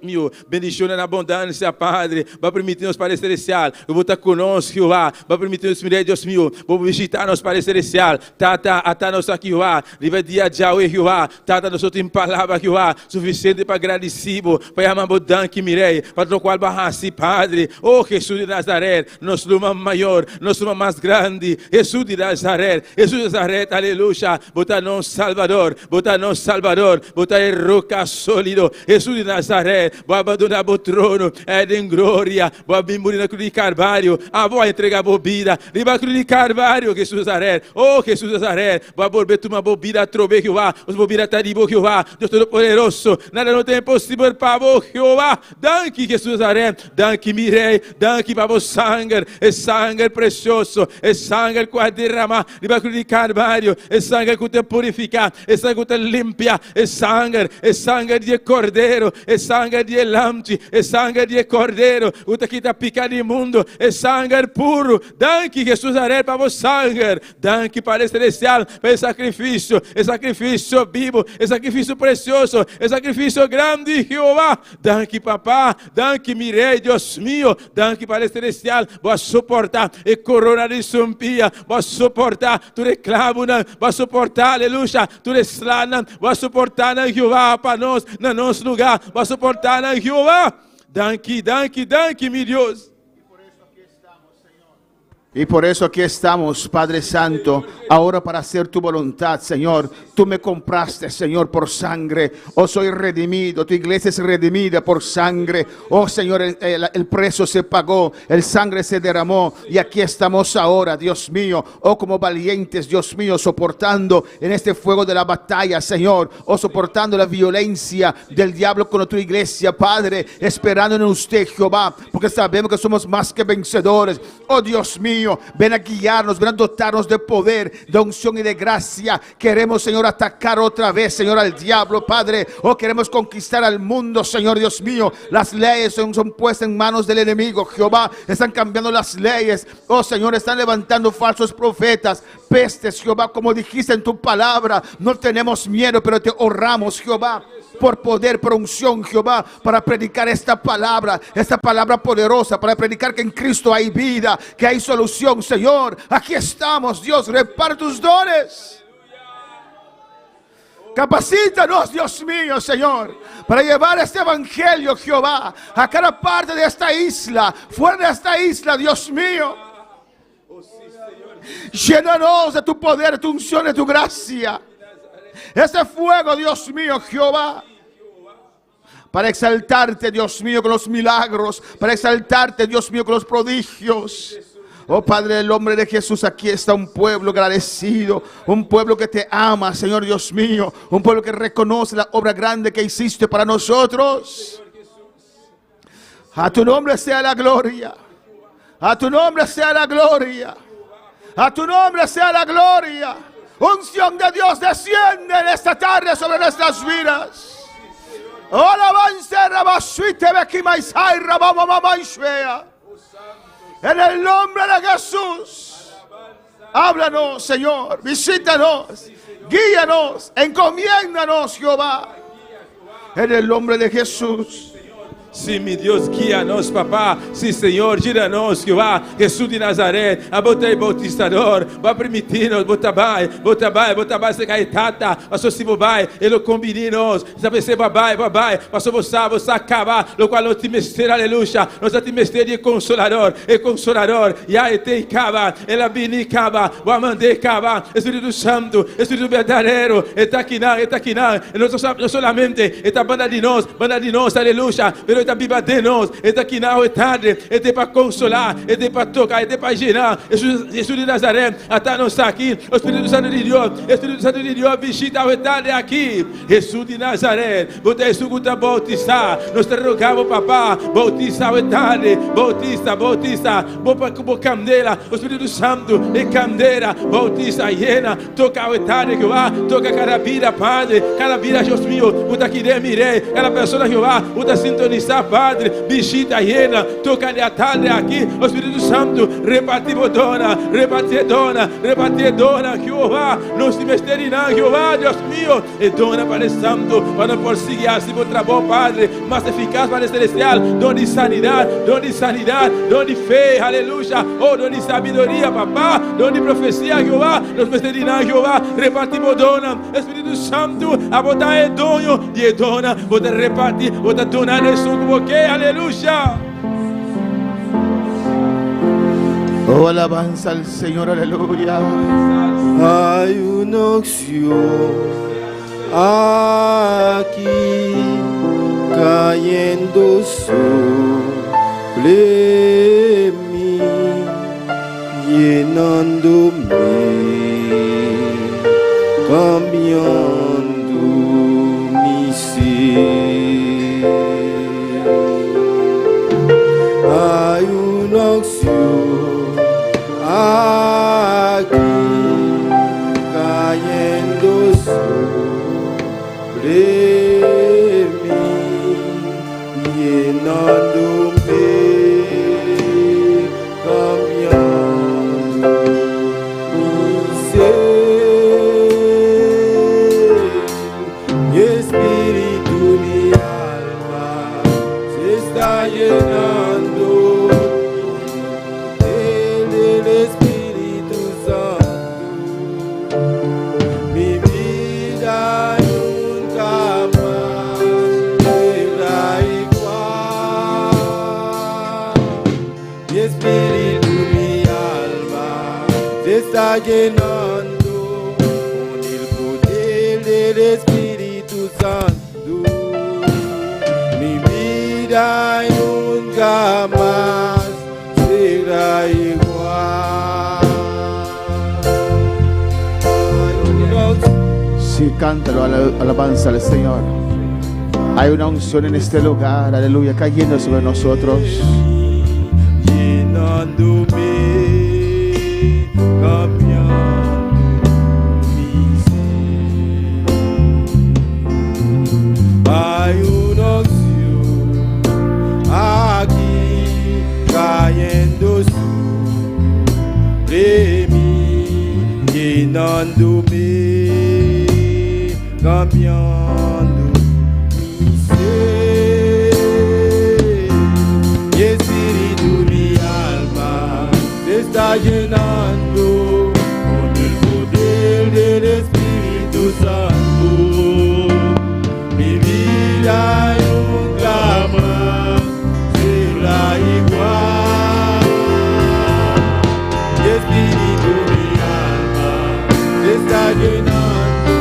Mil, bendição na abundância, Padre, vai permitir-nos, Pai Celestial, eu vou estar conosco, Jeová, vai permitir-nos, Deus meu, vou visitar-nos, Pai Celestial, Tata, atar-nos aqui, Jeová, livre dia de Yahweh, Jeová, Tata, nós temos palavra, Jeová, suficiente para agradecido, para amar o que mirei, para o qual barrasse, Padre, oh, Jesus de Nazaré, nosso nome maior, nosso nome mais grande, Jesus de Nazaré, aleluia, botar nosso Salvador, botar roca sólido, Jesus de Nazaré, vou abandonar o trono, em glória, vou morir na cruz de Carvalho, vou entregar a bebida, na cruz de Carvalho, Jesus Nazaré, oh Jesus Nazaré, vou volver uma bebida a trover, Jeová, os bebida está de boa, Jeová, Deus Todo-Poderoso, nada não tem impossível para vos, Jeová, danke, Jesus Nazaré, danke, mirei, danke para o sangue, é sangue precioso, é sangue que vai derramar, na cruz de Carvalho, é sangue que te purifica, é sangue que te limpia, é sangue de cordeiro, é sangue de lamte, é sangue de cordeiro, o que está picado imundo, é sangue puro, danke Jesus Nazaré para o sangue, danke Pai Celestial, para o sacrifício, é sacrifício vivo, é sacrifício precioso, é sacrifício grande, Jeová, danke papá, danke mirei, Deus meu, danke Pai Celestial, vou suportar e corona de sumpia, vou suportar tu reclamo, vou suportar, aleluia, tu reslana, vou suportar na Jeová para nós, no nosso lugar, vou suportar na Jehová. Danke, mi Dios. Y por eso aquí estamos, Padre Santo, ahora para hacer tu voluntad, Señor. Tú me compraste, Señor, por sangre. Oh, soy redimido. Tu iglesia es redimida por sangre. Oh, Señor, el precio se pagó, el sangre se derramó. Y aquí estamos ahora, Dios mío. Oh, como valientes, Dios mío, soportando en este fuego de la batalla, Señor. Oh, soportando la violencia del diablo con tu iglesia, Padre. Esperando en usted, Jehová, porque sabemos que somos más que vencedores. Oh, Dios mío. Ven a guiarnos, ven a dotarnos de poder, de unción y de gracia. Queremos, Señor, atacar otra vez, Señor, al diablo, Padre. Oh, queremos conquistar al mundo, Señor, Dios mío. Las leyes son puestas en manos del enemigo, Jehová. Están cambiando las leyes. Oh, Señor, están levantando falsos profetas, pestes, Jehová, como dijiste en tu palabra. No tenemos miedo, pero te honramos, Jehová, por poder, por unción, Jehová, para predicar esta palabra poderosa, para predicar que en Cristo hay vida, que hay solución, Señor. Aquí estamos, Dios, reparte tus dones. Capacítanos, Dios mío, Señor, para llevar este evangelio, Jehová, a cada parte de esta isla, fuera de esta isla, Dios mío. Llénanos de tu poder, de tu unción, de tu gracia. Ese fuego, Dios mío, Jehová, para exaltarte, Dios mío, con los milagros, para exaltarte, Dios mío, con los prodigios. Oh Padre, el nombre de Jesús, aquí está un pueblo agradecido, un pueblo que te ama, Señor Dios mío, un pueblo que reconoce la obra grande que hiciste para nosotros. A tu nombre sea la gloria, a tu nombre sea la gloria, a tu nombre sea la gloria. Unción de Dios desciende en esta tarde sobre nuestras vidas. En el nombre de Jesús, háblanos, Señor, visítanos, guíanos, encomiéndanos, Jehová, en el nombre de Jesús. Sim, meu Deus, guia-nos, papá. Sim, Senhor, gira-nos, Jeová. Jesus de Nazaré, a botai bautizador, vai permitir-nos, botabai, se caetata, passou se bobai, ele combina-nos, sabe se babai, passou você acabar, lo qual não te mestre, aleluia, nós te mestre de consolador, e aí te cava, ela bini cava, o amande cava, Espírito Santo, Espírito verdadeiro, está aqui não, não solamente, está banda de nós, aleluia, pero está viva de nós, está aqui na tarde, está para consolar, está para tocar, está para gerar. Jesus de Nazaré, até nós aqui, o Espírito Santo de Deus, visita a tarde aqui. Jesus de Nazaré, você escuta bautizar, nós te rogamos, papá, bautiza a tarde, bautiza, boa candela, o Espírito Santo é candela, bautiza, llena, toca a tarde, Jeová, toca cada vida, Padre, cada vida, Deus meu, você aqui mirei, cada pessoa, Jeová, você sintonizar. está, Padre, visita llena, toca de tarde aqui, o Espírito Santo, repartimos dona, Jehová, não se mistere não, Jehová, Deus meu, e dona para o Santo, para por seguir assim por trabalho, Padre, mais eficaz para o celestial, dom de sanidade, dom de fé, aleluia, oh, dom de sabedoria, papá, dom de profecia, Jehová, nos mistere não, Jehová, repartimos dona, Espírito Santo, a botar é dono, e dona, botar repartir, botar donar isso como que, aleluia. Oh, alabanza al Señor, aleluya. Hay una opción aquí cayendo sobre mí, llenándome, cambiando mi ser. Hay una opción aquí cayendo sobre mí, llenándome, cambiando mi ser. Mi espíritu, mi alma se está llenando del Espíritu Santo. Mi vida nunca más será igual. Mi espíritu, mi alma se está llenando con el poder del Espíritu Santo. Mi vida nunca más será igual. Sí, cántalo, alabanza al Señor. Hay una unción en este lugar, aleluya, cayendo sobre nosotros. Llenándome, cambiando mi ser. Hay una opción aquí cayendo sobre mí, llenándome, cambiando mi ser. Mi espíritu, mi alma se está llenando con el poder del Espíritu Santo. Mi vida nunca más será igual. Mi espíritu, mi alma se está llenando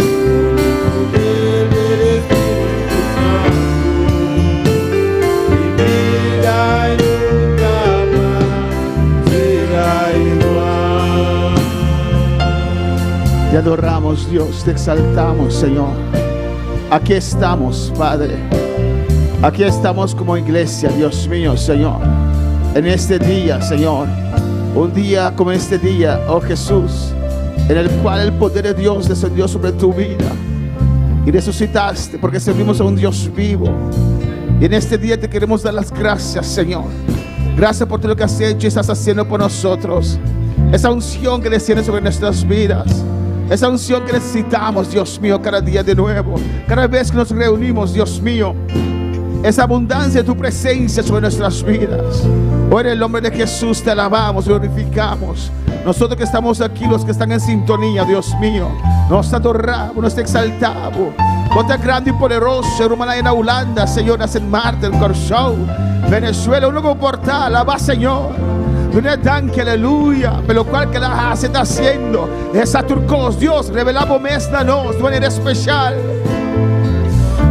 con el poder del Espíritu Santo. Mi vida nunca más será igual. Te adoramos, Dios, te exaltamos, Señor. Aquí estamos, Padre. Aquí estamos como iglesia, Dios mío, Señor. En este día, Señor. Un día como este día, oh Jesús, en el cual el poder de Dios descendió sobre tu vida. Y resucitaste porque servimos a un Dios vivo. Y en este día te queremos dar las gracias, Señor. Gracias por todo lo que has hecho y estás haciendo por nosotros. Esa unción que desciende sobre nuestras vidas. Esa unción que necesitamos, Dios mío, cada día de nuevo. Cada vez que nos reunimos, Dios mío. Esa abundancia de tu presencia sobre nuestras vidas. Hoy en el nombre de Jesús te alabamos, glorificamos. Nosotros que estamos aquí, los que están en sintonía, Dios mío, nos adoramos, nos exaltamos. Ponte grande y poderoso, hermana en Holanda, Señor, en Martin, Corsou, Venezuela, un nuevo portal, alaba, Señor. Una danke, aleluya, por lo cual que la se está haciendo. Esa turcos, Dios, revelamos esta noche de manera especial.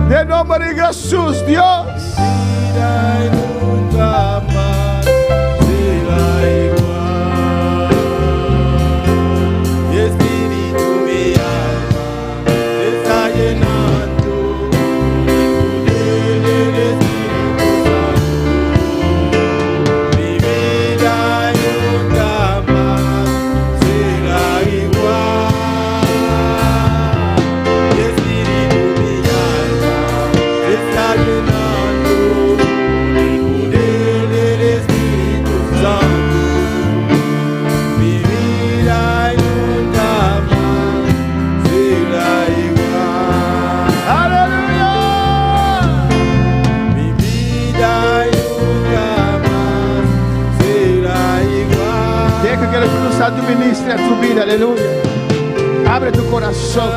De nombre de Jesús, Dios. Vida nunca más será igual. Mi espíritu, mi alma se está llenando con el poder del Espíritu Santo. Mi vida nunca más será igual. Mi espíritu, mi alma se está llenando Aleluya. Abre tu corazón.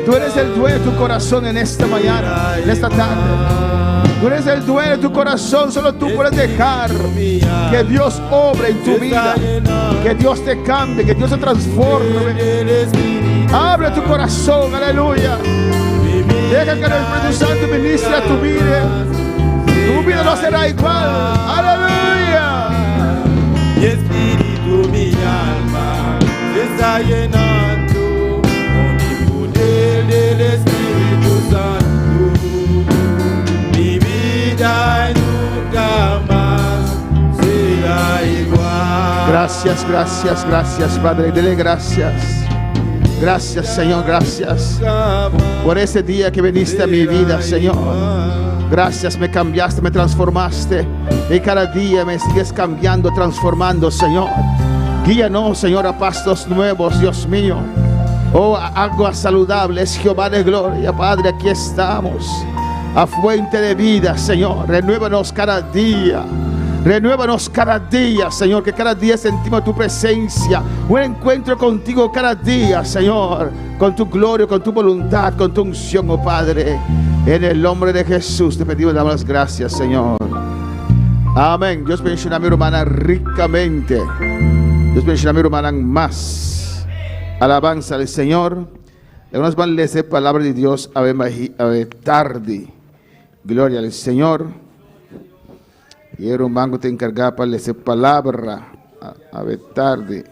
Tú eres el dueño de tu corazón en esta mañana, en esta tarde. Tú eres el dueño de tu corazón. Solo tú puedes dejar que Dios obre en tu vida, que Dios te cambie, que Dios te transforme. Abre tu corazón, aleluya. Deja que el Espíritu Santo ministre a tu vida. Tu vida no será igual. Aleluya. Mi espíritu, mi alma se está llenando con el poder del Espíritu Santo. Mi vida nunca más será igual. Gracias, gracias, gracias, Padre. Dele gracias. Gracias, Señor, gracias por ese día que viniste a mi vida, Señor. Gracias, me cambiaste, me transformaste. Y cada día me sigues cambiando, transformando, Señor. Guíanos, Señor, a pastos nuevos, Dios mío. Oh, a aguas saludables, Jehová de gloria. Padre, aquí estamos. A fuente de vida, Señor. Renuévanos cada día. Renuévanos cada día, Señor, que cada día sentimos tu presencia. Un encuentro contigo cada día, Señor, con tu gloria, con tu voluntad, con tu unción, oh Padre. En el nombre de Jesús te pedimos, damos las gracias, Señor. Amén. Dios bendiga a mi hermana ricamente. Dios bendiga a mi hermana más. Alabanza al Señor. Algunos van a leer palabra de Dios a ver tarde. Gloria al Señor. Y el hermano te encarga para leer palabra a ver tarde.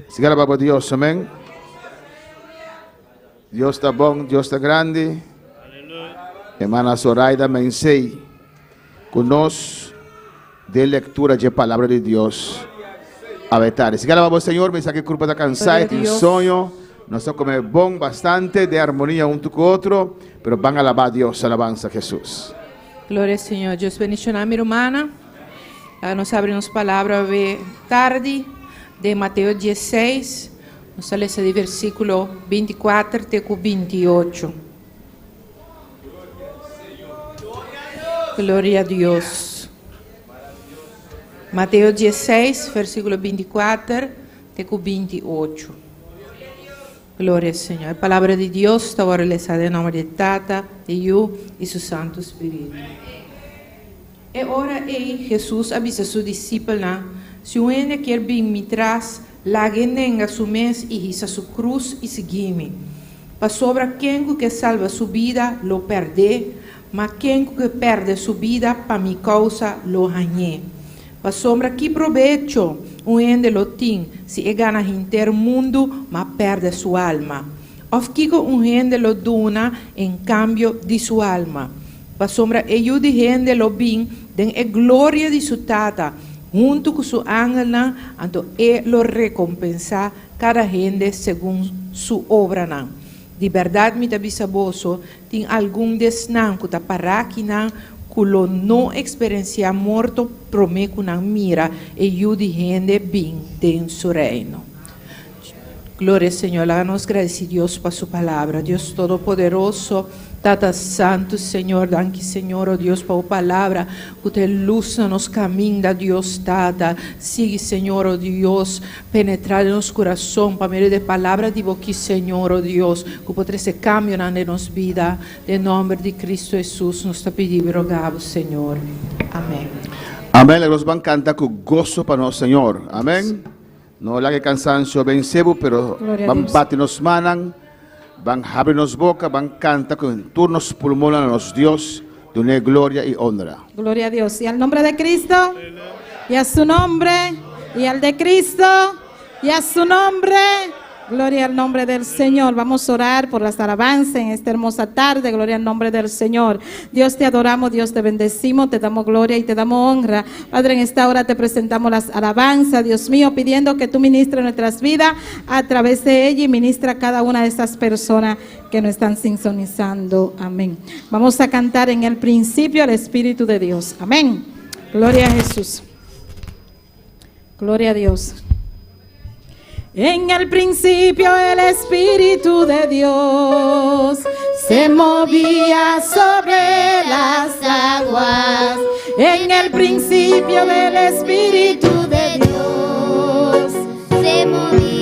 Siga la Dios, amén. Dios está bueno, Dios está grande. Hermana Zoraida Mensei, conosco de lectura de palabra de Dios a ver tarde. Siga la Señor, me saque culpa da cansada, tem sonho. Nós estamos comer bom bastante, de armonía um com o outro, pero van a alabar a Dios, alabanza a Jesús. Glória ao Senhor. Deus bendiga a minha irmã. Nós abrimos palavra de tarde de Mateus 16. Nós lemos de versículo 24 até 28. Glória a Deus. Mateus 16, versículo 24 até 28. Glória ao Senhor. A palavra de Deus está agora lida em nome de Tata, de Yu e seu Santo Espírito. E ora Jesus avisa seus discípulos: se um homem quer vir me traz, largue nenga sua mesa e risa sua cruz e siga-me. Para sobre quem que salva sua vida, lo perde, mas quem que perde sua vida, para minha causa, lo ganhe. Para sobre que provecho um homem lo tem, se gana inteiro mundo, mas perde sua alma. Of que um homem lo dona em cambio de sua alma. Para sobre eu de gente lo bem, den a glória de sua tata, junto com sua ángel, então lo recompensa cada gente segundo sua obra. De verdade, me avisa vosso, tem algum desnã que está para aqui, que não experiencia morto, promete que não mira, e eu de gente bem em seu reino. Glória ao Senhor, nos agradece Deus por sua palavra, Deus Todo-Poderoso, Tata Santo, Senhor, danke Senhor, oh Deus, por a palavra, que te luz nos caminha, Deus, Tata, siga, Senhor, oh Deus, penetrar em nosso coração, para meio de palavra de boca, Senhor, oh Deus, que pode ser cambio na nossa vida, em nome de Cristo Jesus, nos está pedindo e rogamos, Senhor. Amém. Amém, nós vamos cantar com gozo para nós, Senhor. Amém. Não lá que cansancio vencemos, pero vamos bater nos manos, vamos abrir nos boca, vamos cantar con turnos pulmones a nos Dios de una gloria y honra. Gloria a Dios. Y al nombre de Cristo, y a su nombre, y al de Cristo, y a su nombre. Gloria al nombre del Señor. Vamos a orar por las alabanzas en esta hermosa tarde. Gloria al nombre del Señor. Dios, te adoramos, Dios, te bendecimos, te damos gloria y te damos honra. Padre, en esta hora te presentamos las alabanzas, Dios mío, pidiendo que tú ministres nuestras vidas a través de ella y ministra a cada una de estas personas que nos están sintonizando. Amén. Vamos a cantar en el principio al Espíritu de Dios. Amén. Gloria a Jesús. Gloria a Dios. En el principio el Espíritu de Dios se movía sobre las aguas. En el principio del Espíritu de Dios se movía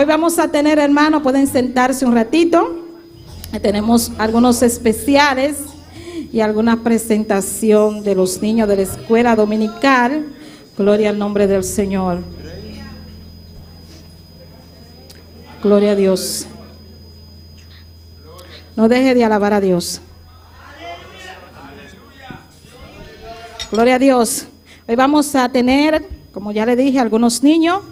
Hoy vamos a tener, hermanos, pueden sentarse un ratito. Tenemos algunos especiales y alguna presentación de los niños de la escuela dominical. Gloria al nombre del Señor. Gloria a Dios. No deje de alabar a Dios. Gloria a Dios. Hoy vamos a tener, como ya le dije, algunos niños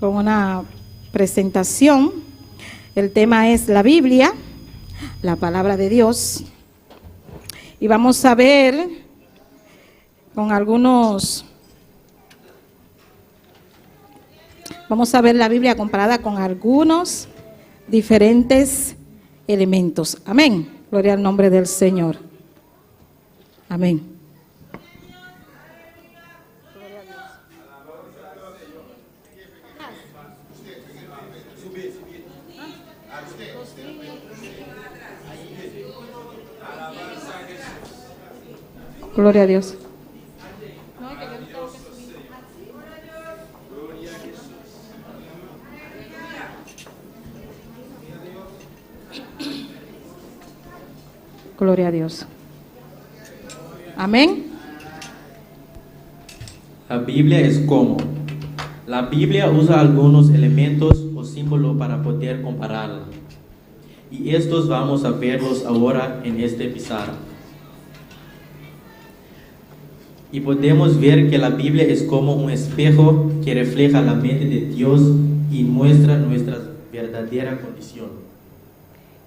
con una presentación. El tema es la Biblia, la palabra de Dios. Y vamos a ver con algunos, vamos a ver la Biblia comparada con algunos diferentes elementos. Amén. Gloria al nombre del Señor. Amén. Gloria a Dios. Gloria a Dios. Amén. La Biblia es como. La Biblia usa algunos elementos o símbolos para poder compararla. Y estos vamos a verlos ahora en este pizarra. Y podemos ver que la Biblia es como un espejo que refleja la mente de Dios y muestra nuestra verdadera condición.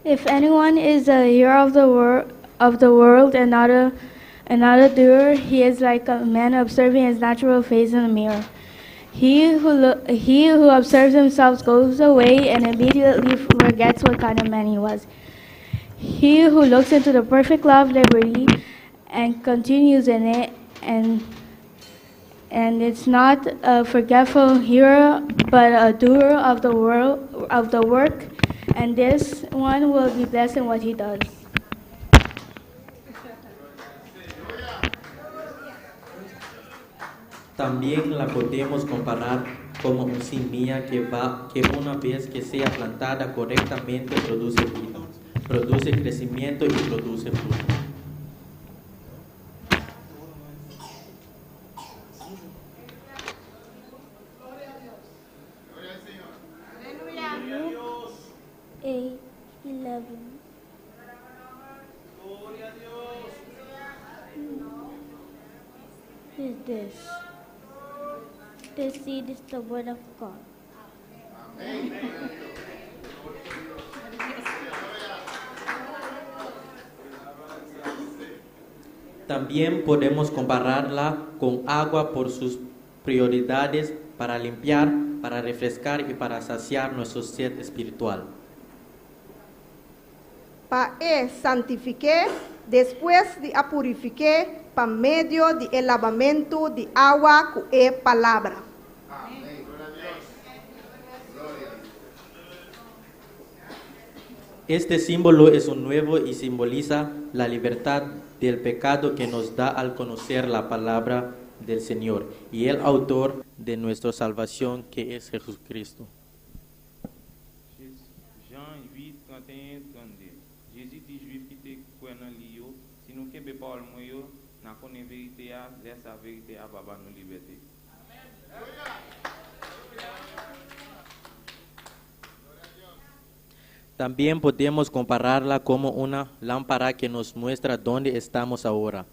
If anyone is a hearer of the world and not a doer, he is like a man observing his natural face in a mirror. He who observes himself goes away and immediately forgets what kind of man he was. He who looks into the perfect law of liberty and continues in it, and it's not a forgetful hearer, but a doer of the work, and this one will be blessed in what he does. También la podemos comparar como una semilla que una vez que sea plantada correctamente produce vida, produce crecimiento y produce fruto. Is this? This seed is the word of God. También podemos compararla con agua por sus prioridades para limpiar, para refrescar y para saciar nuestro sed espiritual. Para santificar, después de purificar, por medio del lavamento de agua con la palabra. Este símbolo es un nuevo y simboliza la libertad del pecado que nos da al conocer la palabra del Señor y el autor de nuestra salvación, que es Jesucristo. Jean 8, 31, 32. Jésus dit juif qui te croit dans lui, si nous kembe parole moi yo, n'a connaît vérité a, laisse la vérité à baba nous liberté. También podemos compararla como una lámpara que nos muestra dónde estamos ahora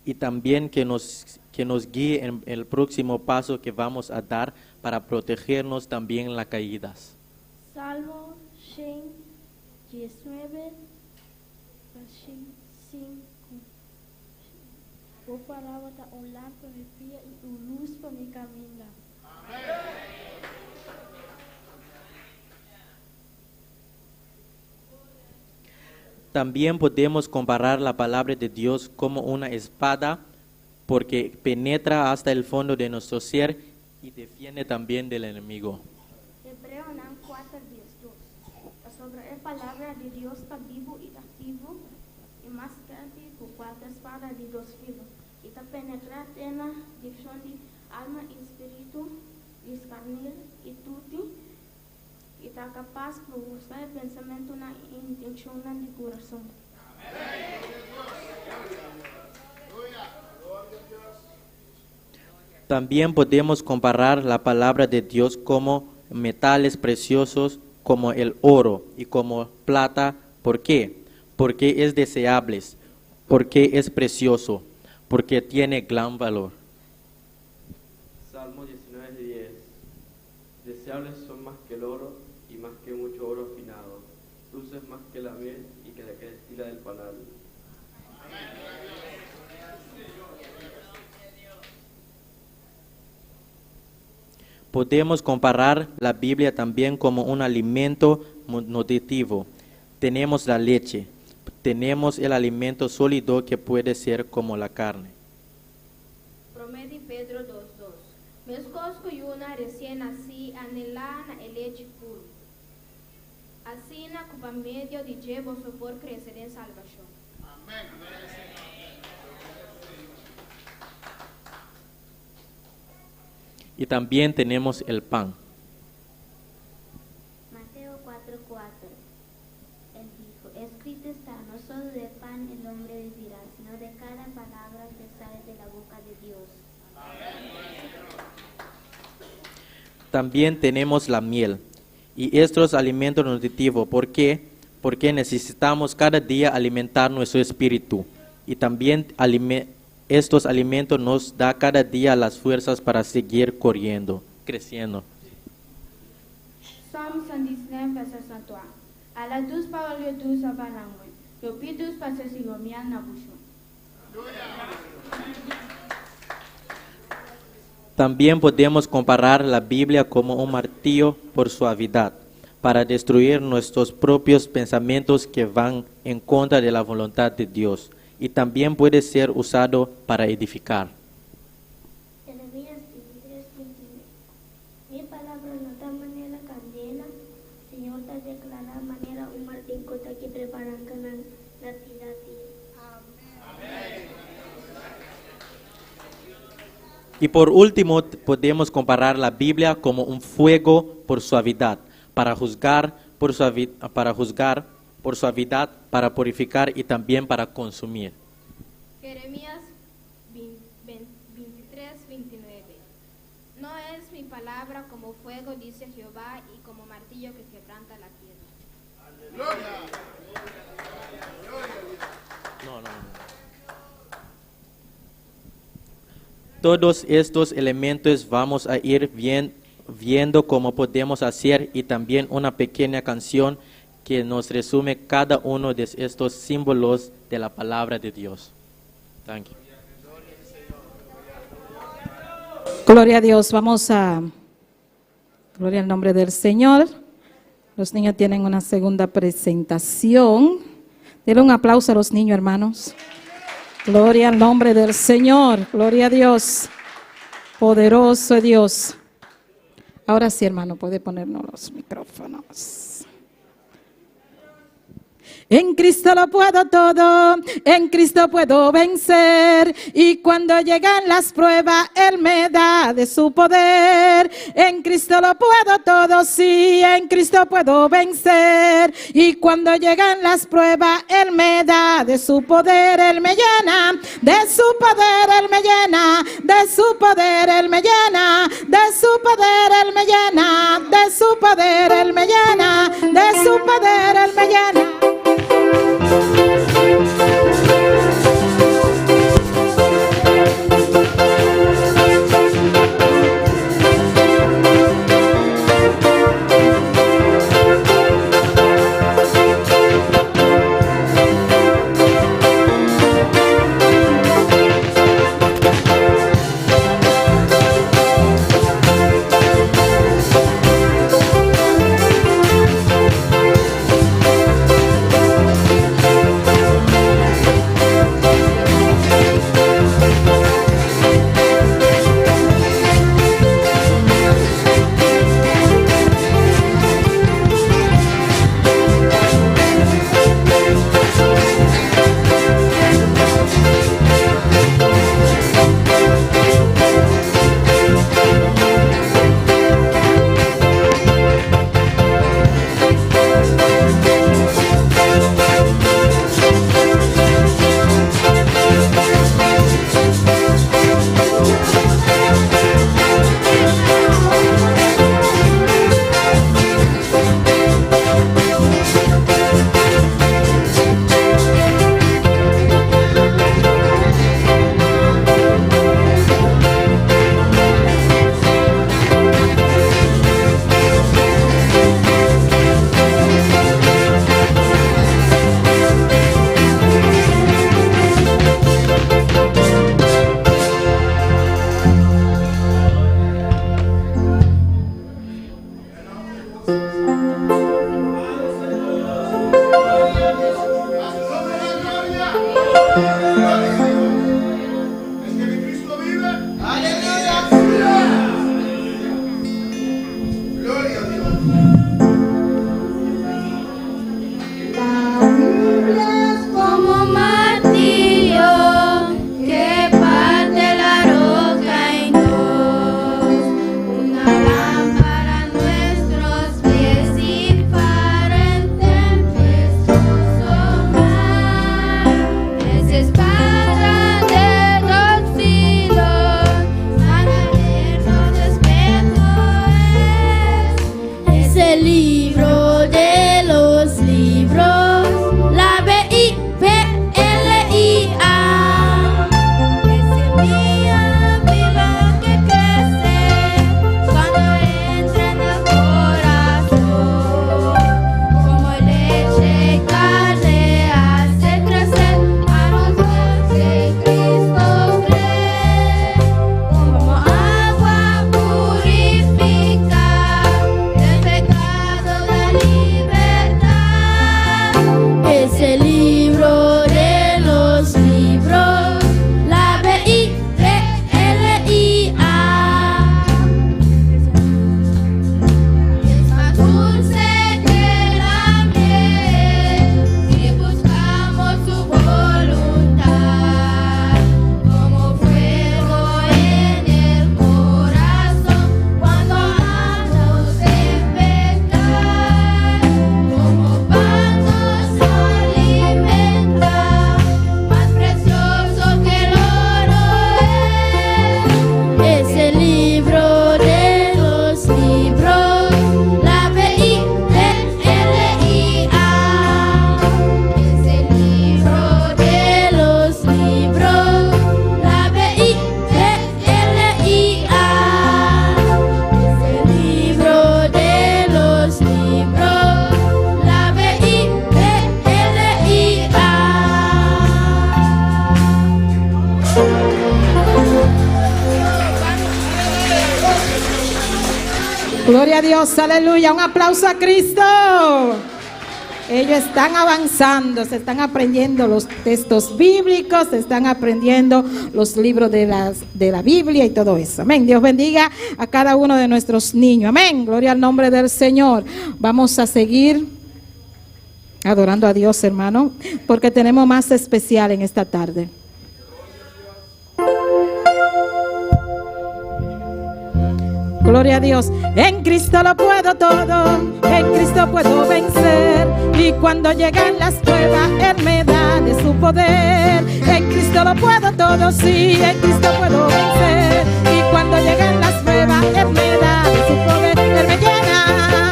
y también que nos guíe en el próximo paso que vamos a dar para protegernos también en las caídas. Salmo 19, versículo 5. Tu palabra está un lámpara para mi pie y una luz para mi camino. También podemos comparar la palabra de Dios como una espada porque penetra hasta el fondo de nuestro ser y defiende también del enemigo. Hebreo 4:10. Sobre la palabra de Dios está vivo y activo y más grande que cualquier espada de dos filos. Y está penetrando en la división de alma y espíritu, y carne y tutti, e está capaz de buscar o pensamento na intenção do coração. También podemos comparar la palabra de Dios como metales preciosos, como el oro y como plata. ¿Por qué? Porque es deseable, porque es precioso, porque tiene gran valor. Salmo 19:10. Deseables son más que el oro y más que mucho oro afinado, dulces más que la miel y que la que destila del panal. Podemos comparar la Biblia también como un alimento nutritivo. Tenemos la leche, tenemos el alimento sólido que puede ser como la carne. Promete Pedro 2:2. Meus cosco y una recién así anhelana el leche puro. Así na cupa medio de llevo por crecer en salvación. Amén. Y también tenemos el pan. Mateo 4:4. Él dijo, escrito está, no solo de pan el hombre vivirá, sino de cada palabra que sale de la boca de Dios. También tenemos la miel. Y estos alimentos nutritivos, ¿por qué? Porque necesitamos cada día alimentar nuestro espíritu. Y también estos alimentos nos da cada día las fuerzas para seguir corriendo, creciendo. Psalm 119, verset 61. A la dus parole dus abalangwe. Yo pidus pase sigomian na busho. También podemos comparar la Biblia como un martillo por suavidad, para destruir nuestros propios pensamientos que van en contra de la voluntad de Dios. Y también puede ser usado para edificar. Jeremías 23:29. Mi palabra no da manera candela, Señor te declara manera un martín cota que preparan canal la tira. Y por último, podemos comparar la Biblia como un fuego por suavidad, para juzgar por suavidad, para purificar y también para consumir. Jeremías 23:29. No es mi palabra como fuego, dice Jehová, y como martillo que quebranta la tierra. Todos estos elementos vamos a ir viendo cómo podemos hacer, y también una pequeña canción que nos resume cada uno de estos símbolos de la palabra de Dios. Thank you. Gloria a Dios, gloria al nombre del Señor. Los niños tienen una segunda presentación. Denle un aplauso a los niños, hermanos. Gloria al nombre del Señor, gloria a Dios, poderoso Dios. Ahora sí, hermano, puede ponernos los micrófonos. En Cristo lo puedo todo, en Cristo puedo vencer, y cuando llegan las pruebas, Él me da de su poder. En Cristo lo puedo todo, sí, en Cristo puedo vencer, y cuando llegan las pruebas, Él me da de su poder. Él me llena de su poder, Él me llena de su poder, Él me llena de su poder, Él me llena de su poder, Él me llena de su poder, Él me llena. Gloria a Dios, aleluya. Un aplauso a Cristo. Ellos están avanzando, se están aprendiendo los textos bíblicos, se están aprendiendo los libros de la Biblia y todo eso. Amén. Dios bendiga a cada uno de nuestros niños. Amén. Gloria al nombre del Señor. Vamos a seguir adorando a Dios, hermano, porque tenemos más especial en esta tarde. Gloria a Dios. En Cristo lo puedo todo, en Cristo puedo vencer. Y cuando llegan las pruebas, Él me da de su poder. En Cristo lo puedo todo, sí, en Cristo puedo vencer. Y cuando llegan las pruebas, Él me da de su poder. Él me llena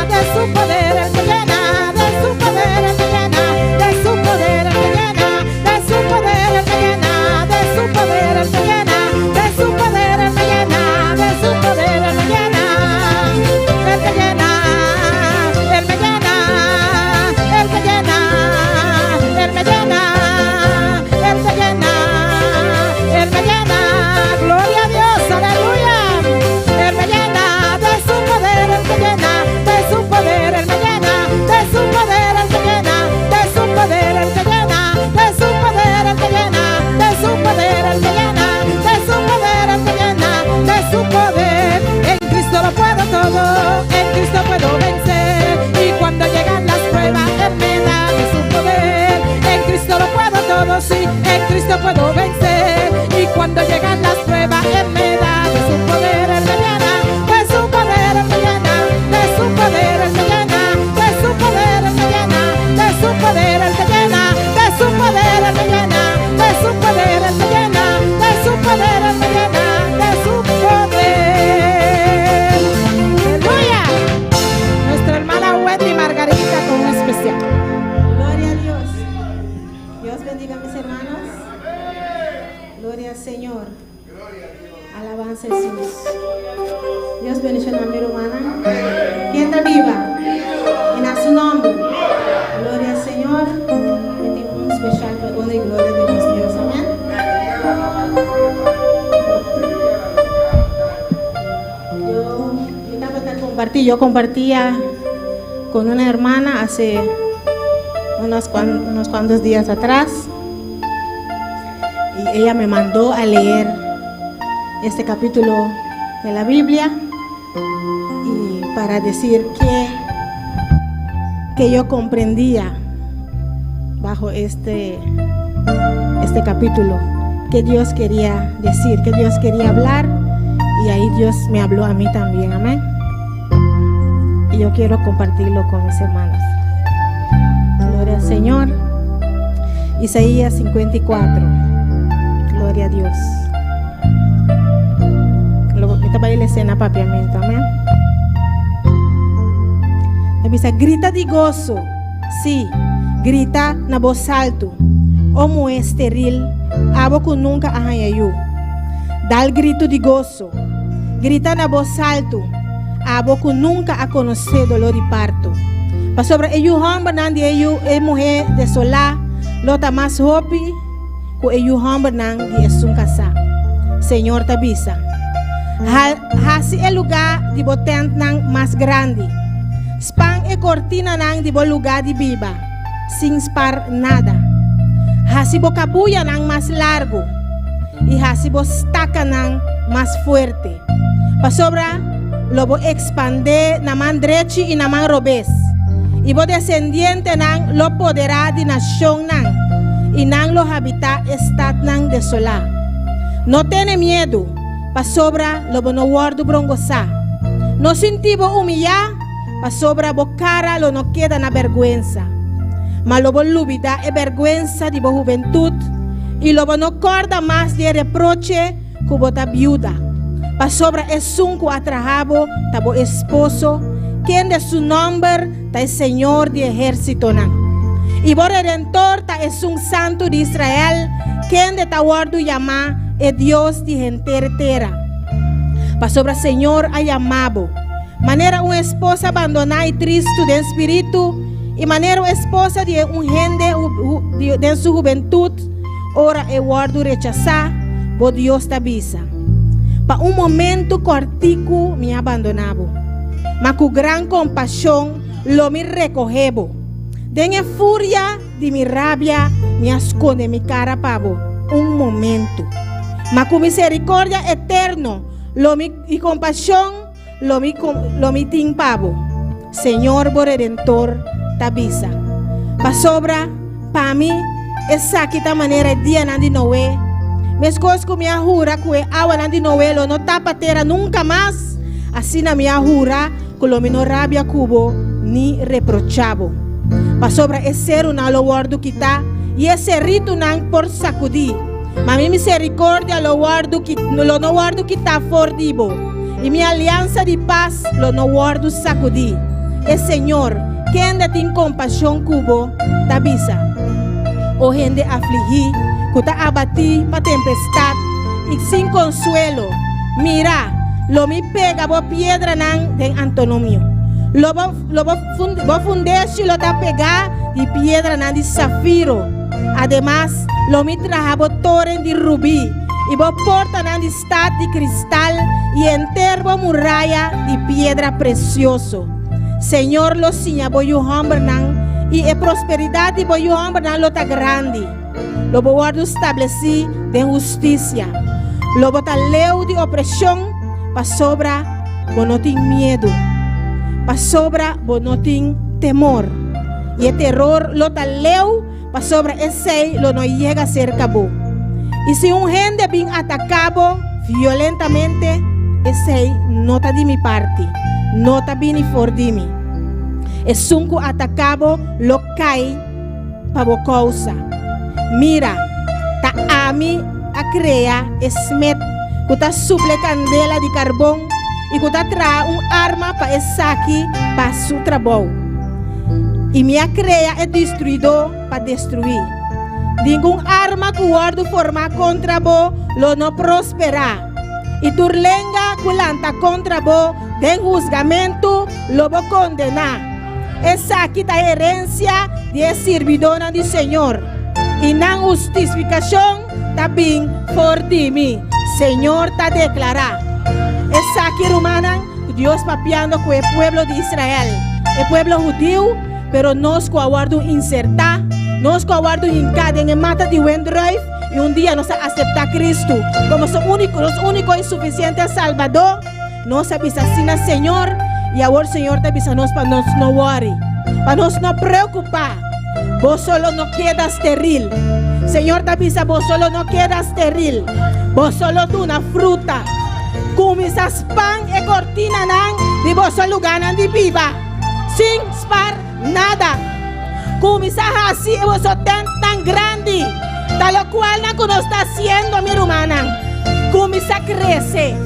de su poder. Él me llena de su poder. Él me llena de su poder. Él me llena de su poder. Él me llena de su poder. Él me llena de su poder. Él me llena de su poder. Él me llena. Él me llena. Él me llena. Él me llena. Él me llena. Él me llena. Él me llena. Gloria a Dios. Aleluya. Él me llena de su poder. Él me llena de su poder. Él me llena de su poder. Él me llena de su poder. Él me llena de su poder. Él me llena de su poder. Él me llena de su poder. Él me llena de su poder. En Cristo lo puedo todo. En Cristo puedo vencer. Y cuando llegan las pruebas, Él me da de su poder. En Cristo lo puedo todo, sí. En Cristo puedo vencer. Y cuando llegan las pruebas, Él me da de su poder. Él me llena de su poder. Él me llena de su poder. Él me llena de su poder. Él me llena de su poder. Él me llena de su poder. Él me llena de su poder. Él me llena de su poder. Él me llena de su poder. Aleluya. Nuestra hermana Wendy Margarita con un especial. Gloria a Dios. Dios bendiga a mis hermanos. Gloria al Señor. Alabanza a Jesús. Dios bendiga a mi hermana. ¿Quién está viva? En a su nombre. Gloria al Señor. Yo tengo un especial perdón y gloria de nuestro Dios. Amén. Yo compartía con una hermana hace unos cuantos días atrás y ella me mandó a leer este capítulo de la Biblia y para decir que yo comprendía bajo este capítulo que Dios quería decir, que Dios quería hablar, y ahí Dios me habló a mí también. Amén. Y yo quiero compartirlo con mis hermanos. Gloria al Señor. Isaías 54. Gloria a Dios. Kita baile escena papiamento. Amén. Bisa grita de gozo. Sí, grita na voz alto. Como estéril, abo que nunca arranhou. Dá o grito de gozo. Grita na voz alto. Abo que nunca ha conocido dolor y parto. Para sobre ellos hombre nandi ellos es mujer desolada, lota más hopi que ellos hombre nandi es un casa. Señor tabisa. Hasi el lugar de botent nang más grande. Span e cortina nang de bo lugar de viva, sin spar nada. Hasi bo cabuya nang más largo y hasi bo staca nang más fuerte. Pa sobra lo bo expande na man derecho y na man robes. Y bo descendiente nang lo podrá de nación nang y nang lo habita estat nang desolá. No tiene miedo. Pa sobra lo bo no guardo brongosa. No sintivo humillar. Pa sobra bo cara lo no queda na vergüenza. Ma lo bo lubida e vergüenza de bo juventud. Y lo bo no corda más de reproche que bo ta viuda. Pa sobra es un que atrajabo ta bo esposo. Quien de su nombre ta es Señor de ejército nan. Y bo redentor ta es un santo de Israel. Quien de ta guardo llama es Dios de gente entera. Pa sobra Señor ha llamado. Manera una esposa abandonada y triste de espíritu. Y manera una esposa de un gente de su juventud. Ora e guardo rechazar. Bo Dios te avisa. Pa un momento cortico me abandonabo. Ma con gran compasión lo me recogebo. En furia de mi rabia me esconde mi cara pavo. Un momento. Ma con misericordia eterno y compasión lo mi tin pavo. Señor bo redentor tabisa. Pa sobra pa mí esa quita manera día nandi noe. Me escosco mi jura que agua nandi noe lo no tapatera nunca más. Así na mi jura que lo mi no rabia cubo ni reprochabo. Pa sobra ese una lo guardo quita y ese rito nan por sacudir. Ma mi misericordia lo no guardo quita fordibo. Y mi alianza de paz lo no guardo sacudir. El Señor, quien de tin compasión cubo, tabisa. O gente afligí, cuta abatí pa tempestad y sin consuelo. Mira, lo mi pega bo piedra nan den antonomio. Lo bo fundeshi lo ta pega y piedra nan di zafiro. Además, lo mi trajabo torre de rubí y bo porta nan di stad de cristal y enterbo muralla de piedra precioso. Señor, lo siña bo yu nan y prosperidad de bo yu nan lo ta grande. Lo bo guardo estableci de justicia. Lo bo ta leu de opresión pa sobra bo no tin miedo. Pa sobra bo no tin temor. Y el terror lo ta leu pa sobra ese lo no llega cerca bo. Y si un gente bien atacado violentamente, ese no está de mi parte, no está bien for de mí. Es un atacado lo cae pa bo causa. Mira, ta a mí a crea esmet, que ta suple candela de carbón y que ta trae un arma pa esaki pa su trabajo. Y me crea es destruido pa destruir. Ningún arma que guardo forma contra vos lo no prospera. Y tu lenga culanta contra vos den juzgamento lo voy a condenar. Esa quita herencia de servidora del Señor. Y na justificación también por ti mí. Señor ta declara. Esa aquí romana Dios papiando con el pueblo de Israel. El pueblo judío, pero nos aguardo insertar. Nos aguardo en cadena en mata de Wendrive y un día nos acepta a Cristo como los únicos y suficientes Salvador. Nos avisa así, Señor, y ahora Señor te avisa nos para nos no worry, para nos no preocupar. Vos solo no quedas estéril. Señor te avisa, vos solo no quedas estéril. Vos solo tú una fruta. Comisas pan y cortina nan y vos solo ganan de viva. Sin spar nada. Comisas así y vos tan grande. Tal lo cual no está haciendo mi hermana. Comisa crece.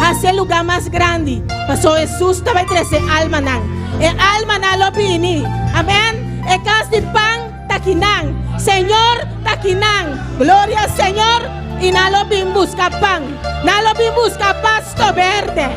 Hace el lugar más grande. Pasó Jesús estaba crece alma nan. El alma nan lo vini. Amén. El cas de pan taquinan. Señor taquinan. Gloria al Señor. Y no lo vin busca pan. No lo vin busca pasto verde.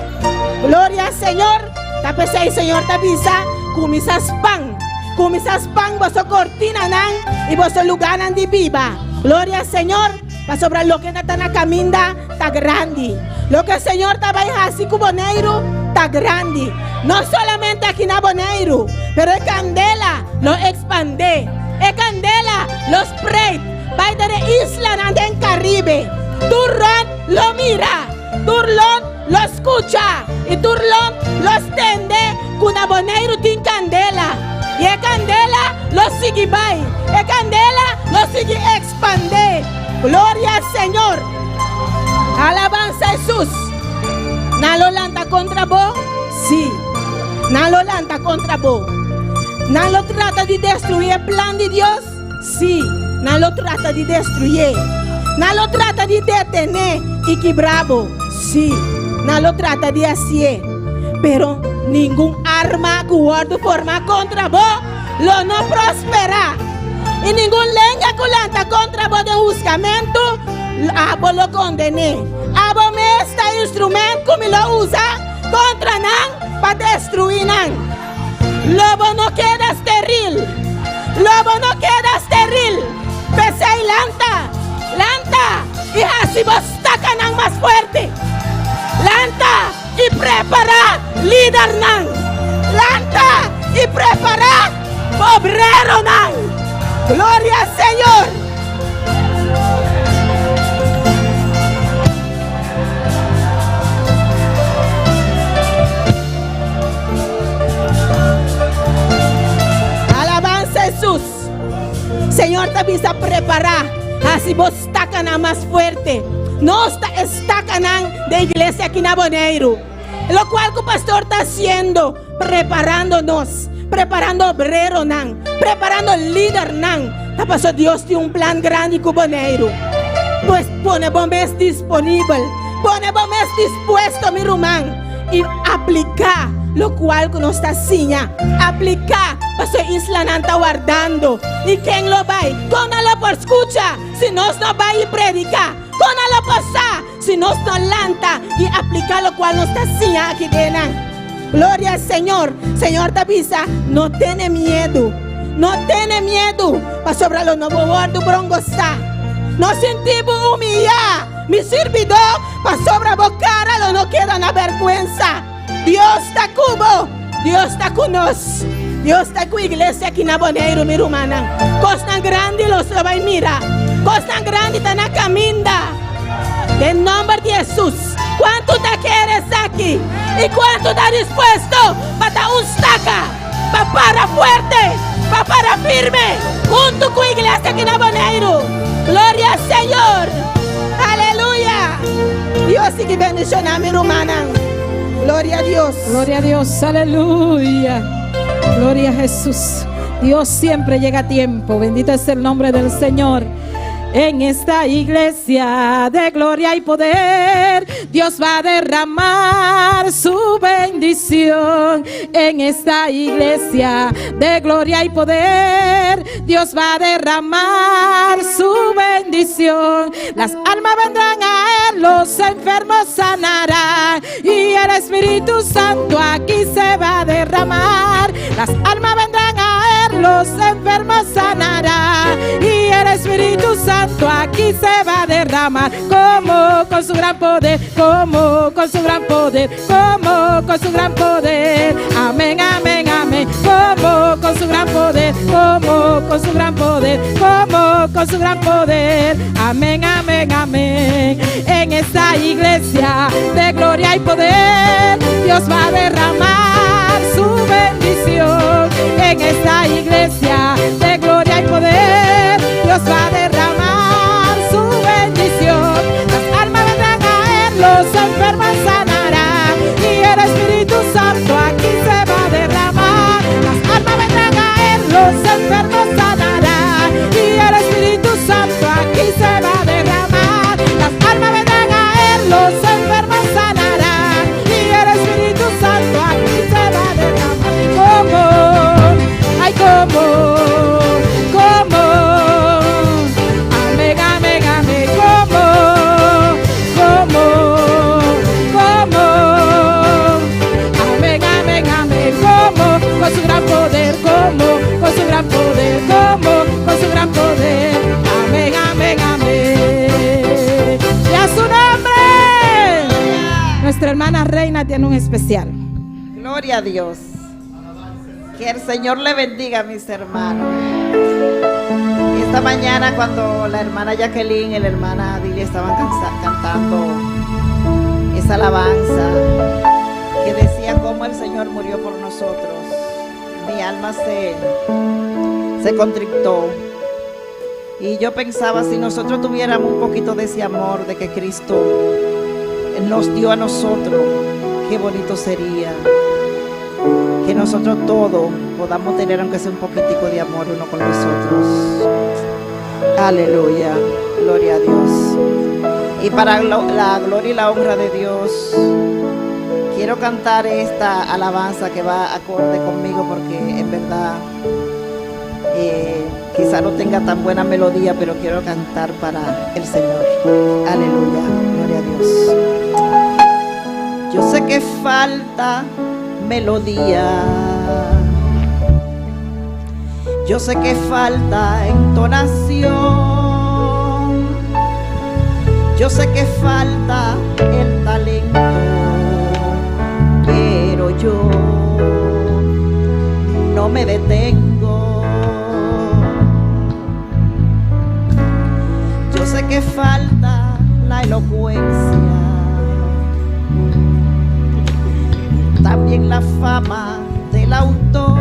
Gloria al Señor. Tapese el Señor te avisa. Comisas pan. Comisas pan vos cortina nan. Y vos lugar nan de viva. Gloria al Señor. Para sobre lo que está en la caminda, está grande. Lo que el Señor está así como Boneiro, está grande. No solamente aquí en Boneiro, pero el candela lo expande. El candela lo spread. Va de la isla en Caribe. Turlón lo mira. Turlón lo escucha. Y Turlón lo extiende con Boneiro tiene candela. Y el candela lo sigue by. El candela lo sigue expande. Gloria al Señor. Alabanza a Jesús. ¿No lo lanta contra vos? Sí. ¿No lo lanta contra vos? ¿No lo trata de destruir el plan de Dios? Sí. ¿No lo trata de destruir? ¿No lo trata de detener y quebrarlo? Sí. ¿No lo trata de hacer? Pero ningún arma que guardo forma contra vos lo no prospera. Y ningún lengua culanta contra vos de juzgamento, abo lo condené. Abo me este instrumento me lo usa contra nan para destruir nan. Lobo no queda estéril. Lobo no queda estéril. Pese y lanta. Y así vos tacan nan más fuerte. Lanta y prepara líder nan. Lanta y prepara obrero nan. Gloria al Señor. Alabanza a Jesús. Señor, te avisa a preparar. Así vos estacan más fuerte. No estacan de iglesia aquí en Aboneiro. Lo cual que el pastor está haciendo, preparándonos, preparando obrero nan, preparando líder nan. Ta pasó Dios tiene un plan grande con Aboneiro. Pues pone bombes disponible, pone bombes dispuesto, mi rumán, y aplicar lo cual que nos está haciendo. Aplicar, pasó Isla nan está guardando. ¿Y quién lo va? ¿Cómo lo por escucha? Si nos no va y predica. ¿Cómo lo pasa? Si nos no lanta y aplica lo cual nos está haciendo aquí dentro. Gloria al Señor. Señor te avisa, no tiene miedo. No tiene miedo. Para sobre los nuevos bordos brongosa. No sentimos humillar. Mi servidor, para sobre bocara, lo no queda una vergüenza. Dios está cubo. Dios está con nosotros. Dios está con la iglesia aquí en Aboneiro, mi hermana. Cosa tan grande los lo va a mirar. Cosa tan grande está en la caminda. En nombre de Jesús. ¿Cuánto te quieres aquí? ¿Y cuánto está dispuesto para un staca? Para fuerte. Para firme. Junto con la iglesia aquí en Aboneiro. Gloria al Señor. Aleluya. Dios sigue bendiciendo a mi hermana. Gloria a Dios. Gloria a Dios, aleluya. Gloria a Jesús. Dios siempre llega a tiempo. Bendito es el nombre del Señor. En esta iglesia de gloria y poder, Dios va a derramar su bendición. En esta iglesia de gloria y poder, Dios va a derramar su bendición. Las almas vendrán a Él, los enfermos sanarán, y el Espíritu Santo aquí se va a derramar. Las almas vendrán a Él, los enfermos sanarán, y el Espíritu Santo aquí se va a derramar. Como con su gran poder, como con su gran poder, como con su gran poder. Amén, amén, amén. Como con su gran poder, como con su gran poder, como con su gran poder. Amén, amén, amén. En esta iglesia de gloria y poder, Dios va a derramar su bendición. En esta iglesia de gloria y poder, Dios va a derramar su bendición. Las almas vendrán a Él, los enfermos sanarán, y el Espíritu Santo aquí se va a derramar. Las almas vendrán a Él, los enfermos sanarán, y el Espíritu Santo aquí se va a derramar. Las almas vendrán a Él, los enfermos sanarán, y el Espíritu Santo aquí se va a derramar. ¿Cómo? Ay, ¿cómo? Con su gran poder, como con su gran poder, como con su gran poder. Amén, amén, amén. Y a su nombre. Nuestra hermana Reina tiene un especial. Gloria a Dios. Que el Señor le bendiga, mis hermanos. Esta mañana, cuando la hermana Jacqueline y la hermana Dili estaban cantando esa alabanza que decía cómo el Señor murió por nosotros, mi alma se contrictó. Y yo pensaba, si nosotros tuviéramos un poquito de ese amor de que Cristo nos dio a nosotros, qué bonito sería que nosotros todos podamos tener, aunque sea un poquitico de amor uno con los otros. Aleluya, gloria a Dios. Y para la gloria y la honra de Dios, quiero cantar esta alabanza que va acorde conmigo, porque en verdad quizá no tenga tan buena melodía, pero quiero cantar para el Señor. Aleluya, gloria a Dios. Yo sé que falta melodía, yo sé que falta entonación, yo sé que falta el talento, detengo. Yo sé que falta la elocuencia, también la fama del autor,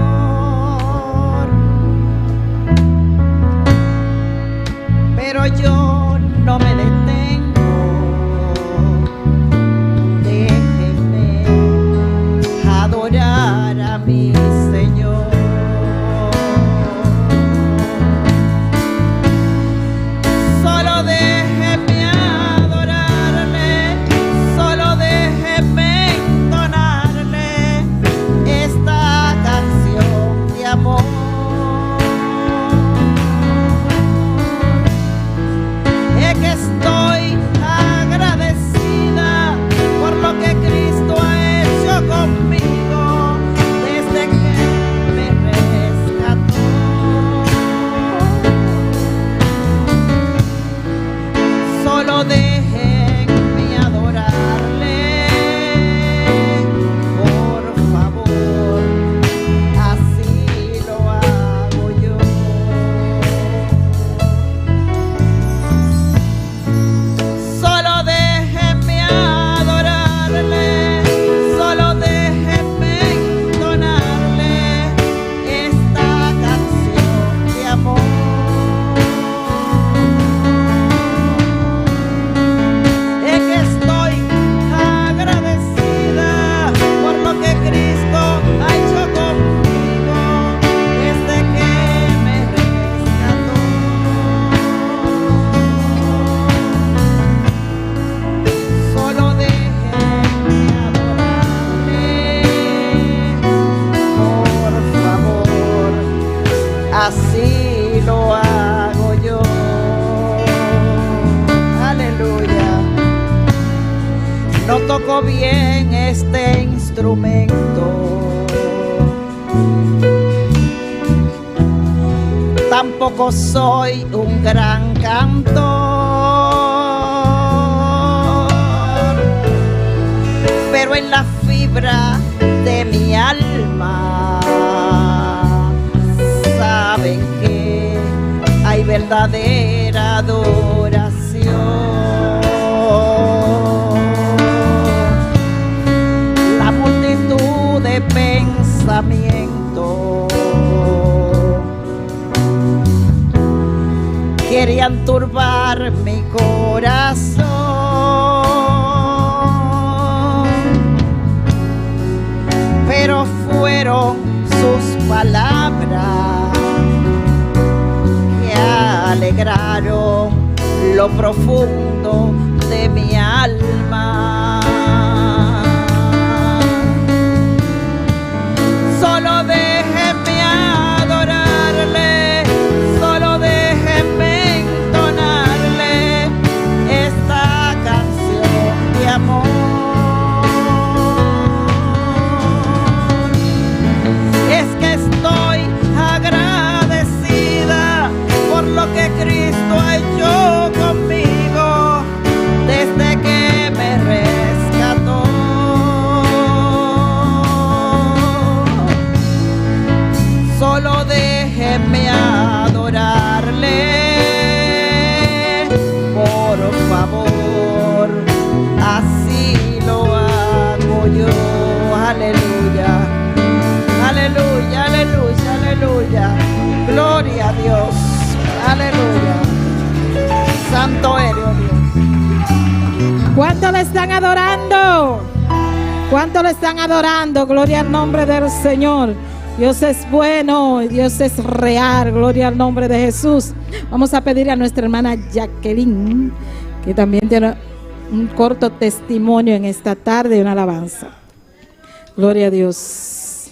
pero yo no me detengo. Déjenme adorar a mi Señor. Solo déjenme adorarle, solo déjenme entonarle esta canción de amor. Es que estoy agradecida por lo que Cristo ha hecho conmigo desde que me rescató. Solo déjenme adorarle, por favor, así lo hago yo. Solo déjenme adorarle, solo déjenme entonarle esta canción de amor. Es que estoy agradecida por lo que Cristo ha hecho conmigo desde que me rescató. Solo déjenme adorarle, por favor, así lo hago yo. Aleluya. No toco bien este instrumento, tampoco soy un gran cantor, pero en la fibra de mi alma saben que hay verdadera adoración. La multitud de pensamientos querían turbar mi corazón, pero fueron sus palabras que alegraron lo profundo de mi alma. Solo déjenme adorarle, solo déjenme entonarle esta canción de amor. Es que estoy agradecida por lo que Cristo ha hecho conmigo desde que me rescató. Solo déjenme adorarle, por favor, así lo hago yo. Aleluya, aleluya, aleluya, aleluya. Gloria a Dios, aleluya. Santo eres, oh Dios. ¿Cuánto le están adorando? ¿Cuánto le están adorando? Gloria al nombre del Señor. Dios es bueno, Dios es real, gloria al nombre de Jesús. Vamos a pedir a nuestra hermana Jacqueline, que también tiene un corto testimonio en esta tarde de una alabanza. Gloria a Dios.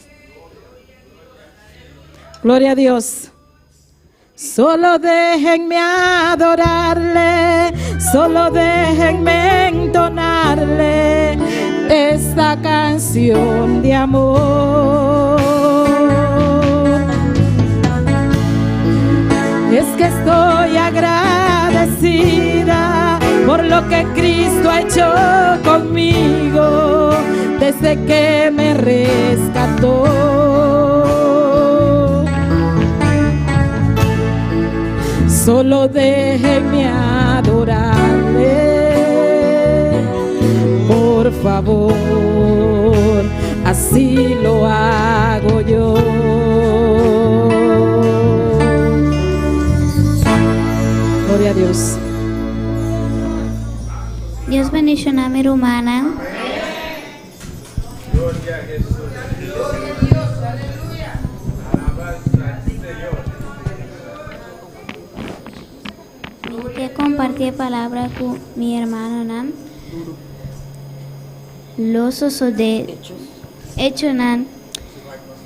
Gloria a Dios. Solo déjenme adorarle, solo déjenme entonarle esta canción de amor. Es que estoy agradecida por lo que Cristo ha hecho conmigo desde que me rescató. solo déjenme adorarle, por favor, así lo hago yo. Gloria a Dios. Dios bendiga a mi hermana. Gloria a Jesús. Gloria a Dios, aleluya. Alabanza al Señor. Que compartir palabra con mi hermano Nan. Los osos de Hechos Nan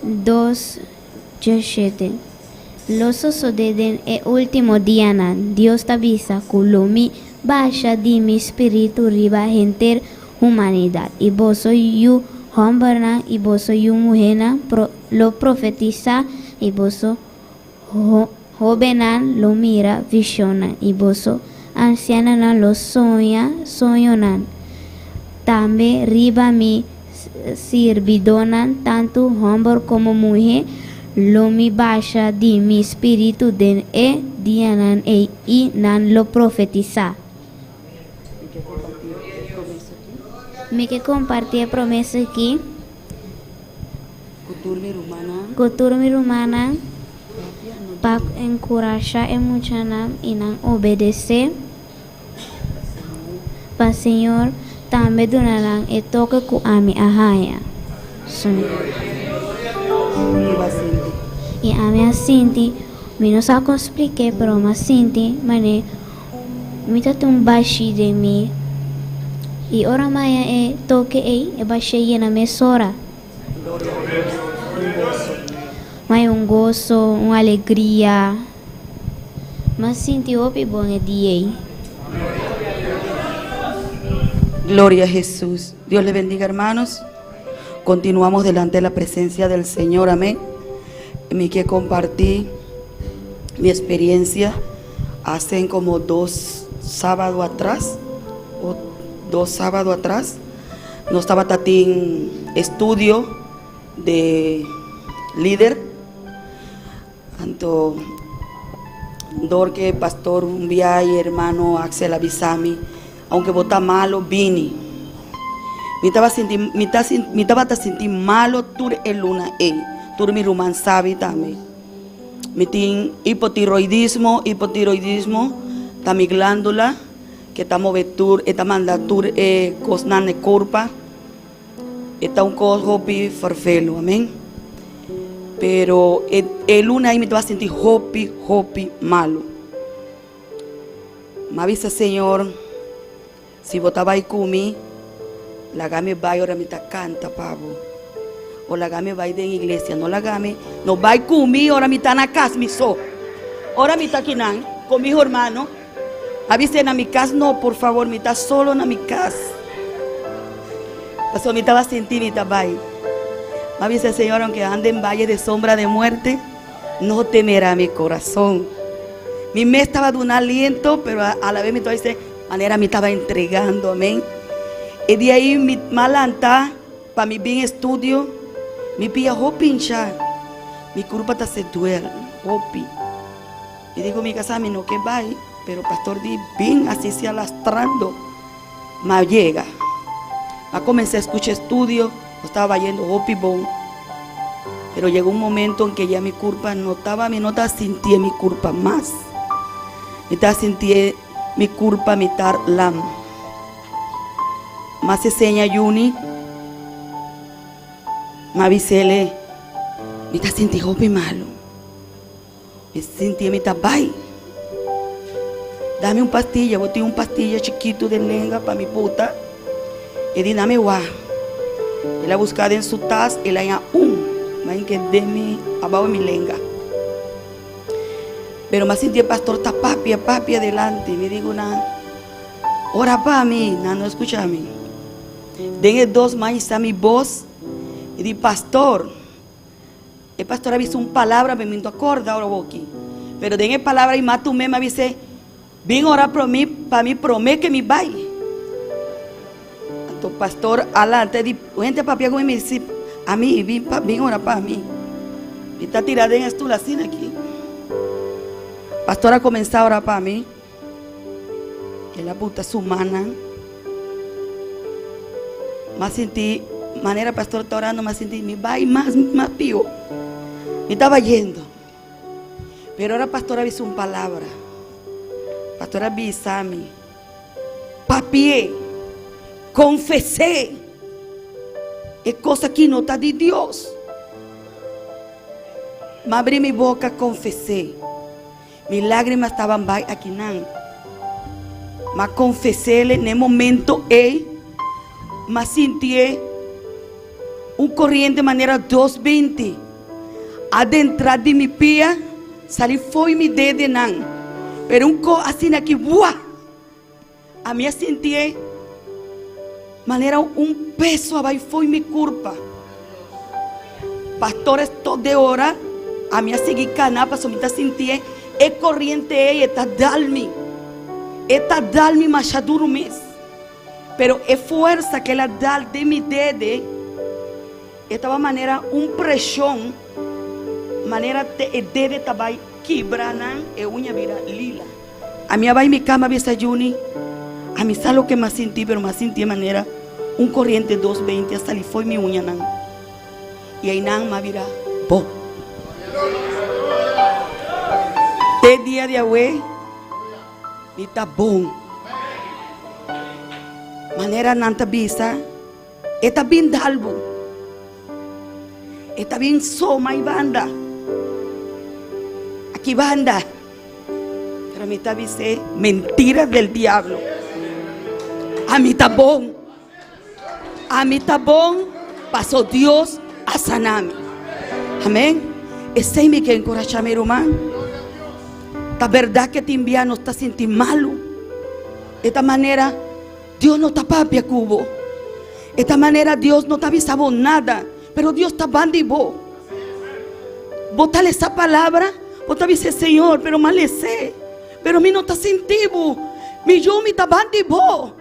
2:17. Los osos de el último día Nan. Dios te avisa que baja de mi espíritu riba gente humanidad. Y vos soy yo hombre Nan, y vos soy yo mujer Nan, lo profetiza, y vos soy joven Nan, lo mira visión Nan, y vos soy anciana Nan, lo sueño Nan. También riba mi servidor, tanto hombre como mujer, lo mi baja de mi espíritu de día nan y nan lo profetiza. Me que compartir promesa aquí. Cultura mi rumana. Para encorajar a mucha nan y nan obedecer. Para Señor también donarán el toque que a mi ahaya. Y a mí asinti, me no sé cómo explicar, pero me asinti, me trata un bashi de mí. Y ahora me toque el bashi llena mesora. Me un gozo, una alegría. Me sinti opi bon el día. Gloria a Jesús. Dios les bendiga, hermanos. Continuamos delante de la presencia del Señor. Amén. Me que compartí mi experiencia hace como 2 sábados atrás. No estaba tatín estudio de líder. Tanto Dorque, pastor un viaje, hermano Axel avisami. Aunque vota malo, vini. Me estaba sintiendo malo tur el luna tur mi rumán sabi también. Me tin hipotiroidismo, ta mi glándula que ta movetur, eta manda tur cosnane corpa, eta un cojo pi farfelo, amén. Pero el luna ahí me estaba sintiendo hopi malo. Me avisa Señor. Si votaba ahí kumi, la game va ahora me canta pavo. O la game va de iglesia, no la game, no va kumi, ahora me está na casa, mi so. Ahora me está aquí con mi hermano. Avisen a mi casa, no, por favor, me está solo en mi casa. Pasó, me estaba sintiendo, me estaba ahí. Me avisa Señor, aunque ande en valle de sombra de muerte, no temerá mi corazón. Mi mes estaba de un aliento, pero a la vez me estaba diciendo, manera me estaba entregando, amén. Y de ahí mi malanta, para mi bien estudio, mi pilla hopincha, mi culpa se duele, hopi. Y digo, mi casa, mi no que va, pero pastor di bien así se alastrando, me llega. Me comencé a escuchar estudio, estaba yendo hopi bon. Pero llegó un momento en que ya mi culpa no estaba sintiendo mi culpa más. Me estaba sintiendo mi culpa mitar lam. Más se seña Yuni. Me avisele. Me está sintiendo hopi malo. Me sentí mi tabay. Dame un pastilla. Boté un pastilla chiquito de lenga para mi puta. Y di dame guá. Y la buscada en su taza y la ya Más que de mi abajo mi lenga. Pero me sentí el pastor está papi adelante. Me digo, ora para mí, no escucha a mí. Den 2 más a mi voz. Y di, pastor. El pastor ha visto una palabra, me miento acorda ahora aquí. Pero den palabra y más tú me avise. Ven orar para mí promete que me vaya. Entonces, pastor, adelante, di, gente papi, como me dice, a mí, ven orar para mí. Y está tirada en esto la cena aquí. Pastora comenzó a orar para mí. Que la puta su humana. Más sentí, manera pastor está orando, más sentí, me va y más pío. Me estaba yendo. Pero ahora pastora hizo una palabra. Pastora Bisami. Papié. Confesé. Es cosa que no está de Dios. Me abrí mi boca, confesé. Mis lágrimas estaban aquí. Me confesé en el momento. Me sentí un corriente de manera 220. Adentrar de mi pia, salí foi mi dedo nan. Pero assim aqui, ¡buah! A mí sentí manera un peso abajo foi mi culpa. Pastores toda hora, a mí seguí canapa, solamente sentí corriente está dalmi machaduro mes. Pero es fuerza que ela dá de mi dedo, estaba manera presión, manera de dedo estaba quebrando e unha vira lila. A mí vai mi cama visa Juni, a mí sabe lo que más sentí, pero más sentí manera corriente 220 hasta ali foi mi unha nan. E aí nan ma vira bo. De dia de hoje, me tá bom. Manera nanta bisa, está bem dalbo, está bem soma e banda, aquí banda, pero a mí está dice mentira del diablo. A mí está bom, pasó Dios a sanarme. Amén. Ese me que encorajar mi hermano. La verdad que te envía no está sintiendo malo. De esta manera Dios no está papi a cubo. De esta manera Dios no te avisaba nada, pero Dios está bandido. Botar esa palabra, botar dice Señor, pero malece, pero mí no está sentido. Mi yo me está bandido.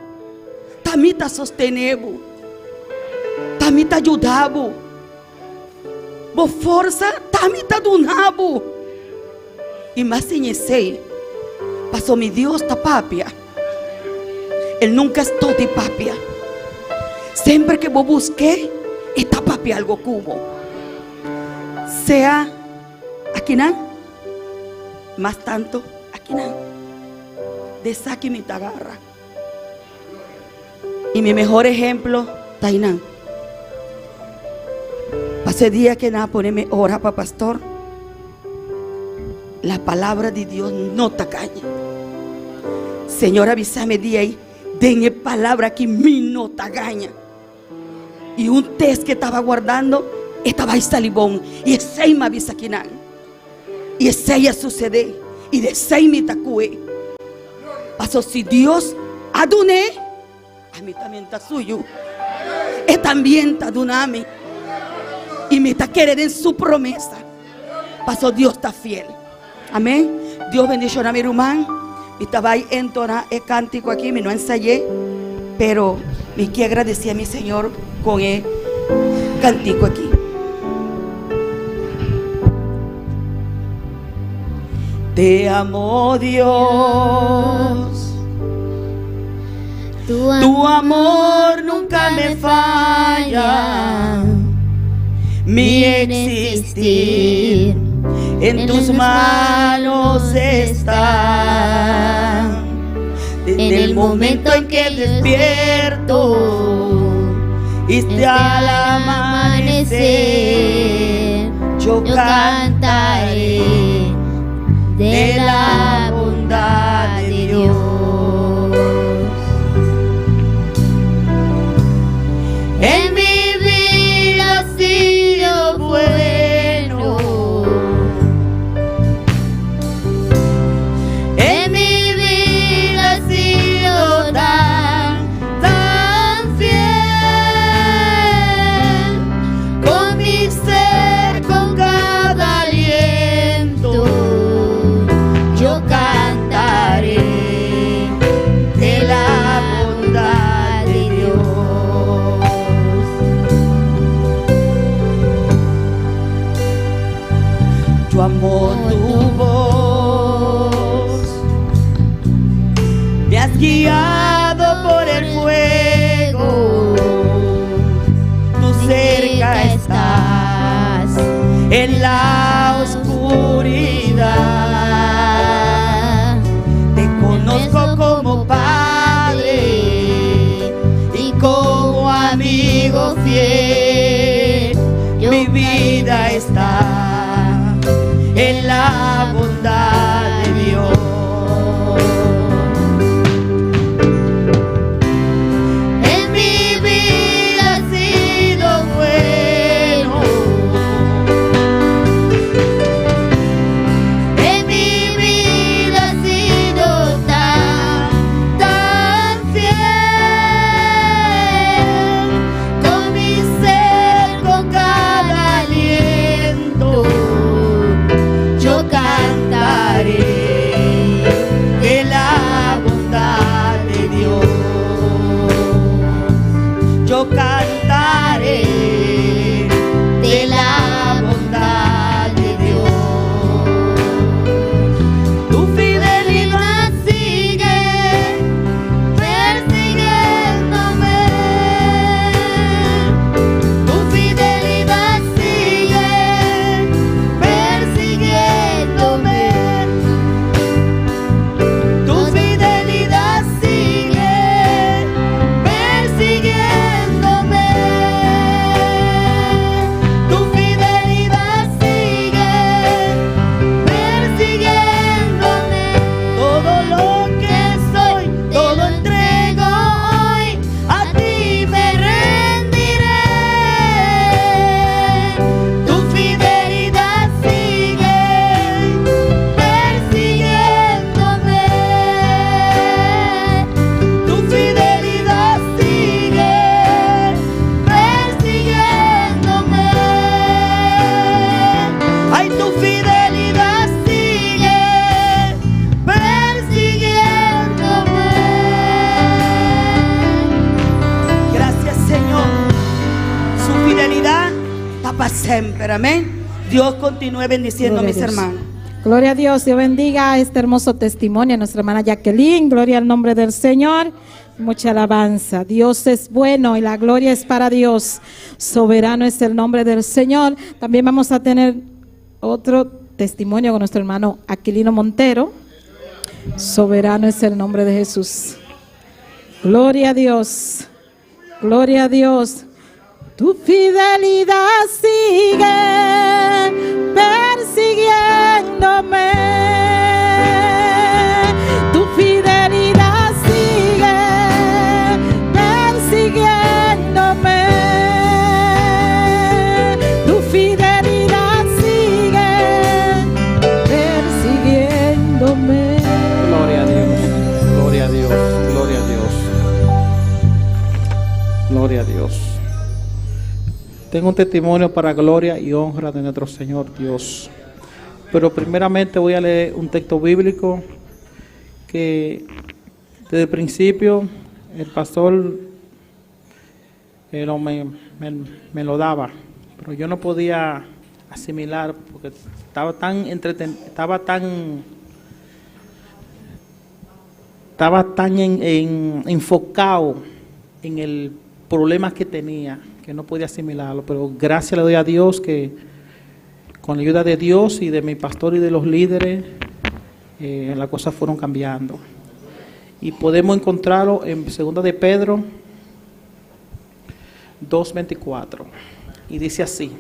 También está sostenido. También está ayudado. Bo força, también está donado. Y más sin ese, pasó mi Dios está papia. Él nunca estuvo de papia. Siempre que vos busqué, está papia algo cubo. Sea aquí no, más tanto aquí no. De saque mi tagarra. Y mi mejor ejemplo, Tainán. Pasé día que nada ponerme hora para pastor. La palabra de Dios no te calle. Señor, avísame de ahí. Denle palabra que mi no te gaña. Y un test que estaba guardando estaba ahí salibón. Y ese me avisa que nada. Y ese ya sucede. Y de ese me tacue. Pasó si Dios aduné, a mí también está suyo. Y también está duname. Y me está queriendo en su promesa. Pasó Dios está fiel. Amén. Dios bendición a mi hermano. Y estaba ahí entonar el cántico aquí, me no ensayé, pero me quiero agradecer a mi Señor con el cántico aquí. Te amo Dios, tu amor nunca me falla, mi existir en tus manos está. Desde el momento en que despierto y al amanecer, yo cantaré de la bondad de Dios. En mi vida ha sido bueno. En mi vida ha sido tan fiel. Con mi ser, con cada aliento, yo cantaré guiado por el fuego, tú cerca estás en la oscuridad. Te conozco como Padre y como amigo fiel. Mi vida está en la bondad de Dios. En mi vida ha sido bueno. En mi vida ha sido tan fiel. Con mi ser, con cada aliento, yo cantaré de la bondad de Dios. Yo cantaré de la bondad de Dios. Tu fidelidad sigue persiguiéndome. Tu fidelidad sigue persiguiéndome. Tu fidelidad sigue persiguiéndome. Tu fidelidad sigue persiguiéndome. Todo lo que soy, todo entrego hoy, a ti me rendiré. Tu fidelidad sigue persiguiéndome. Tu fidelidad sigue persiguiéndome. Ay, tu fidelidad sigue persiguiéndome. Gracias, Señor. Su fidelidad está para siempre. Amén. Dios continúe bendiciendo a Gloria mis a Dios. hermanos. Gloria a Dios, Dios bendiga este hermoso testimonio a nuestra hermana Jacqueline. Gloria al nombre del Señor. Mucha alabanza. Dios es bueno y la gloria es para Dios. Soberano es el nombre del Señor. También vamos a tener otro testimonio con nuestro hermano Aquilino Montero. Soberano es el nombre de Jesús. Gloria a Dios. Gloria a Dios. Tu fidelidad sigue persiguiéndome. Tu fidelidad sigue persiguiéndome. Tu fidelidad sigue persiguiéndome. Gloria a Dios, gloria a Dios, gloria a Dios. Gloria a Dios. Tengo un testimonio para gloria y honra de nuestro Señor Dios. Pero primeramente voy a leer un texto bíblico que desde el principio el pastor me lo daba, pero yo no podía asimilar porque estaba tan enfocado en el problema que tenía, que no podía asimilarlo. Pero gracias le doy a Dios que con la ayuda de Dios y de mi pastor y de los líderes, las cosas fueron cambiando. Y podemos encontrarlo en 2 de Pedro 2:24. Y dice así: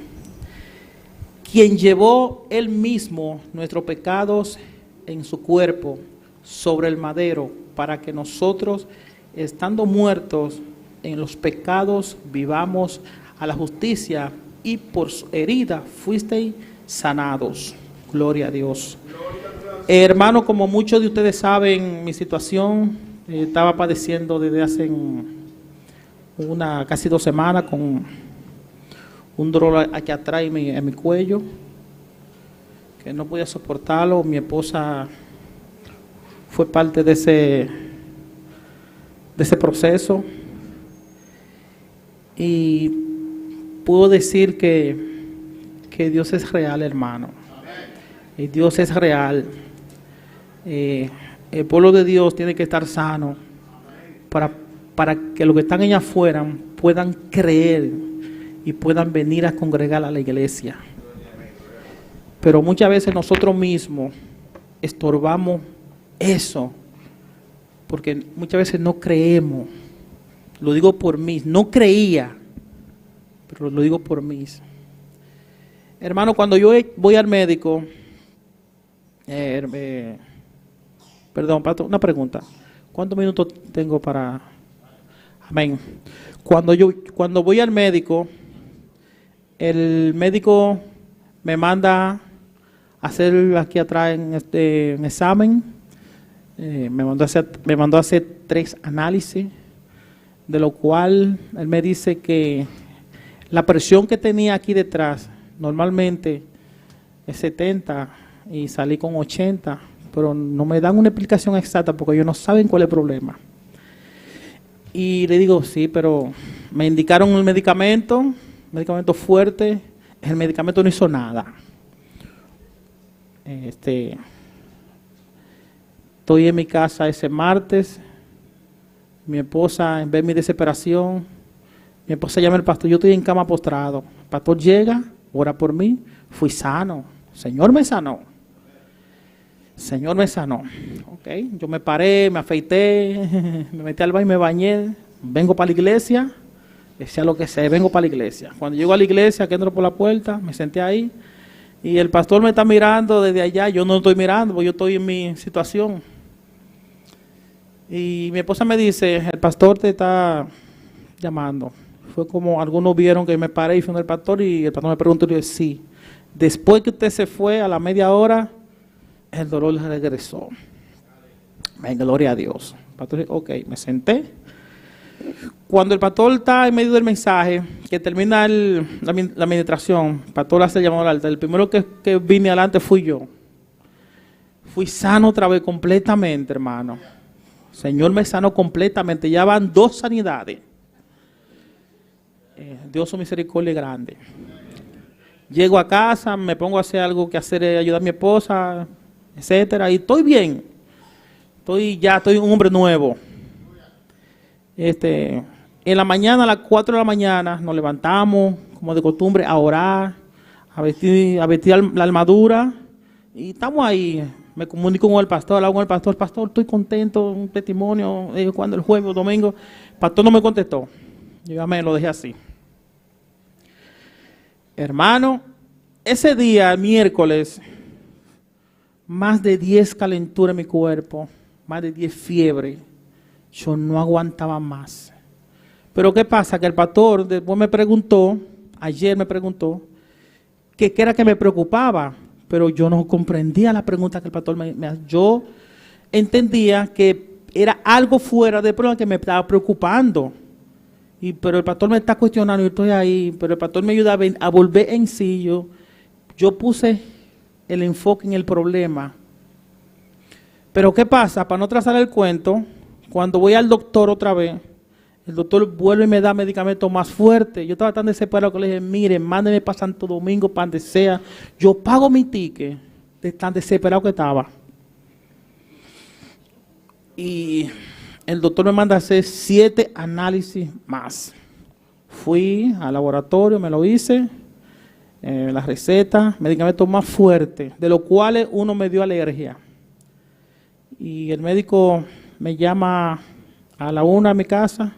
quien llevó él mismo nuestros pecados en su cuerpo sobre el madero, para que nosotros, estando muertos en los pecados, vivamos a la justicia, y por su herida fuisteis sanados. Gloria a Dios. Hermano, como muchos de ustedes saben, mi situación estaba padeciendo desde hace casi 2 semanas con un dolor aquí atrás en mi cuello, que no podía soportarlo. Mi esposa fue parte de ese proceso, y puedo decir que Dios es real, hermano. Y Dios es real. El pueblo de Dios tiene que estar sano, para que los que están allá afuera puedan creer y puedan venir a congregar a la iglesia. Pero muchas veces nosotros mismos estorbamos eso, porque muchas veces no creemos. Lo digo por mí, no creía, pero lo digo por mí. Hermano, cuando yo voy al médico, perdón, Pato, una pregunta. ¿Cuántos minutos tengo para...? Amén. Cuando voy al médico, el médico me manda a hacer aquí atrás un examen. Me mandó a hacer 3 análisis, de lo cual él me dice que la presión que tenía aquí detrás normalmente es 70 y salí con 80, pero no me dan una explicación exacta porque ellos no saben cuál es el problema. Y le digo, sí, pero me indicaron un medicamento fuerte, el medicamento no hizo nada. Estoy en mi casa ese martes, mi esposa, en ver mi desesperación, mi esposa llama al pastor, yo estoy en cama postrado, el pastor llega, ora por mí, fui sano, Señor me sanó. Señor me sanó. Okay. Yo me paré, me afeité, me metí al baño y me bañé, vengo para la iglesia, decía lo que sé, vengo para la iglesia. Cuando llego a la iglesia, que entro por la puerta, me senté ahí y el pastor me está mirando desde allá, yo no estoy mirando porque yo estoy en mi situación. Y mi esposa me dice, el pastor te está llamando. Fue como algunos vieron que me paré y fui al pastor y el pastor me preguntó y yo dije, sí. Después que usted se fue a la media hora, el dolor regresó. Venga, gloria a Dios. El pastor dijo, ok, me senté. Cuando el pastor está en medio del mensaje, que termina la administración, el pastor hace el llamado al altar. El primero que vine adelante fui yo. Fui sano otra vez completamente, hermano. Señor me sanó completamente. Ya van 2 sanidades. Dios su misericordia grande. Llego a casa, me pongo a hacer algo que hacer, ayudar a mi esposa, etcétera, y estoy bien. Estoy un hombre nuevo. En la mañana, a las 4 de la mañana, nos levantamos, como de costumbre, a orar, a vestir la armadura, y estamos ahí. Me comunico con el pastor, hablo con el pastor, estoy contento, un testimonio, cuando el jueves o domingo, el pastor no me contestó. Yo ya me lo dejé así. Hermano, ese día, miércoles, más de 10 calenturas en mi cuerpo, más de 10 fiebre. Yo no aguantaba más. Pero ¿qué pasa? Que el pastor después ayer me preguntó, qué era que me preocupaba, pero yo no comprendía la pregunta que el pastor me hacía. Yo entendía que era algo fuera de prueba que me estaba preocupando. Pero el pastor me está cuestionando, yo estoy ahí, pero el pastor me ayuda a volver en sí. Yo puse el enfoque en el problema. Pero ¿qué pasa? Para no trazar el cuento, cuando voy al doctor otra vez, el doctor vuelve y me da medicamentos más fuertes. Yo estaba tan desesperado que le dije, mire, mándeme para Santo Domingo, para donde sea. Yo pago mi ticket, de tan desesperado que estaba. Y el doctor me manda a hacer 7 análisis más. Fui al laboratorio, me lo hice, la receta, medicamentos más fuertes, de los cuales uno me dio alergia. Y el médico me llama a la 1 a mi casa,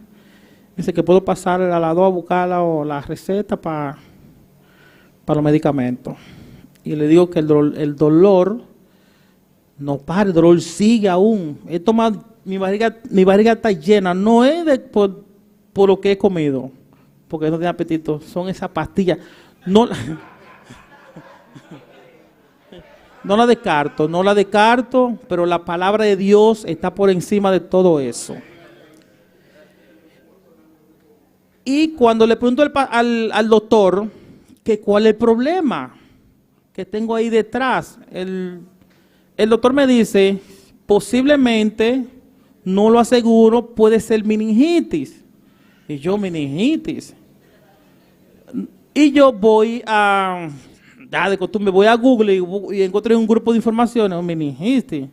dice que puedo pasar a la 2 a buscar la receta para los medicamentos. Y le digo que el dolor no para, el dolor sigue aún. He tomado, mi barriga está llena, no es por lo que he comido, porque no tengo apetito, son esas pastillas. No la descarto, pero la palabra de Dios está por encima de todo eso. Y cuando le pregunto al doctor que cuál es el problema que tengo ahí detrás, el doctor me dice, posiblemente, no lo aseguro, puede ser meningitis. Y yo, meningitis. Y yo voy de costumbre, voy a Google y encontré un grupo de informaciones, meningitis.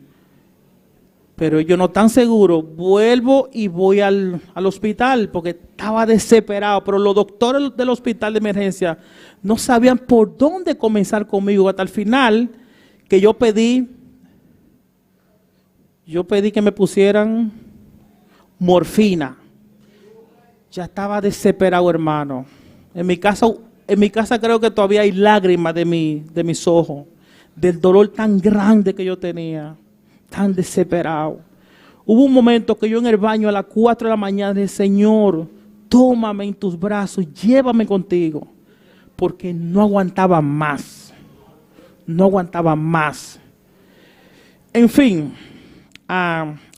Pero yo no tan seguro, vuelvo y voy al hospital porque estaba desesperado. Pero los doctores del hospital de emergencia no sabían por dónde comenzar conmigo. Hasta el final que yo pedí que me pusieran morfina. Ya estaba desesperado, hermano. En mi casa creo que todavía hay lágrimas de mis ojos, del dolor tan grande que yo tenía, tan desesperado. Hubo un momento que yo en el baño a las 4 de la mañana dije, Señor, tómame en tus brazos, llévame contigo, porque no aguantaba más. No aguantaba más. En fin,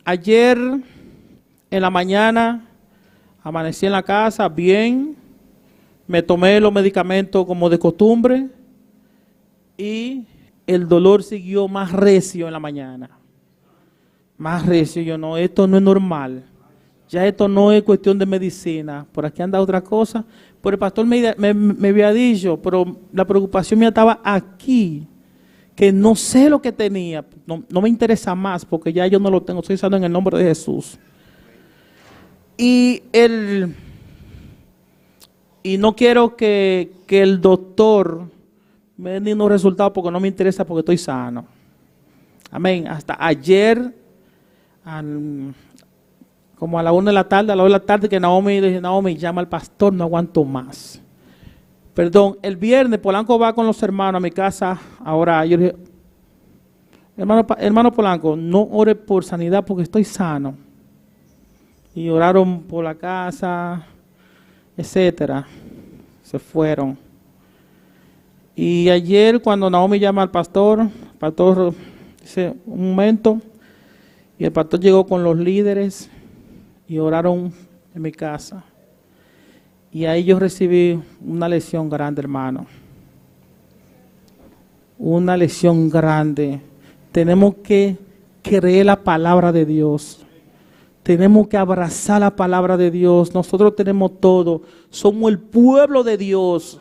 ayer en la mañana amanecí en la casa bien, me tomé los medicamentos como de costumbre y el dolor siguió más recio en la mañana. Más recio, yo no, esto no es normal. Ya esto no es cuestión de medicina, por aquí anda otra cosa. Pero el pastor me había dicho, pero la preocupación mía estaba aquí, que no sé lo que tenía, no me interesa más porque ya yo no lo tengo, estoy usando en el nombre de Jesús. Y no quiero que el doctor me dé ningún resultado porque no me interesa porque estoy sano. Amén. Hasta ayer, como a la 1 de la tarde, a la 2 de la tarde, que Naomi llama al pastor, no aguanto más. Perdón, el viernes Polanco va con los hermanos a mi casa a orar. Yo dije, hermano Polanco, no ore por sanidad porque estoy sano. Y oraron por la casa, etcétera. Se fueron. Y ayer cuando Naomi llama al pastor, el pastor dice, un momento, y el pastor llegó con los líderes y oraron en mi casa. Y ahí yo recibí una lección grande, hermano. Una lección grande. Tenemos que creer la palabra de Dios. Tenemos que abrazar la palabra de Dios. Nosotros tenemos todo. Somos el pueblo de Dios.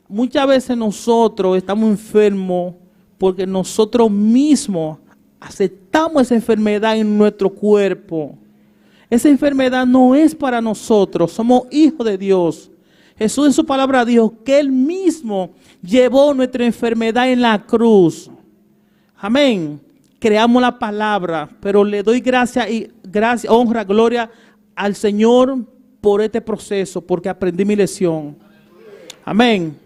Muchas veces nosotros estamos enfermos porque nosotros mismos aceptamos esa enfermedad en nuestro cuerpo. Esa enfermedad no es para nosotros, somos hijos de Dios. Jesús en su palabra dijo que Él mismo llevó nuestra enfermedad en la cruz. Amén. Creamos la palabra, pero le doy gracias, honra, gloria al Señor por este proceso, porque aprendí mi lección. Amén.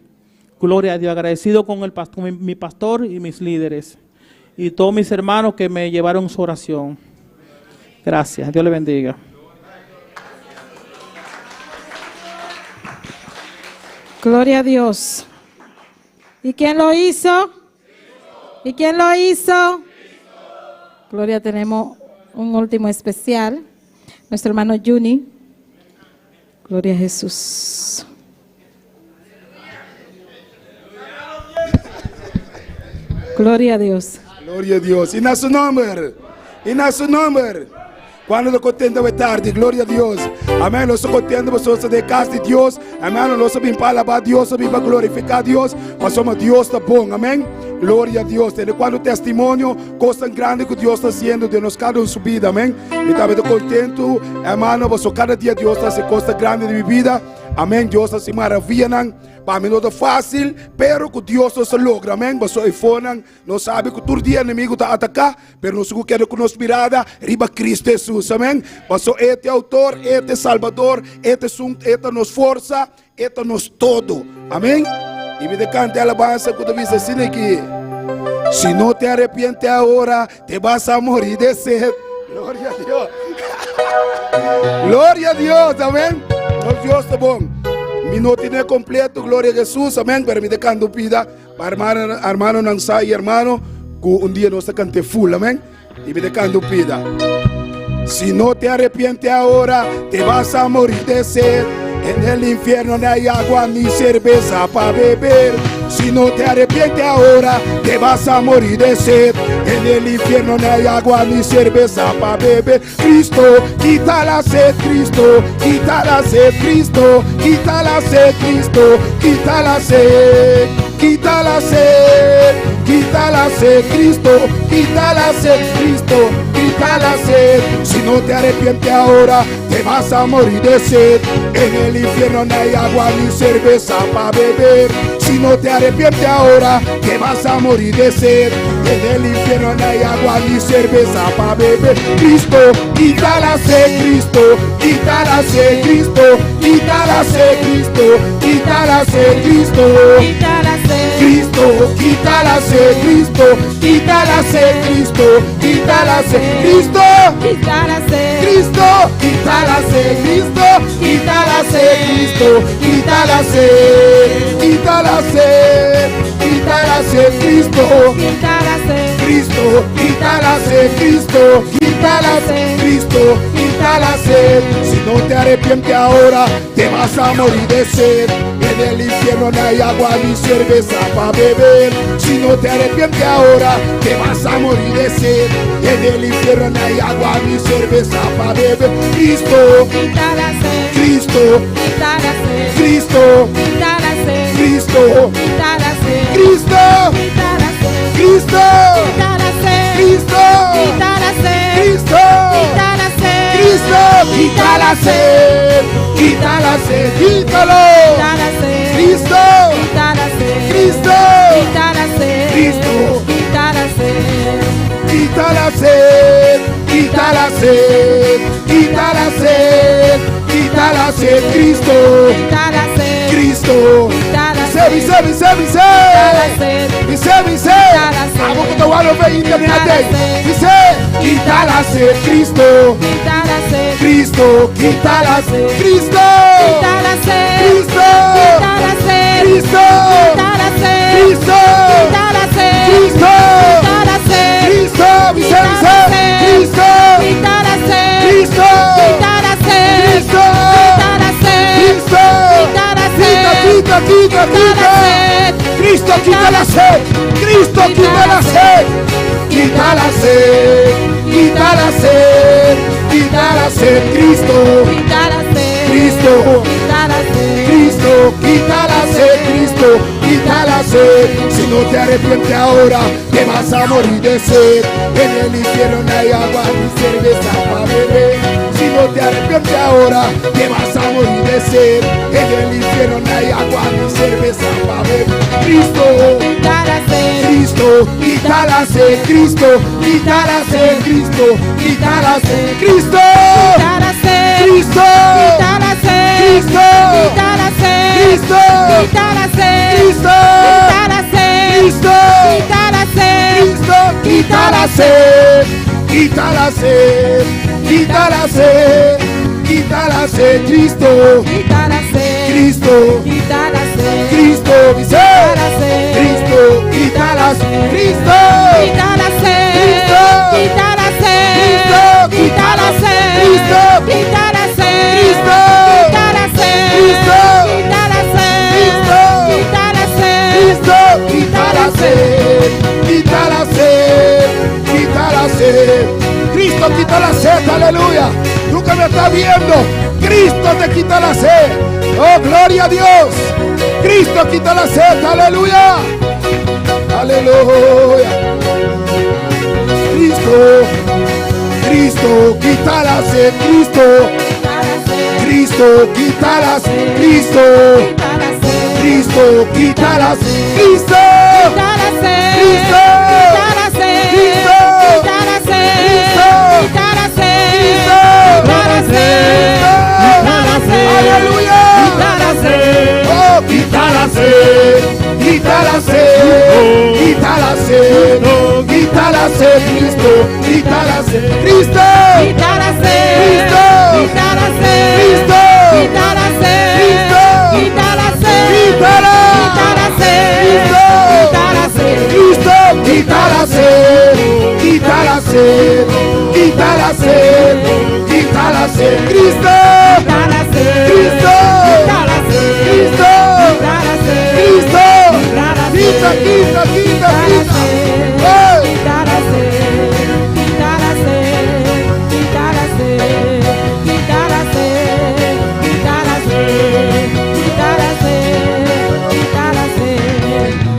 Gloria a Dios, agradecido con el pastor, mi pastor y mis líderes y todos mis hermanos que me llevaron su oración. Gracias, Dios le bendiga. Gloria a Dios. ¿Y quién lo hizo? ¿Y quién lo hizo? Gloria, tenemos un último especial. Nuestro hermano Juni. Gloria a Jesús. Gloria a Dios. Gloria a Dios. E nosso nome. E nosso nome. Quando nós contemos tarde, glória a Deus. Amém. Nós contemos pessoas de casa de Deus. Amém. Nós sabemos para alabar Deus, sabemos para glorificar Deus. Mas somos Deus está bom. Amém. Glória a Deus. E quando o testemunho, coisa grande que Deus está fazendo de nós cada um subida. Amém. E estamos contento, irmão. Mas cada dia Deus está fazendo coisa grande de minha vida. Amém. Deus está se maravilhando. Para mim não é fácil, pero que Deus se logra, amém? Mas o iPhone não sabe que todo dia o inimigo está a atacar, pero nós queremos que nos mirada riba Cristo Jesus, amém? Mas este autor, este salvador, este nos força, este nos todo, amém? E me decante a alabança que diz assim aqui: se não te arrepientes agora, te vas a morir de sed. Glória a Deus. Glória a Deus, amém? Nosso Deus está bom. Minuto no completo, glória a Jesus, amém. Pero me decando pida para hermano Nansai, hermano, que un día nos cante full, amén. Y me decando pida. Si no te arrepientes ahora, te vas a morir de sed. En el infierno no hay agua ni cerveza para beber. Si no te arrepientes ahora, te vas a morir de sed. En el infierno no hay agua ni cerveza para beber. Cristo, quita la sed, Cristo, quita la sed, Cristo, quita la sed, Cristo, quita la sed. quita la sed, quita la sed, Cristo, quita la sed, Cristo, quita la sed. Si no te arrepientes ahora, te vas a morir de sed. En el infierno no hay agua ni cerveza para beber. Si no te arrepientes ahora, te vas a morir de sed. En el infierno no hay agua ni cerveza para beber. Cristo, quita la sed, Cristo, quita la sed, Cristo, quita la sed, Cristo, quita la sed, Cristo, quita la sed, Cristo, quita la sed, Cristo, quita la sed, Cristo, quita la sed, Cristo, quita la sed, Cristo, quita la sed, Cristo, quita la sed, Cristo, quita la sed, quita la sed, quita la sed, Cristo, quita la sed, Cristo, quita la sed, Cristo, quita la sed, Cristo, quita la sed. Si no te arrepientes ahora, te vas a morir de sed. En el infierno no hay agua ni cerveza para beber. Si no te arrepientes ahora, te vas a morir de sed. En el infierno no hay agua ni cerveza para beber. Cristo, quita la sed, Cristo, quita la sed, Cristo, quita la sed, Cristo, quita la sed, Cristo, quita la sed, Cristo, quita la sed, Cristo, quita la sed, Cristo, quita la sed, Cristo, quita la sed, quita la sed, quítalo, quita la sed, Cristo, quita la sed, Cristo, quita la sed, Cristo, quita la sed, quita la sed, quita la sed, quita la sed, quita la sed, Cristo, quita la sed, Cristo, quita la Vice, sed, vice, vice, vice, vice, amo que te voy a ver internet, vice, quita la sed, Cristo, quita la sed, Cristo, quita la sed, Cristo, quita la sed, Cristo, quita la sed, Cristo, quita la sed, Cristo, quita la sed, Cristo, quita la sed, Cristo, vice, vice, Cristo, quita la sed, Cristo, quita la sed, Cristo, quita la sed, Cristo, quita la sed, quita, quita, quita, Cristo, quita la sed, Cristo, quita la sed, quita la sed, quita la sed, quita la sed, Cristo, quita la sed, Cristo, quita la sed, Cristo, quita la sed, Cristo, quita la sed. Si no te arrepientes ahora, te vas a morir de sed. En el infierno no hay agua ni cerveza para beber. Si no te arrepientes ahora, te vas a morir de sed. En el infierno no hay agua ni cerveza para beber. Cristo, quita la sed, Cristo, quita la sed, Cristo, quita la sed, Cristo, quita la sed, Cristo, quita la sed, Cristo, quita la sed, Cristo, quita la sed, Cristo, quita la sed, Cristo, quita la sed, Cristo, quita la sed, Cristo, quita la sed, quita la sed, quita la sed, quita la sed, Cristo, quita la sed, Cristo, quita la sed, Cristo, dice, Cristo, quita la sed, Cristo, quita la sed, Cristo, quita la sed, Cristo, quita la sed, Cristo, quita la sed, Cristo, quita la sed, Cristo, quita la sed, Cristo, quita la sed, Cristo, quita la sed, quita la sed, quita la sed, Cristo quita la sed, aleluya. Tú que me estás viendo, Cristo te quita la sed. Oh, gloria a Dios. Cristo quita la sed, aleluya. Aleluya. Cristo, Cristo quita la sed, Cristo, Cristo quita la sed, Cristo, Cristo quita la sed, Cristo, quita la sed, Cristo, quita la sed, Cristo, quita la sed, Cristo, quita la sed, Cristo, quita la sed, quita la sed, aleluya. quita la sed, Oh, quita la sed, quita la sed, quita la sed, quita la sed, Cristo, quita la sed, Cristo, quita la sed, Cristo, quita la sed, Cristo, quita la sed, Cristo, quita la sed, quítala, quita la sed, Cristo, quita la sed, Cristo, quita la sed, quita la sed, quita la sed, quita la sed, Cristo, quita la sed, Cristo, quita la sed, Cristo, quita la sed, Cristo, quita la quita, sed, quita, quita, quita. Hey. quita la sed, quita la sed, quita la sed, quita la sed, quita la sed, quita la sed, quita la sed,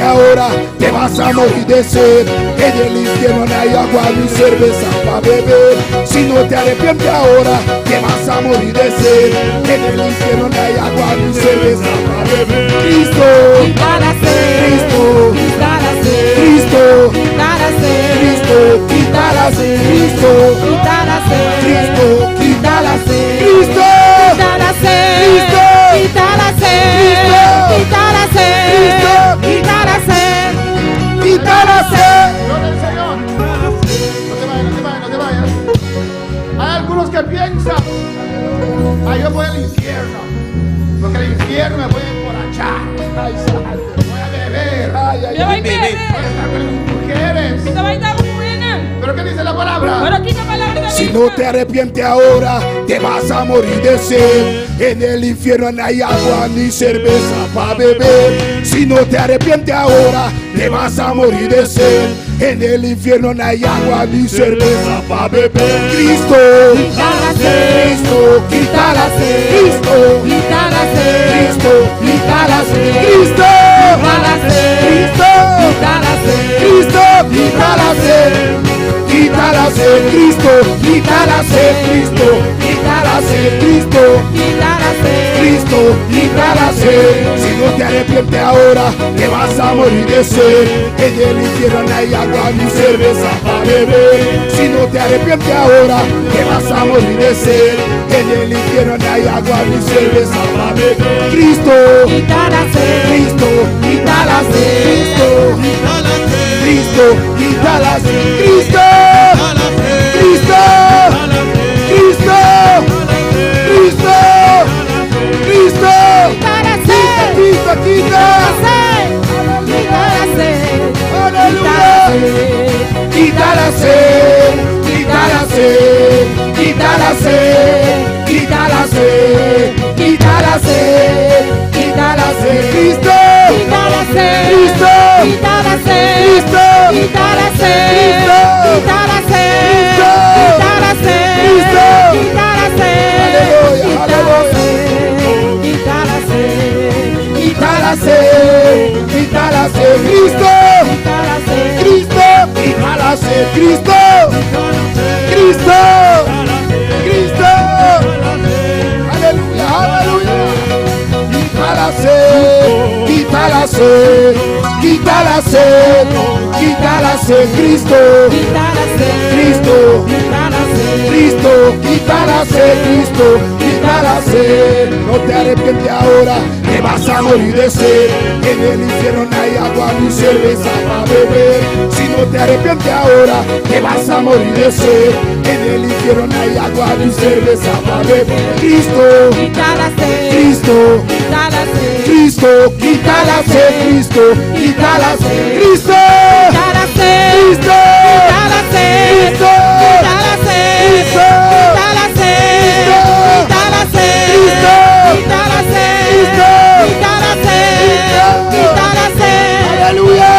ahora, te vas a morir de sed. En el infierno no hay agua ni cerveza para beber. Si no te arrepientes ahora, te vas a morir de sed. En el infierno no hay agua ni cerveza para beber. Cristo, Quita la sed. Cristo, Quita la sed. Cristo, Quita la sed. Cristo, quita la sed. Cristo, Quita la sed. Cristo, Quita la sed. Cristo, Quita la sed. Cristo, Quita la sed. Cristo, Quita la sed. Cristo, Quita la sed. quita la sed. Gloria al Señor. No te vayas, no te vayas, no te vayas. Hay algunos que piensan, yo voy al infierno, porque el infierno me voy a emborrachar. Ay, santo, voy a beber. Ay, ay, Yo voy a ay. beber. Voy a estar con las mujeres. Te va a dar un buena. ¿Pero qué dice la palabra? Pero quita palabra de Si Dios. no te arrepientes ahora, te vas a morir de sed. En el infierno no hay agua ni cerveza para beber. Si no te arrepientes ahora, te vas a morir de sed. En el infierno no hay agua ni cerveza para beber. Cristo, Quita la sed. Cristo, quita la sed. Cristo, Quita la sed. Cristo, Quita la sed. Cristo, Quita la sed. Cristo, Quita la sed. Cristo, quita la sed. Quita la sed, Cristo, quita la sed, Cristo, quita la sed, Cristo, Quita la sed. Cristo, quita la sed. Si no te arrepientes ahora, te vas a morir de sed. En el infierno no hay agua ni cerveza para beber. Si no te arrepientes ahora, te vas a morir de sed. En el infierno no hay agua ni cerveza para beber. Cristo, Quita la sed. Cristo, quita la sed, Cristo, Cristo, quita la sed, Cristo, Cristo, Cristo, Cristo, Cristo, Quita la sed. quita, quita, Quita la sed. aleluya, quita la sed, quita la sed, quita la sed, quita la sed, quita la sed, quita la sed, Cristo, Quita la sed. Cristo, Quita la sed. Cristo, Quita la sed. Cristo, Quita la sed. Cristo, Quita la sed. Cristo. Quita la sed. Aleluya, Quita la aleluya. sed. Quita la sed. quita la sed, quita la sed, Cristo, Quita la sed. Cristo, quita la sed, Cristo, Cristo, Cristo, aleluya, aleluya, quita la sed, quita la sed, quita la sed, quita la sed, Cristo, Quita la sed. Cristo, Quita la sed. Cristo, quita la sed, Cristo, quita la sed. No te arrepientes ahora, te vas a morir de sed. En el infierno no hay agua ni cerveza para beber. Si no te arrepientes ahora, te vas a morir de sed. En el infierno no hay agua ni cerveza para beber. Cristo, Quita la sed. Cristo, Quita la sed. Cristo, quita la sed, Cristo, quita la sed, Cristo, Quita la sed. Cristo, Quita la sed. Cristo, Quita la sed. Cristo, Quita la sed. Quita la sed. Cristo, Quita la sed. Cristo, Quita la sed. Quita la sed. aleluya.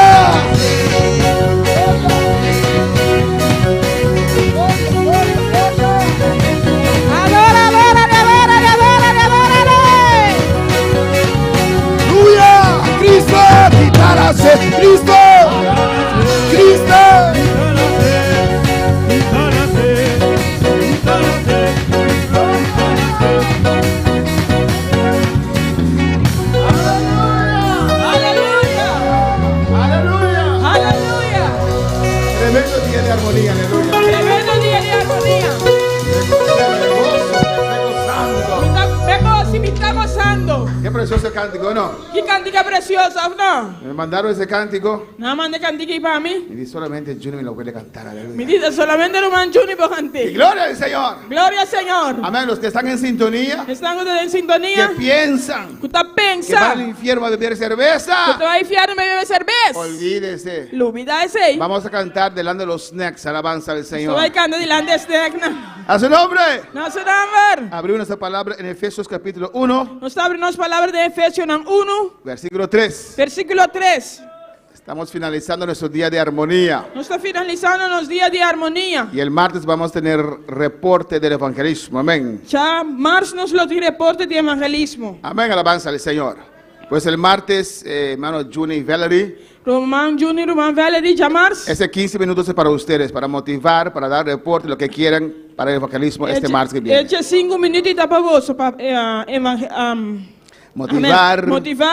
Adórale, adórale, adórale, adórale. Aleluya, Cristo, quita la sed, Cristo, Cristo, Aleluya. Aleluya. Aleluya. Tremendo día de armonía, aleluya. Tremendo día de armonía. Me está gozando. Qué precioso cántico, ¿no? Que cantica preciosa, ¿no? Me mandaron ese cántico Nada más de cantiqui para mí. y di solamente Junior me lo puede cantar, Me aleluya. dice solamente lo manchuni por Y cantar. gloria al Señor. Gloria al Señor. Amén, los que están en sintonía, Están ustedes en que sintonía. piensan Que usted que van pensa al infierno a beber que te cerveza, va a enfiar y me bebe cerveza. olvídese. Lo olvida ese. Vamos a cantar delante de los snacks, alabanza al Se Señor. va a cantar delante de este. A su nombre. No se dan. Abrimos nuestra palabra en Efesios capítulo 1, Nos abre unas palabras de Efesios 1, versículo 3. versículo 3. Estamos finalizando nuestro día de armonía. Nos está finalizando los días de armonía. Y el martes vamos a tener reporte del evangelismo. Amén. Ya Mars nos lo di reporte de evangelismo. Amén, alabanza al Señor. Pues el martes, hermano Juni y Valerie Roman Junior, Roman Valerie Jamars. Ese 15 minutos es para ustedes, para motivar, para dar reporte, lo que quieran para el evangelismo este martes que viene. Eche 5 minutos para vos, Motivar,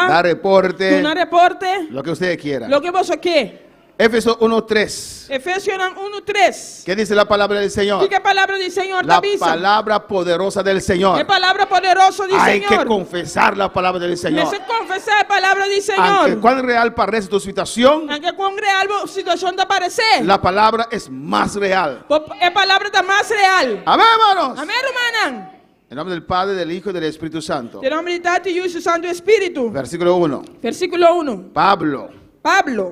dar reporte, un reporte, lo que ustedes quieran. lo que vos qué. Éfeso 1:3. Efesios 1:3. ¿Qué dice la palabra del Señor? ¿Qué palabra del Señor? La palabra poderosa del Señor. ¿Qué palabra poderosa del Hay Señor? que confesar la palabra del Señor. Hay que confesar la palabra del Señor. Aunque cuán real parece tu situación, Aunque cuán real la situación te parece, la palabra es más real. la palabra está más real. Amén, hermanos. Amén, hermana. En nombre del Padre, del Hijo y del Espíritu Santo. En nombre del Padre y del Santo Espíritu. Versículo 1. Versículo 1. Pablo.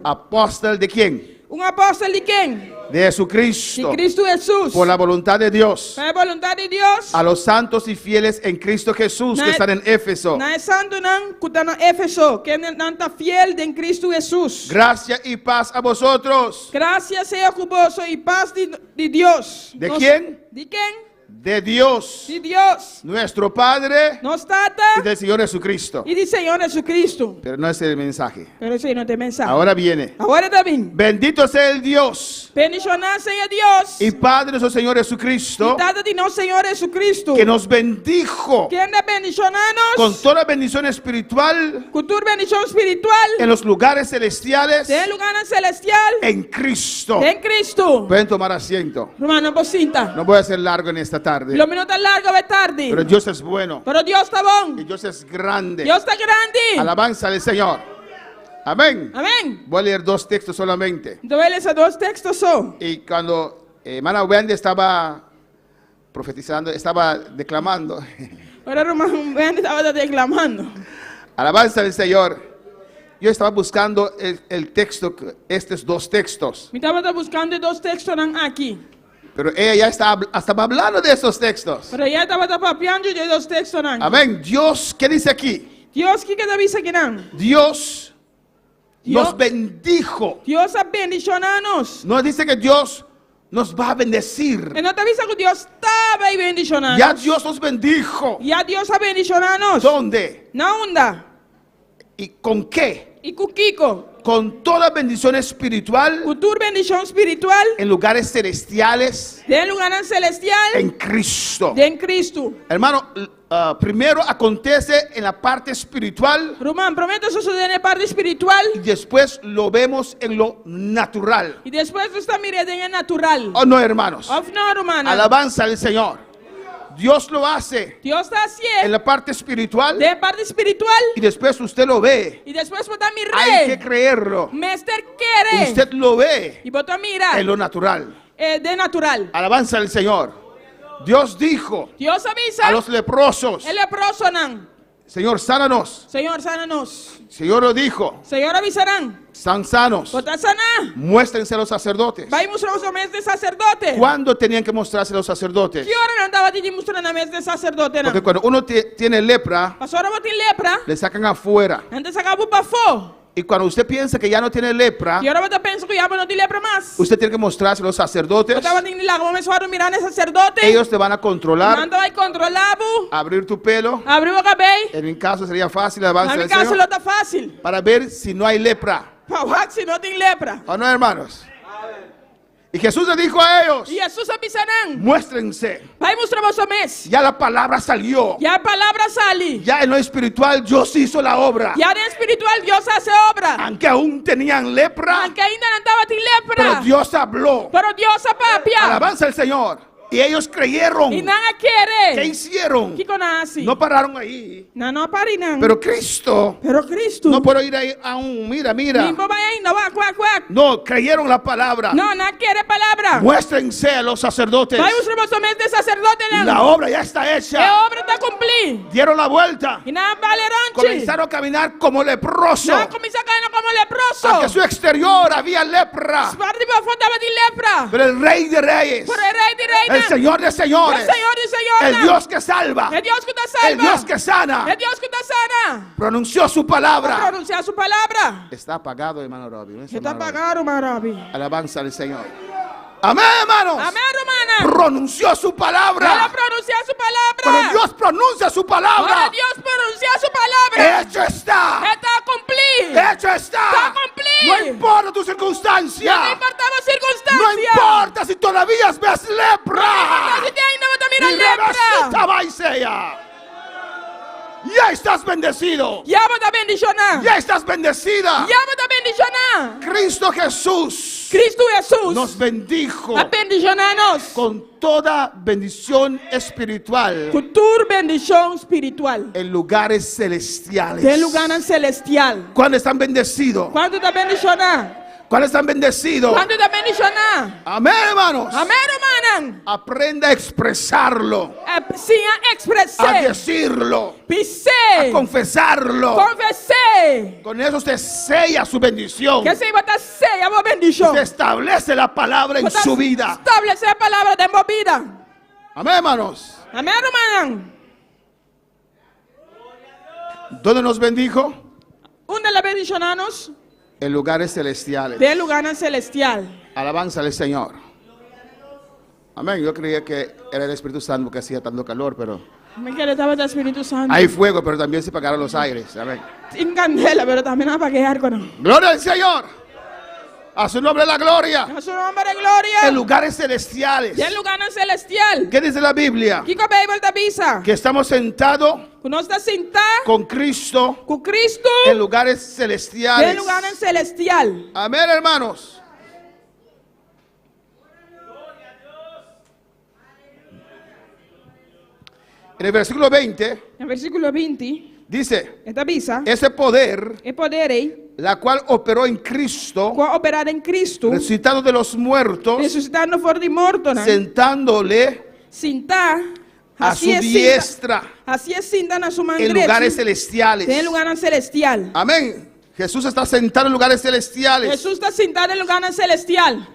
Apóstol de quién? ¿Un apóstol de quién? De Jesucristo. De Cristo Jesús. Por la voluntad de Dios. Por la voluntad de Dios. A los santos y fieles en Cristo Jesús que están en Éfeso. Na santo nan kutana Éfeso, que nanta fiel en Cristo Jesús. Gracia y paz a vosotros. Gracias sea cuboso y paz de Dios. ¿De quién? ¿De quién? De Dios. De Dios. Nuestro Padre. Nos tata. Y del Señor Jesucristo. Y del Señor Jesucristo. Pero no es el mensaje. Pero ese no es el mensaje. Ahora viene. Ahora también. Bendito sea el Dios. Bendicionado sea Dios. Y Padre de nuestro Señor Jesucristo. Y Padre de nuestro Señor Jesucristo. Que nos bendijo. Que anda bendicionanos. Con toda bendición espiritual. Con toda bendición espiritual. En los lugares celestiales. En lugares celestial. En Cristo. En Cristo. Pueden tomar asiento. Hermano, posinta. No voy a ser largo en esta tarde. Los minutos largos de tarde. Pero Dios es bueno. Pero Dios está bueno. Y Dios es grande. Dios está grande. Alabanza al Señor. Amén. Amén. Voy a leer 2 textos solamente. Voy a leer 2 textos solo. Y cuando hermana Wendy estaba profetizando, estaba declamando. Ahora hermano Wendy estaba declamando. Alabanza al Señor. Yo estaba buscando el texto, estos 2 textos. Me estaba buscando 2 textos aquí. Pero ella ya estaba hablando de esos textos. Pero ella estaba papiando de 2 textos. Amén. Dios, ¿qué dice aquí? Dios, ¿qué te dice aquí? Dios nos bendijo. Dios ha bendicionados. No dice que Dios nos va a bendecir. No te dice que Dios estaba bendicionados. Ya Dios nos bendijo. Ya Dios ha bendicionados. ¿Dónde? ¿Na onda? ¿Y con qué? ¿Y con Kiko? Con toda bendición espiritual. Con tu bendición espiritual. En lugares celestiales. En lugares celestiales. En Cristo. En Cristo. Hermano, primero acontece en la parte espiritual. Román, prometo eso sucede en la parte espiritual. Y después lo vemos en lo natural. Y después está mirando en el natural. ¿O no, hermanos? No, hermana. Alabanza al Señor. Dios lo hace. Dios está haciendo. En la parte espiritual. De la parte espiritual. Y después usted lo ve. Y después vos mirar. Hay que creerlo. Mester quiere. Usted lo ve. Y vos mirar. En lo natural. De natural. Alabanza al Señor. Dios dijo. Dios avisa. A los leprosos. El leproso nan. Señor, sánanos. Señor, sánanos. Señor lo dijo. Señor avisarán. Están sanos. Muéstrense a los sacerdotes. Sacerdote. ¿Cuándo tenían que mostrarse a los sacerdotes? ¿Qué hora andaba mostrando a la mesa de sacerdote? Porque cuando uno tiene lepra, le sacan afuera. Y cuando usted piensa que ya no tiene lepra, usted tiene que mostrarse a los sacerdotes. Ellos te van a controlar. Abrir tu pelo. En mi caso sería fácil. Para ver si no hay lepra. ¿O no, hermanos? Y Jesús le dijo a ellos: muéstrense. Ya la palabra salió. Ya en lo espiritual Dios hizo la obra. Aunque aún tenían lepra. Pero Dios habló. Alabanza al Señor. Y ellos creyeron. ¿Qué hicieron? No pararon ahí. Pero Cristo. No puedo ir ahí aún. Mira. No, creyeron la palabra. Muéstrense a los sacerdotes. La obra ya está hecha. Dieron la vuelta. Comenzaron a caminar como leprosos. Aunque su exterior había lepra. Pero el Rey de Reyes. El Señor de señores. El Dios que salva. El Dios que sana. Pronunció su palabra. Está apagado, hermano Robbie. Está apagado, hermano Robbie. Alabanza al Señor. Amén, hermanos. Amén, hermana. Pronunció su palabra. Cuando Dios pronuncia su palabra, hecho está. Hecho está. No importa tu circunstancia. No importa la circunstancia. No importa si todavía ves lepra. Si te ainda mira Y lepra. rebasita vaisea. Ya estás bendecido. Ya está bendicionada. Ya estás bendecida. Ya está bendicionada. Cristo Jesús. Cristo Jesús. Nos bendijo. A bendicionarnos. Con toda bendición espiritual. Cultura bendición espiritual. En lugares celestiales. En lugar celestial. ¿Cuándo están bendecidos? ¿Cuándo está bendicionada? ¿Cuándo están bendecidos? ¿Cuándo está bendicionada? Amén, hermanos. Amén, hermanos. Aprenda a expresarlo. Sí, a expresar. A decirlo. Pisé. A confesarlo. Confesé. Con eso usted sella su bendición. Que se va a sellar la bendición. Usted establece la palabra en su vida. Establece la palabra de mi vida. Amén, hermanos. Amén, hermanos. ¿Dónde nos bendijo? ¿Dónde la bendicionamos? En lugares celestiales. De lugar celestial. Alabanza al Señor. Amén. Yo creía que era el Espíritu Santo que hacía tanto calor, pero Me quedé estaba el Espíritu Santo. hay fuego, pero también se apagaron los aires. Amén. Sin candela, pero también apagar con. Gloria al Señor. A su nombre la gloria. A su nombre de gloria. En lugares celestiales. De lugar celestial. ¿Qué dice la Biblia? ¿Qué Bible te avisa? Que estamos sentados Uno está sentado con Cristo con Cristo en lugares celestiales. de lugar celestial. Amén, hermanos. En el versículo 20 En versículo 20 dice, esta avisa ese poder, el poder la cual operó en Cristo, operar en Cristo, resucitado de los muertos, resucitando fuera de muertos, sentándole sentar a su diestra así es sentar a su mano en derecha, lugares celestiales. en lugar celestial. Amén. Jesús está sentado en lugares celestiales. Jesús está sentado en lugar celestial.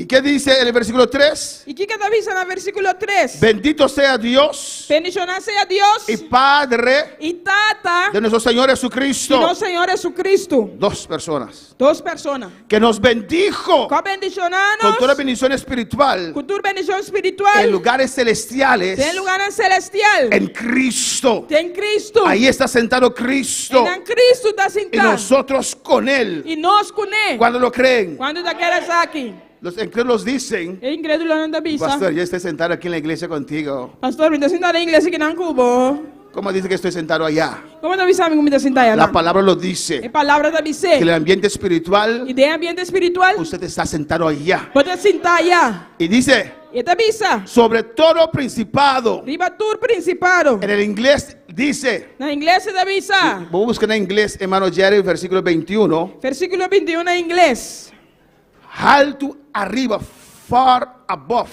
¿Y qué dice en el versículo 3? ¿Y qué te avisa en el versículo 3? Bendito sea Dios Bendicionado sea Dios y Padre y Tata de nuestro Señor y Jesucristo. nuestro Señor Jesucristo. Dos personas. Dos personas. Que nos bendijo Con bendicionarnos con toda bendición espiritual con tu bendición espiritual en lugares celestiales en lugar celestial. en Cristo. En Cristo. Ahí está sentado Cristo En Cristo está y sentado. nosotros con Él. Y nos con Él. Cuando lo creen, Cuando te quedas aquí. los incrédulos dicen, Es incrédulo no te avisa. pastor, yo estoy sentado aquí en la iglesia contigo. Pastor, me está sentado en la iglesia que no cubo. ¿Cómo dice que estoy sentado allá? ¿Cómo te avisa que me está sentado allá? La palabra lo dice. La palabra te Que avise. el ambiente espiritual, Y de ambiente espiritual. usted está sentado allá. Puedes sentar allá. Y dice, Y te avisa. sobre todo principado. Riba tu principado. En el inglés dice, En inglés te avisa. voy a buscar en inglés, hermano Jerry, versículo 21. Versículo 21 en inglés. Alto arriba, far above.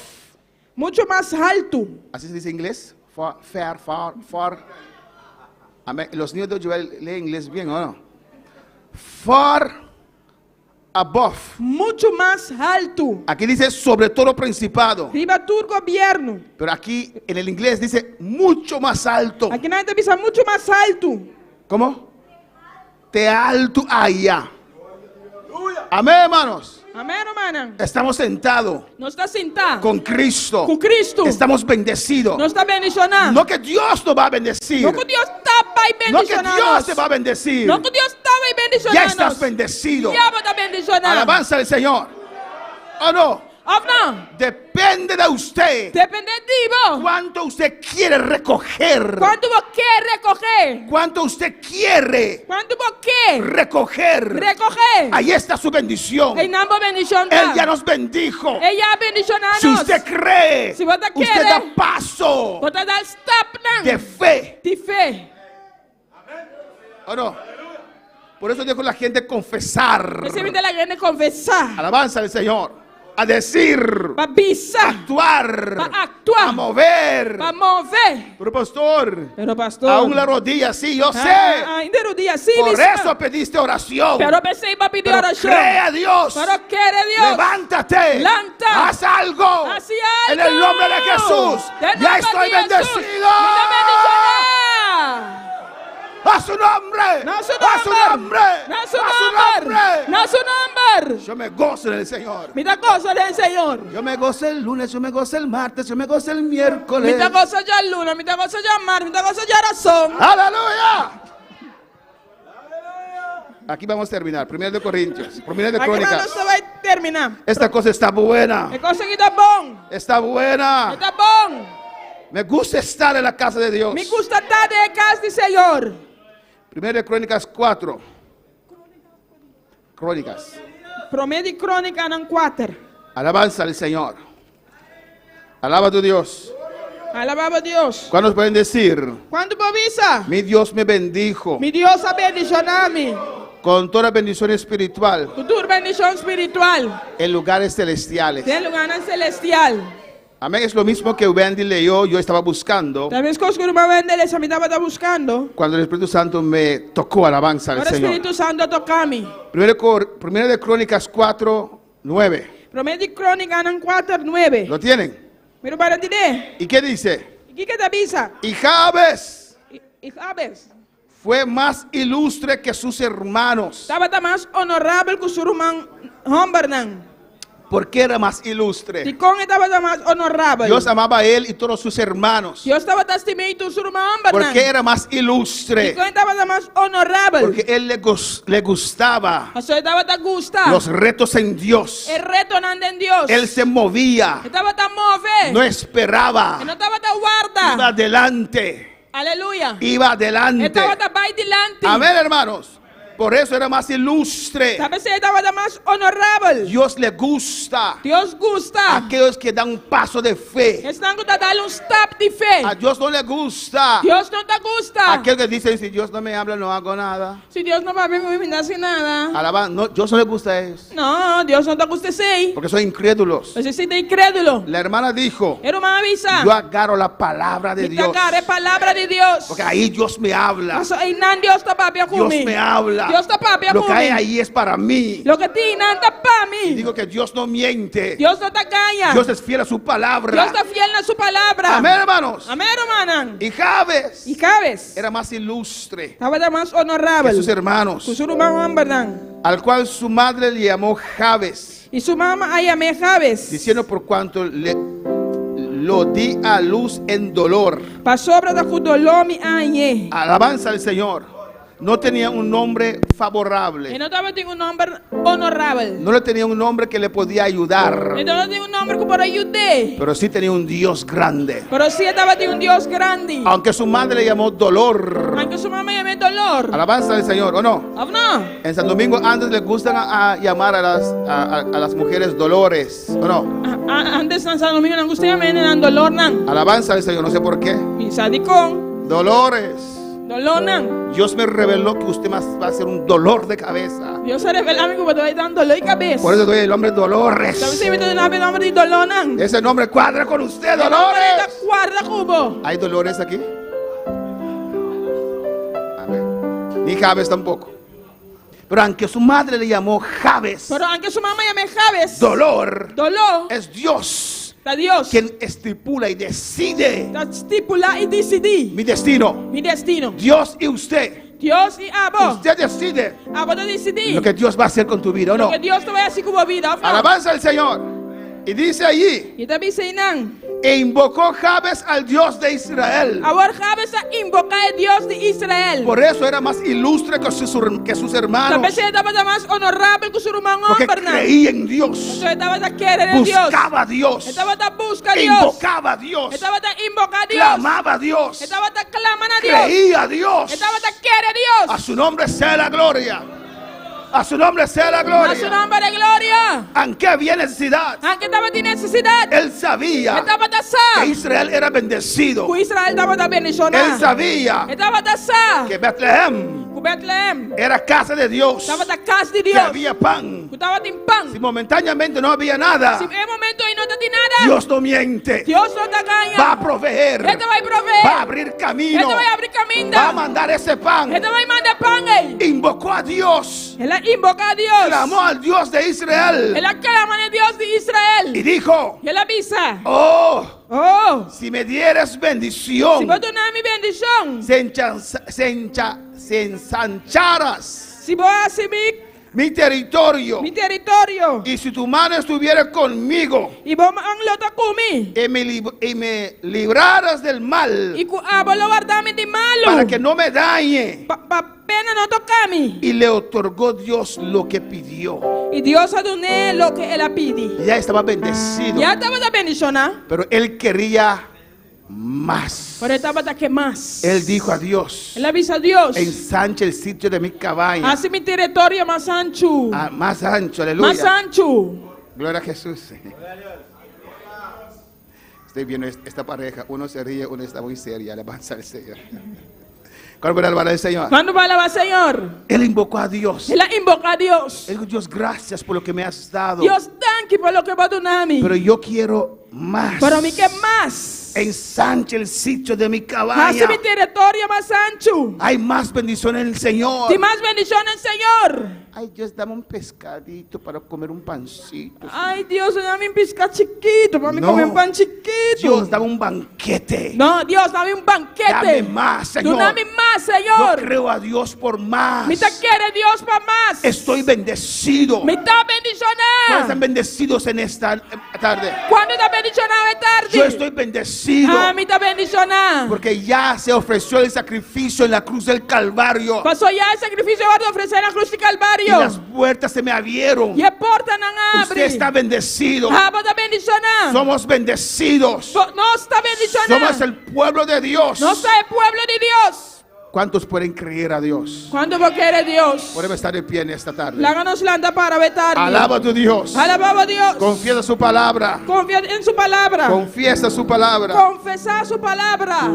Mucho más alto. ¿Así se dice en inglés? Far. Amén. Los niños de Joel leen inglés bien, ¿o no? Far above. Mucho más alto. Aquí dice sobre todo principado. Riba tu gobierno. Pero aquí en el inglés dice mucho más alto. Aquí nadie te avisa mucho más alto. ¿Cómo? De alto allá. Amén, hermanos. Amén, hermana. Estamos sentados No está sentado. con Cristo. Con Cristo. Estamos bendecidos. No está bendicionado. No que Dios nos va a bendecir. No que Dios está y No que bendicionado. Dios te va a bendecir. No que Dios está y bendicionado. Ya estás bendecido. Ya va a estar bendicionado. Alabanza al Señor. ¿O no? ¿O no? Depende de usted. Depende de vos. ¿Cuánto usted quiere recoger? ¿Cuánto vos quieres recoger? ¿Cuánto usted quiere ¿Cuánto vos quieres recoger? recoger? Ahí está su bendición. En ambos bendición. Él ya nos bendijo. Ella bendicionado. Si usted cree, Si vos te usted quieres, da paso vos te das stop now. de fe. De fe. ¿O no? Por eso dejo a la gente confesar. Recibe la gente confesar. Alabanza al Señor. A decir. Va a pisar. Actuar. Va a actuar. A mover. Va a mover. Pero pastor. Pero pastor. Aún la rodilla, sí, yo sé. Ainda rodilla, sí, Por mismo. eso pediste oración. Pero pensé va a pedir Pero oración. cree a Dios. Pero quiere Dios. Levántate. Levanta. Haz algo. Haz algo. En el nombre de Jesús. De Ya nombre estoy de Jesús. bendecido. A su nombre. No su A su nombre. No su A su nombre. nombre. No su nombre. Yo me gozo en el Señor. Mira cosa del Señor. Yo me gozo el lunes, yo me gozo el martes, yo me gozo el miércoles. Mira cosa ya el lunes, mira cosa ya el martes, mira cosa ya razón. ¡Aleluya! Aquí vamos a terminar. Primero de Corintios. Primero de Aqui Crónicas. nós vai terminar. Esta cosa está buena. É coisa que tá bom. Está buena. Tá bom. Me gusta estar en la casa de Dios. Me gusta estar de casa do Senhor. Primero de Crónicas 4. Crónicas. Promete crônica não 4. Alabanza al Señor. Alaba a tu Dios. Alabava Deus. ¿Cuántos pueden decir? Quando bovisa? Mi Dios me bendijo Mi Deus abençoou-me. con toda bendición espiritual Com toda bendição espiritual. en lugares celestiales. Tem lugar celestial. Amén. Es lo mismo que Wendy leyó, yo estaba buscando Talvez coisa que o irmão Wendeles me estava buscando. cuando el Espíritu Santo me tocó alabanza al Agora o Señor. Espírito Santo toca-me. Primero de Crónicas 4, 9. Promete crônica não 4, 9. ¿Lo tienen? Miro para ti de. ¿Y qué dice? O que te avisa? Y Jabes E sabes? fue más ilustre que sus hermanos. Estava mais honorável que o seu irmão Hombernan. ¿Por qué era más ilustre? Ticón estava mais honorável. Dios amaba a él y todos sus hermanos. Deus estava testemunhando o seu irmão Hombernan. ¿Por qué era más ilustre? Ticón estava mais honorável. Porque él le gustaba O senhor estava a gostar. los retos en Dios. El reto não em Deus. Él se movía, Estava a mover. no esperaba, Não estava a guardar. iba adelante, Aleluia. iba adelante. Estava a vai delante. Amén, hermanos. Por eso era más ilustre. Sabe se estava mais honorável. Dios le gusta Deus gosta. a aquellos que dan un paso de fe. Estão a dar step de fé. A Dios no le gusta Deus não te gusta. aquel que dice, si Dios no me habla, no hago nada. Se Deus não vai me dar nada. Alaban, no, Dios no le gusta eso. Não, Deus não te gusta sim. Porque son incrédulos. Você se tem incrédulo. La hermana dijo, Era uma avisa. yo agarro la palabra de Dios. É palavra de Deus. Porque ahí Dios me habla. Aí não Deus está para Dios comigo. me habla. Deus está para Lo que hay ahí es para mí. Lo que tem não está para mim. Digo que Dios no miente. Deus não te ganha. Dios es fiel a su palabra. Deus está fiel na sua palavra. Amén, hermanos. Amém, hermana. Y Jabes E Jabes era más ilustre estava mais que honorável. sus hermanos, Com seu irmão Hombernan. al cual su madre le llamó Jabes, E sua mamãe aí amé Jabes. diciendo por cuanto lo di a luz en dolor. Para sobra da dolor me anhe. Alabanza al Señor. No tenía un nombre favorable. E não estava tendo nome honorável. No le tenía un nombre que le podía ayudar. Então não tinha nome que para ajudar. Pero sí tenía un Dios grande. Pero sí estava tendo Deus grande. Aunque su madre le llamó dolor. Aunque sua mamãe amé dolor. Alabanza al Señor, ¿o no? Não. En San Domingo antes les gustan a llamar a las mujeres dolores, ¿o no? Antes en San Domingo não gostava de não dolor não. Alabanza al Señor, no sé por qué. Me sabe com Dolores. dolor não. Dios me reveló que usted más va a ser un dolor de cabeza. Deus se revela a mim que eu estou dando dolor de cabeça. Por eso doy el nombre Dolores. Sabe se me dá o nome de dolor não. Ese nombre cuadra con usted, Dolores. Guarda cubo. ¿Hay dolores aquí? A ver. Ni Jabes tampoco. Pero aunque su madre le llamó Jabes, Pero aunque sua mamãe amé Jabes. dolor Dolor. es Dios Da Deus. quien estipula y decide Da estipular e decidir. mi destino. Mi destino. Dios y usted. Deus e Abo. Usted decide Abo de decidir. lo que Dios va a hacer con tu vida, ¿o Lo no? que Deus te vai fazer com a vida. Alabanza al Señor. Y dice allí, E também sei não. e invocó Jabes al Dios de Israel. Agora Jabes invocar a Deus de Israel. Por eso era más ilustre que sus hermanos. Também se estava mais honorável que o seu irmão Porque Hombernan. creía en Dios. Então estava a querer en Deus. Buscaba a Dios. Estava a buscar a Deus. Invocaba a Dios. Estava a invocar a Deus. Clamaba a Dios. Estava a clamar a Deus. Creía a Dios. Estava a querer a Deus. A su nombre sea la gloria. A su nombre sea la A seu gloria. nome de glória. Aunque había necesidad, Aunque estava de necessidade. él sabía Estava a que dançar. Israel era bendecido. Que Israel estava a bendicionar. Él sabía Estava a dançar. que Betlehem Que Betlehem era casa de Dios. estava da casa de Que Deus. había pan. Que estava em pão. Si momentáneamente no había nada, Se em momento aí não tem nada. Dios no miente. Deus não te ganha. Va a proveer. Ele vai prover. Va a abrir camino. Ele vai abrir caminho. Va a mandar ese pan. Ele vai mandar pão aí. Invocó a Dios. Ela invoca a Deus. Clamó al Dios de Israel. Ela clama a Deus de Israel. Y dijo, E ela avisa. oh, Oh, si me dieras bendición, se vou dar minha bendição. se ensancharas Se vou assumir mi territorio. Mi territorio. Y si tu mano estuviera conmigo Y vos ang lota kumi. y me libraras del mal, Y ku abolo guardami di malo. para que no me dañe. Pena no tocami. Y le otorgó Dios lo que pidió. Y Dios ha doné lo que él pidi. Ya estaba bendecido. Ya estaba da bendición. Pero él quería más. Pero estaba da que más. Él dijo a Dios: Él avisa a Dios. ensancha el sitio de mi cabaña. Hace mi territorio más ancho. Más ancho, aleluya. Más ancho. Gloria a Jesús. Estoy viendo esta pareja. Uno se ríe, uno está muy seria. Alabanza al Señor. ¿Cuándo va a alabar al Señor? ¿Cuándo va a alabar al Señor? Él invocó a Dios. Él invoca a Dios. Él dijo: Dios, gracias por lo que me has dado. Dios, thank you por lo que va a donarme. Pero yo quiero más. Pero a mí que más. Ensanche el sitio de mi cabaña. Hace mi territorio más ancho. Hay más bendición en el Señor. Y más bendición en el Señor. Ay, Dios, dame un pescadito para comer un pancito. Ay, Dios, dame un pescado chiquito para mí comer un pan chiquito. Dios, dame un banquete. No, Dios, dame un banquete. Dame más, Señor. Tú dame más, Señor. Yo creo a Dios por más. Me te quiere Dios para más. Estoy bendecido. Me está bendicionado. ¿Cuántos están bendecidos en esta tarde? ¿Cuándo está bendicionado esta tarde? Yo estoy bendecido. Me está bendicionado. Porque ya se ofreció el sacrificio en la cruz del Calvario. Pasó ya el sacrificio de ofrecer en la cruz del Calvario. Y las puertas se me abrieron. Y la puerta no abre. Usted está bendecido. Está bendicionado. Somos bendecidos. No está bendicionado. Somos el pueblo de Dios. No soy el pueblo de Dios. ¿Cuántos pueden creer a Dios? ¿Cuánto quiere Dios? Podemos estar de pie en esta tarde. Láganos la anda para vetar. Alaba a tu Dios. Alaba a Dios. Confiesa su palabra. Confía en su palabra. Confiesa su palabra. Confesar su palabra.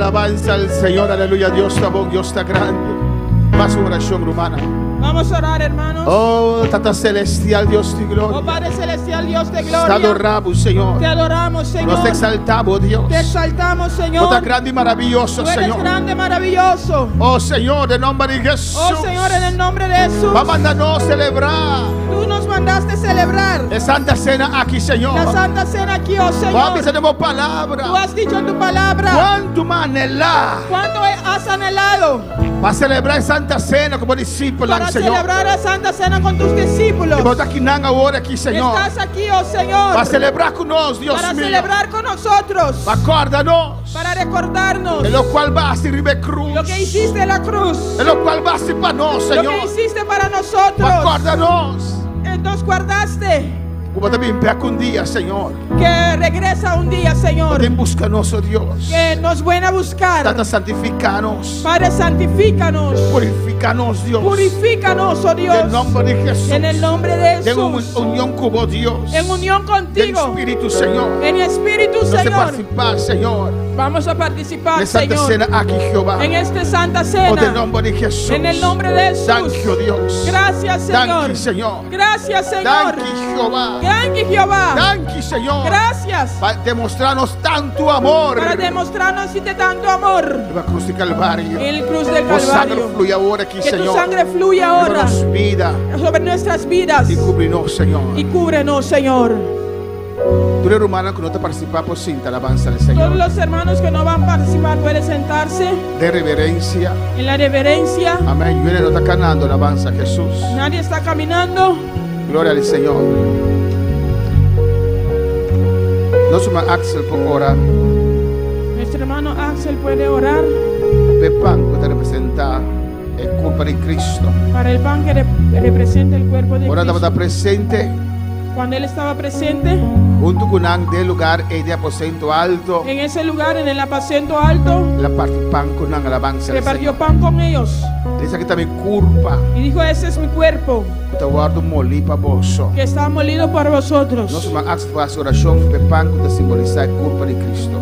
alabanza al Señor, aleluya. Dios está bueno, Dios está grande. Más oración, hermana. Vamos a orar, hermanos. Oh, Tata Celestial, Dios de gloria. Oh, Padre Celestial, Dios de Te gloria. adoramos, Señor. Te adoramos, Señor. Nos exaltamos, Dios. Te exaltamos, Tú Señor. estás grande y maravilloso, Tú eres Señor. grande, maravilloso. Oh, Señor, en nombre de Jesús. Oh, Señor, en el nombre de Jesús. Va a mandarnos celebrar Tú nos mandaste celebrar la Santa Cena aquí, Señor. la Santa Cena aquí, oh Señor. Vamos a tenemos palabra. Tú has dicho en tu palabra. ¿Cuánto más anhelar? ¿Cuánto has anhelado Va a celebrar Santa Cena como discípulos, para Señor. celebrar la Santa Cena con tus discípulos? Y vos aquí ahora aquí, Señor. Estás aquí, oh Señor. Va a celebrar con nosotros, Dios para mío. celebrar con nosotros. Acuérdanos. Para recordarnos. En lo cual vas a ir cruz. Lo que hiciste en la cruz. En lo cual vas a ir para nosotros, Señor. Lo que hiciste para nosotros. Acuérdanos. Nos guardaste. Como también vea un día, Señor. Que regresa un día, Señor. También búscanos, oh Dios. Que nos ven a buscar. Tata, santificanos. Padre, santifícanos. Purifícanos, Dios. Purifícanos, oh Dios. En el nombre de Jesús. En el nombre de Jesús. En unión con vos, Dios. En unión contigo. En Espíritu, Señor. En Espíritu, Nos Señor. participar, Señor. Vamos a participar, En Santa Señor. Cena aquí, Jehová. En esta Santa Cena. En el nombre de Jesús. En el nombre de Jesús. Thank you, Dios. Gracias, Señor. Thank you, Señor. Gracias, Señor. Thank you, Jehová. Thank you, Jehová. Thank you, Señor. Gracias. Para demostrarnos tanto amor. Para demostrarnos de tanto amor. En la cruz de Calvario. En el cruz del Tu sangre Calvario. fluye ahora aquí, Que Señor. tu sangre fluye ahora Sobre vida. sobre nuestras vidas. Y cúbrenos, Señor. Y cúbrenos, Señor. Tú eres hermano que no te participa por cinta, alabanza al Todos Señor. los hermanos que no van a participar pueden sentarse De reverencia. en la reverencia. Amén. Yo no está ganando alabanza a Jesús. Nadie está caminando. Gloria al Señor. Nosso irmão Axel por orar. Nuestro hermano Axel puede orar Pepan que te representa el cuerpo de Cristo. para el pan que representa el cuerpo de Ahora Cristo. estaba presente Cuando él estaba presente junto con Ang del lugar y de aposento alto. en ese lugar, en el aposento alto, La parte pan con Ang alabanza al repartió Señor. pan con ellos. Dice que también culpa. Y dijo, ese es mi cuerpo, Te guardo molí para vos. que está molido por vosotros. Nosso irmão Axel faz oração Pepan que te simboliza el cuerpo de Cristo.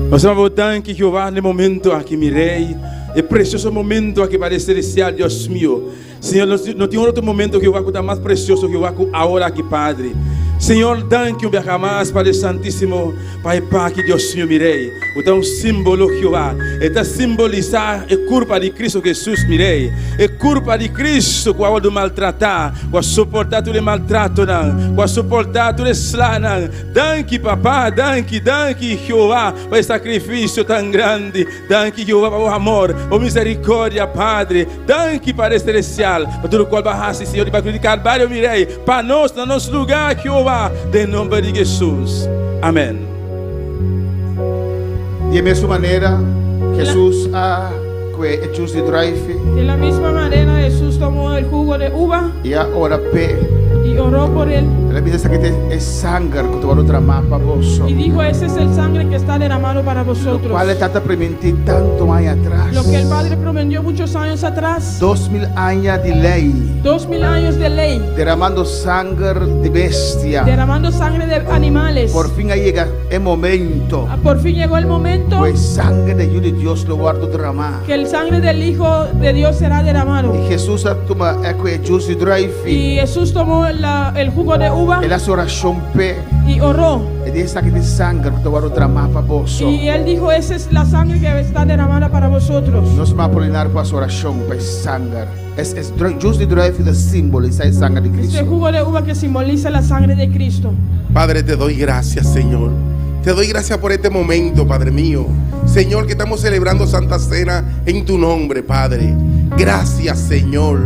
Nós estamos voltando aqui, Jeová, no momento aqui, meu rei. É precioso momento aqui para celestial, Deus meu. Senhor, não tem outro momento, Jeová, que está mais precioso, Jeová, que agora aqui, Padre. Senhor, danke um jamás, Padre Santíssimo, Pai, Pai, que Deus meu, meu rei. Está um símbolo, Jeová. Está simbolizar a culpa de Cristo Jesus, meu rei. É culpa de Cristo, que agora maltratar, que suportar todo o maltrato, que suportar todo o slá. Danke, Papá, danke, Jeová, para esse sacrifício tão grande. Danke, Jeová, para o amor, para a misericórdia, Padre. Danke para este celestial, para tudo qual barrasse, Senhor, para o Calvário, meu rei. Para nós, no nosso lugar, Jeová, em nome de Jesus. Amém. De mesma maneira, Jesus que é jus de drive De la misma manera, Jesús tomó el jugo de uva e agora pé. y oró por él. La Biblia dice que es sangre que te va a derramar para vos. Y dijo, ese es el sangre que está derramado para vosotros. Cuál está te permitir tanto años atrás. Lo que el Padre prometió muchos años atrás. 2000 años de ley. 2000 años de ley. Derramando sangre de bestia. Derramando sangre de animales. Por fin ahí llega el momento. Por fin llegó el momento. Pues sangre de Hijo de Dios lo guardo derramar. Que el sangre del Hijo de Dios será derramado. Y Jesús toma el juice de drive. Y Jesús tomó el jugo de uva. Él hace oración pe. Y oró. Y dice que de sangre que te guardo derramar para vos. Y él dijo, esa es la sangre que está derramada para vosotros. No se va a polinar para su oración, pues sangre. Es juice de drive de símbolo, esa es sangre de Cristo. Este jugo de uva que simboliza la sangre de Cristo. Padre, te doy gracias, Señor. Te doy gracias por este momento, Padre mío. Señor, que estamos celebrando Santa Cena en tu nombre, Padre. Gracias, Señor.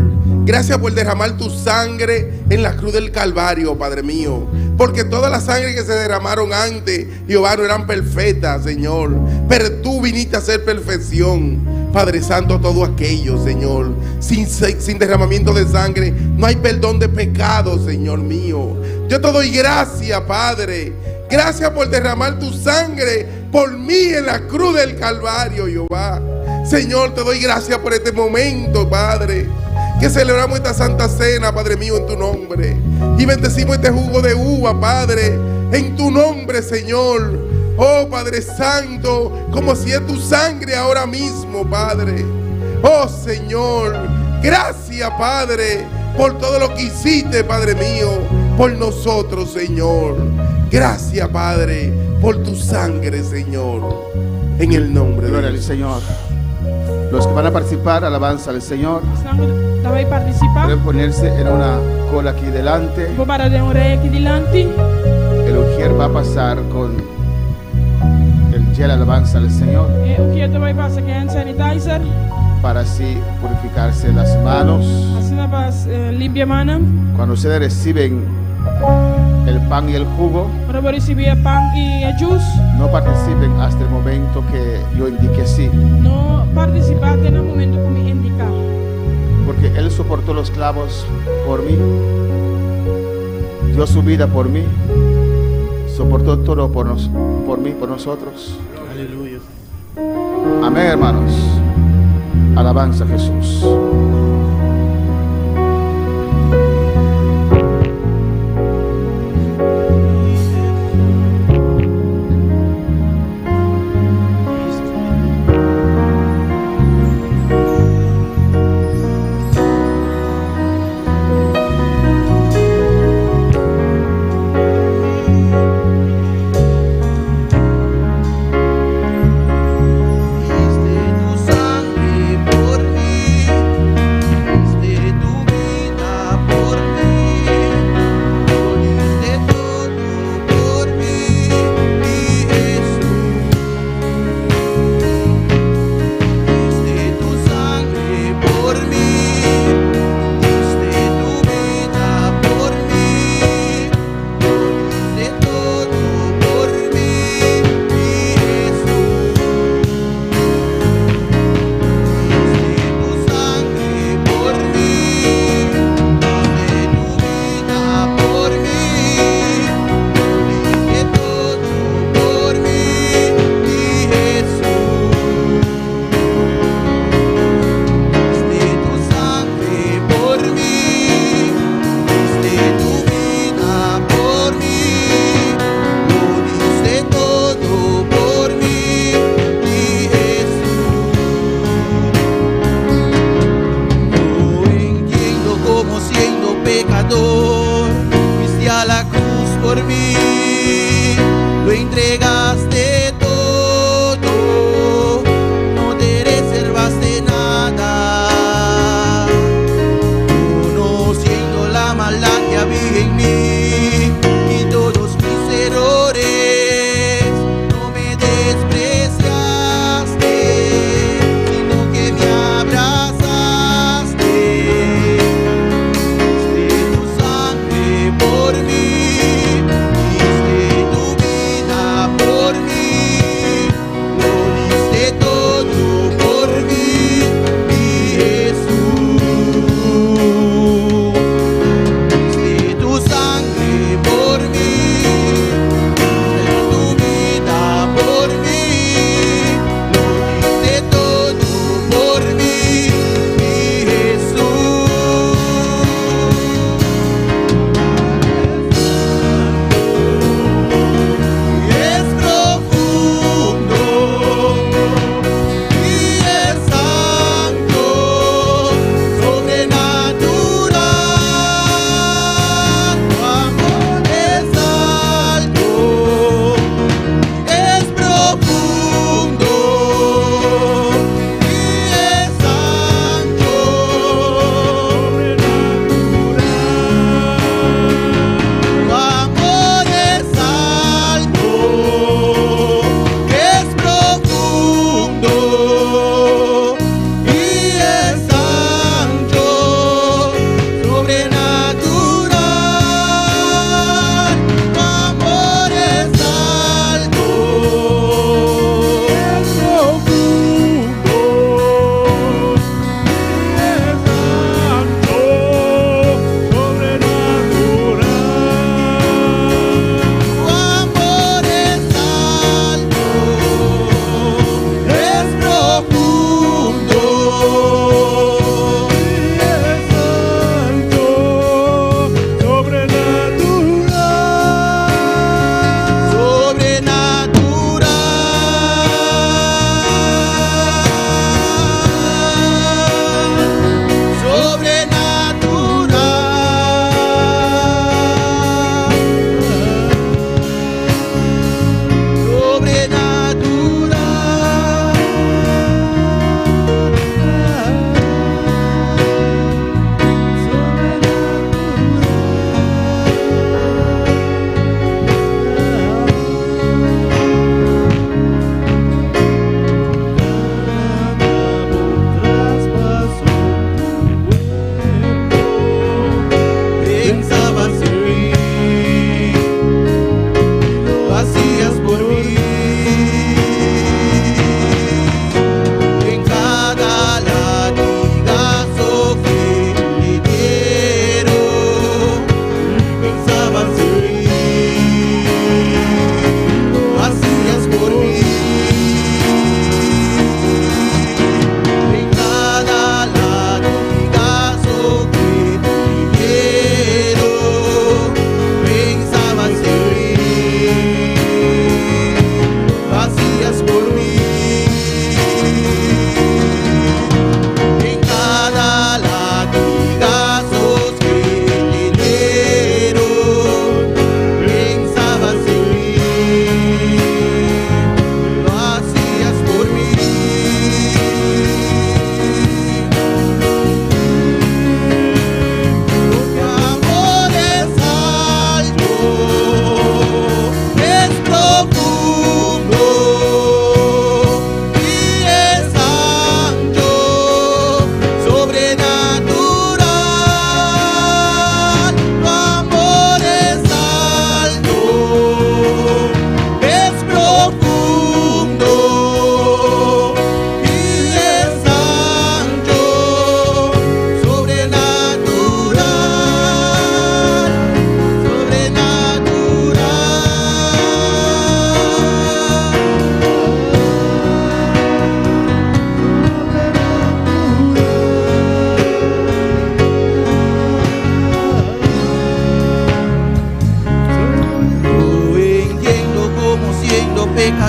Gracias por derramar tu sangre en la cruz del Calvario, Padre mío. Porque todas las sangre que se derramaron antes, Jehová, no eran perfectas, Señor. Pero tú viniste a hacer perfección. Padre Santo, todo aquello, Señor. Sin derramamiento de sangre no hay perdón de pecado, Señor mío. Yo te doy gracias, Padre. Gracias por derramar tu sangre por mí en la cruz del Calvario, Jehová. Señor, te doy gracias por este momento, Padre, que celebramos esta Santa Cena, Padre mío, en tu nombre. Y bendecimos este jugo de uva, Padre, en tu nombre, Señor. Oh Padre Santo, como si es tu sangre ahora mismo, Padre. Oh Señor, gracias, Padre, por todo lo que hiciste, Padre mío, por nosotros, Señor. Gracias, Padre, por tu sangre, Señor. En el nombre de Gloria al Señor. Los que van a participar, alabanza al Señor. Vai participar. Pueden ponerse en una cola aquí delante. Vou parar de um rei aqui delante. El ujier va a pasar con el gel alabanza al Señor E o que também passa aqui é hand sanitizer. para así purificarse las manos. Assim na paz limpia mana. Cuando ustedes reciben el pan y el jugo, Para vou receber pão e a juice. no participen hasta el momento que yo indique sí, Não participar até no momento que me indicar. porque Él soportó los clavos por mí, dio su vida por mí, soportó todo por mí, por nosotros. Aleluya. Amén, hermanos. Alabanza a Jesús. Por mí, tu sangre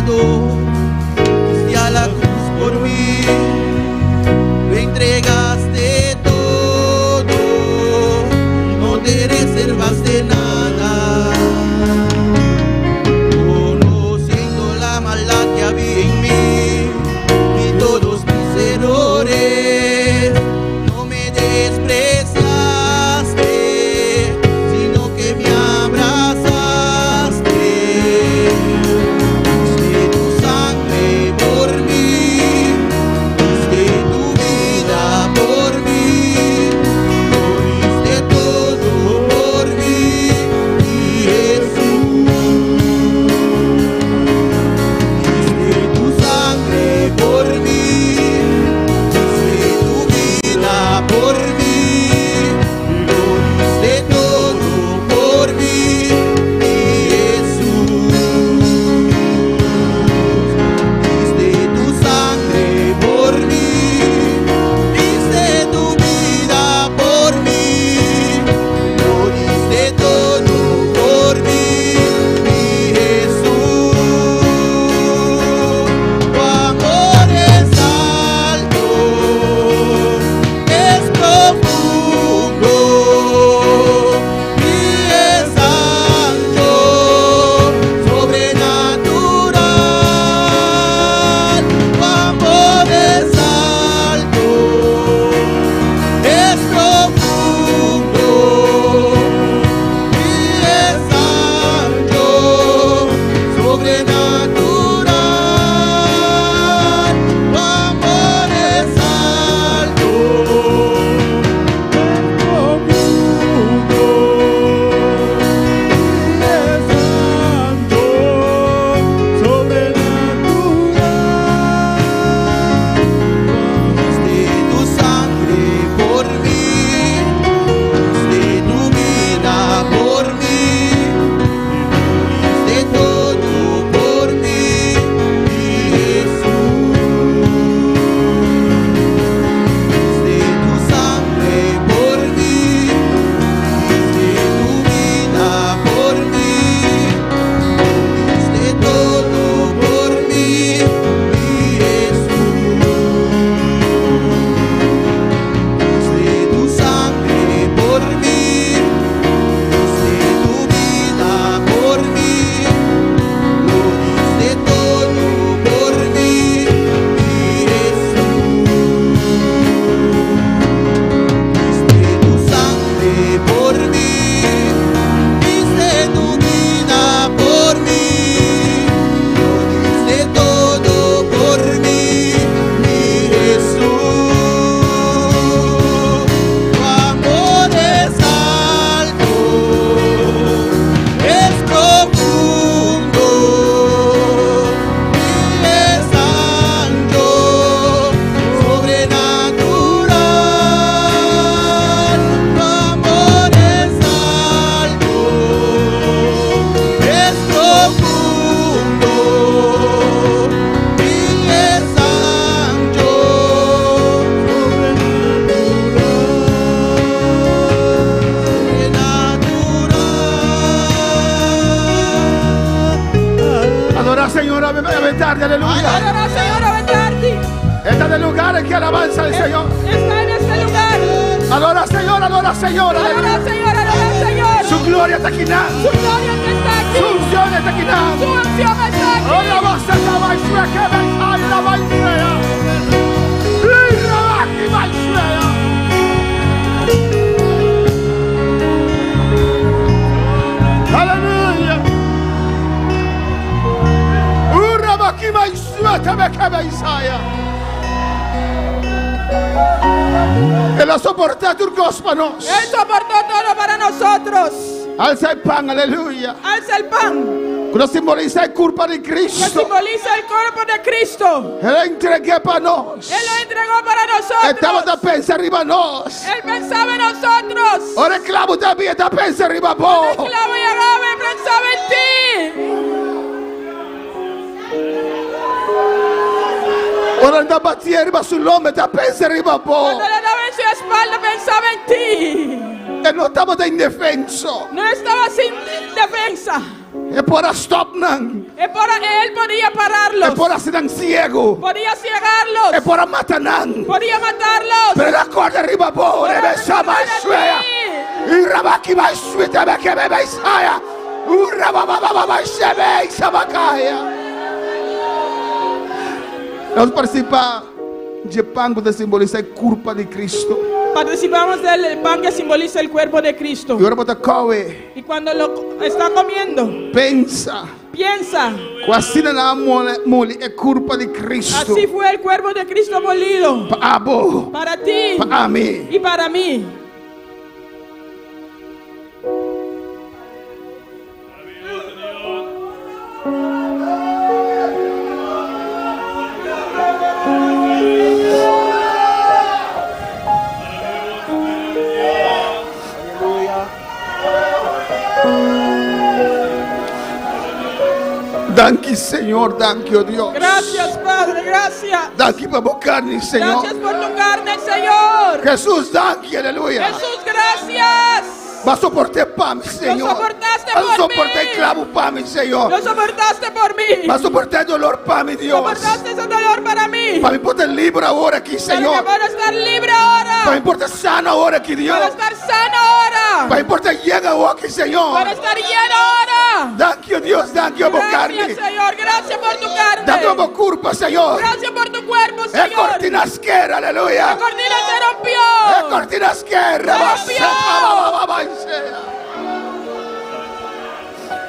pecado, fuiste a la cruz por mí, lo entregaste todo, no te reservaste nada. Conociendo la maldad que había en mí y todos mis errores, no me despreciaste, sino que me abrazaste. Diste tu sangre por mí, diste tu vida por mí, lo diste todo por mí, mi Jesús. Diste tu sangre por mí, diste tu vida por mí, lo diste todo por mí, mi Jesús. Diste tu sangre por mí, diste tu vida por mí, lo diste todo por mí, mi Jesús. Tu amor es alto, es profundo y es ancho, sobrenatural. Tu amor es alto, es profundo y es ancho, sobrenatural. Tu amor es alto, diste tu sangre por mí, diste tu vida por mí, diste todo por mí, mi Jesús. Diste tu sangre por mí, diste tu vida por mí, diste todo por mí, mi Jesús. Diste tu sangre por mí, diste tu vida por mí, lo diste todo por mí, mi Jesús. Diste tu sangre por mí, diste tu vida por mí, lo diste todo por mí, mi Jesús. Tu amor es alto, es profundo y es ancho, sobrenatural. Tu amor es alto, es profundo y es ancho, Adora, Señor, a tarde, aleluya. Adora, Señor, a tarde. Está en el lugar en que alabanza al Señor. Está en este lugar. Adora, Señor, adora, Señor, Adora, aleluya. Señor, adora, Señor. Su gloria está aquí. Su gloria está aquí. Su unción está aquí. Su unción está aquí. Oh, la voz de la maestra que me sale, la maestra. Aleluya. Él ha soportado tus cosmanos. Él soportó todo para nosotros. Alza el pan, aleluya. Alza el pan. Que simboliza el cuerpo de Que Cristo. simboliza el cuerpo de Cristo. Él entregué para nos. Él lo entregó para nosotros. Estamos de pensar arriba nos. Él pensaba en nosotros. Ahora el clavo también está pensando arriba vos. El clavo y agave pensaba en ti. Ahora andaba tierra su nombre está pensando arriba vos. Cuando le daba en su espalda pensaba en ti. Él no estaba de indefenso. No estaba sin defensa. É para stop nang. Él podía pararlos. É para ser ciego. Podía ciegarlos. É para matar nang. Podía matarlos. Pero la corda arriba bore be sama shwea. Irabaki ba shwita be ke be saya. Urababa shebe sabakaya. Nós participamos de pão que simboliza a culpa de Cristo. Participamos del pan que simboliza el cuerpo de Cristo. E ora bota come. Y cuando lo está comiendo, Pensa. piensa. Quasina na mole é culpa de Cristo. Así fue el cuerpo de Cristo molido. Abo. Para ti Para mim. y para mí. Danke, Senhor, danke, oh Dios. Gracias, Padre, gracias. Danke por tu carne, Senhor. Gracias por tu carne, Señor. Jesús, danke, aleluya. Jesús, gracias. Va a soportar para mí, Señor. Lo soportaste Va a por soportar mí. clavo para mí, Señor. Lo soportaste por mí. Va a soportar dolor para mí, Dios. Soportaste ese dolor para mí. Para mí poder libre ahora aquí, Para Señor. que pueda estar libre ahora. Para mí poder sano ahora aquí, Dios. Para estar sano ahora. Para mí poder llegar ahora aquí, Señor. Para estar lleno ahora. Danke, oh Dios, danke por carne. Gracias, Señor. Gracias por tu carne. Danke por culpa, Señor. Gracias por tu cuerpo, É Señor. cortina esquerda, aleluya. La cortina se rompió. É cortina esquerda. Se rompió.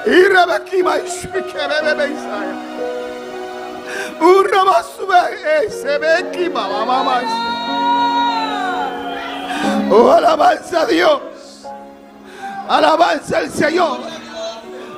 Irabaki mais querebe pensar. Urabasube sebeki mama mais. Oh, alabanza a Dios. Alabanza al Señor.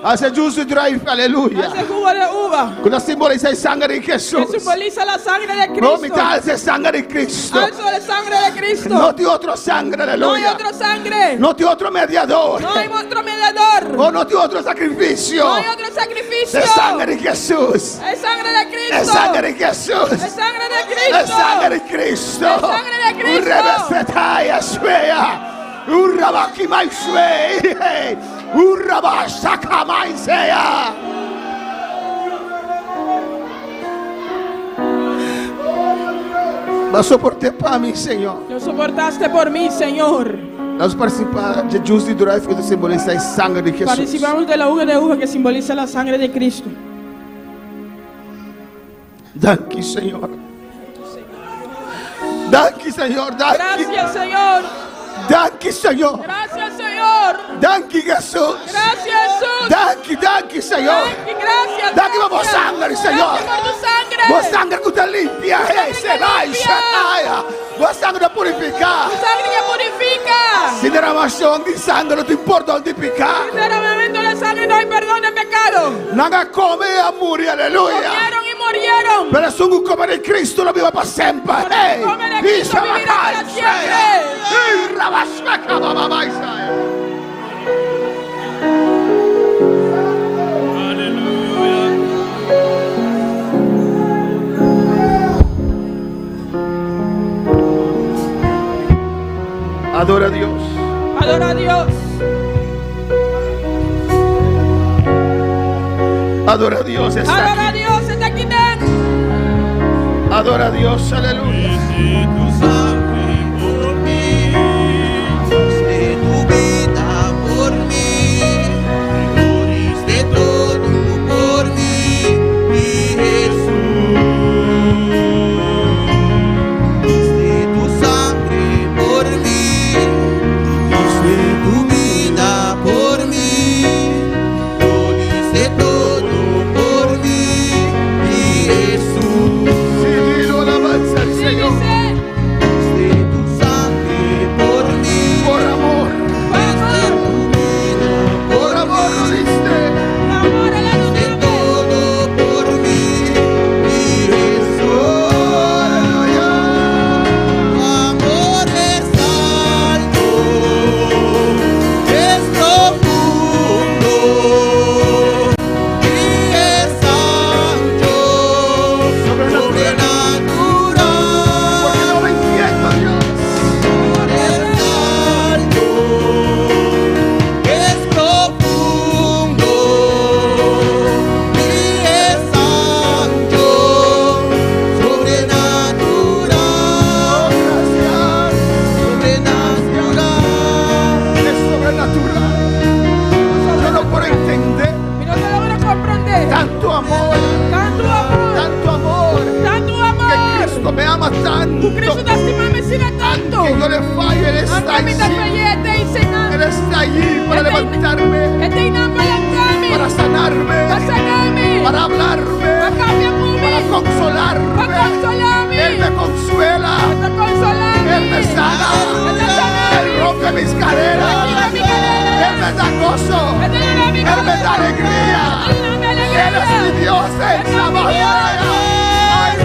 Hace juice drive, aleluya. Hace jugo de uva. Cuando simboliza el sangre de Jesús. Que simboliza la sangre de Cristo. No mitad de sangre de Cristo. Alzo de sangre de Cristo. No de otro sangre, aleluya. No hay otro sangre. No de otro mediador. No hay otro mediador. O no de otro sacrificio. No hay otro sacrificio. Es sangre de Jesús. Es sangre de Cristo. Es sangre de Jesús. Es sangre de Cristo. Es sangre de Cristo. Es sangre de Cristo. Urrebesetaya svea. Urrabaki mai svei. Urrabasaka mai sea. Lo soporté para mí, Señor. Lo soportaste por mí, Señor. Nós participamos de juice de drive que simboliza a sangre de Jesús. Participamos de la uva de uva que simboliza la sangre de Cristo. Danke, Señor. Danke, Señor. Danke. Gracias, Señor. Danke, Señor. Gracias, Señor. Danke, Jesús. Gracias, Jesús. Danke, Señor. Gracias. Danke por tu sangre, Señor. Gracias por tu sangre. Por sangre que te limpia. Se vai, por sangre de purificar. Tu sangre que purifica. Si derramación de sangre, no te importa dónde picar. Si derramamiento de sangre no hay perdón de pecado. Nada come a morir, aleluya. Comieron y murieron. Pero es un come de Cristo, lo viva para siempre. El que come de Cristo vivirá para siempre. Adora a Dios. Adora a Dios. Adora a Dios. Está Adora a aquí. Dios, está aquí dentro. Adora a Dios, aleluya. Señor. levantarme, para sanarme, para hablarme, para consolarme. Él me consuela, Él me sana, Él rompe mis cadenas, Él me da gozo, Él me da alegría. Él es mi Dios en Samaria. Ay,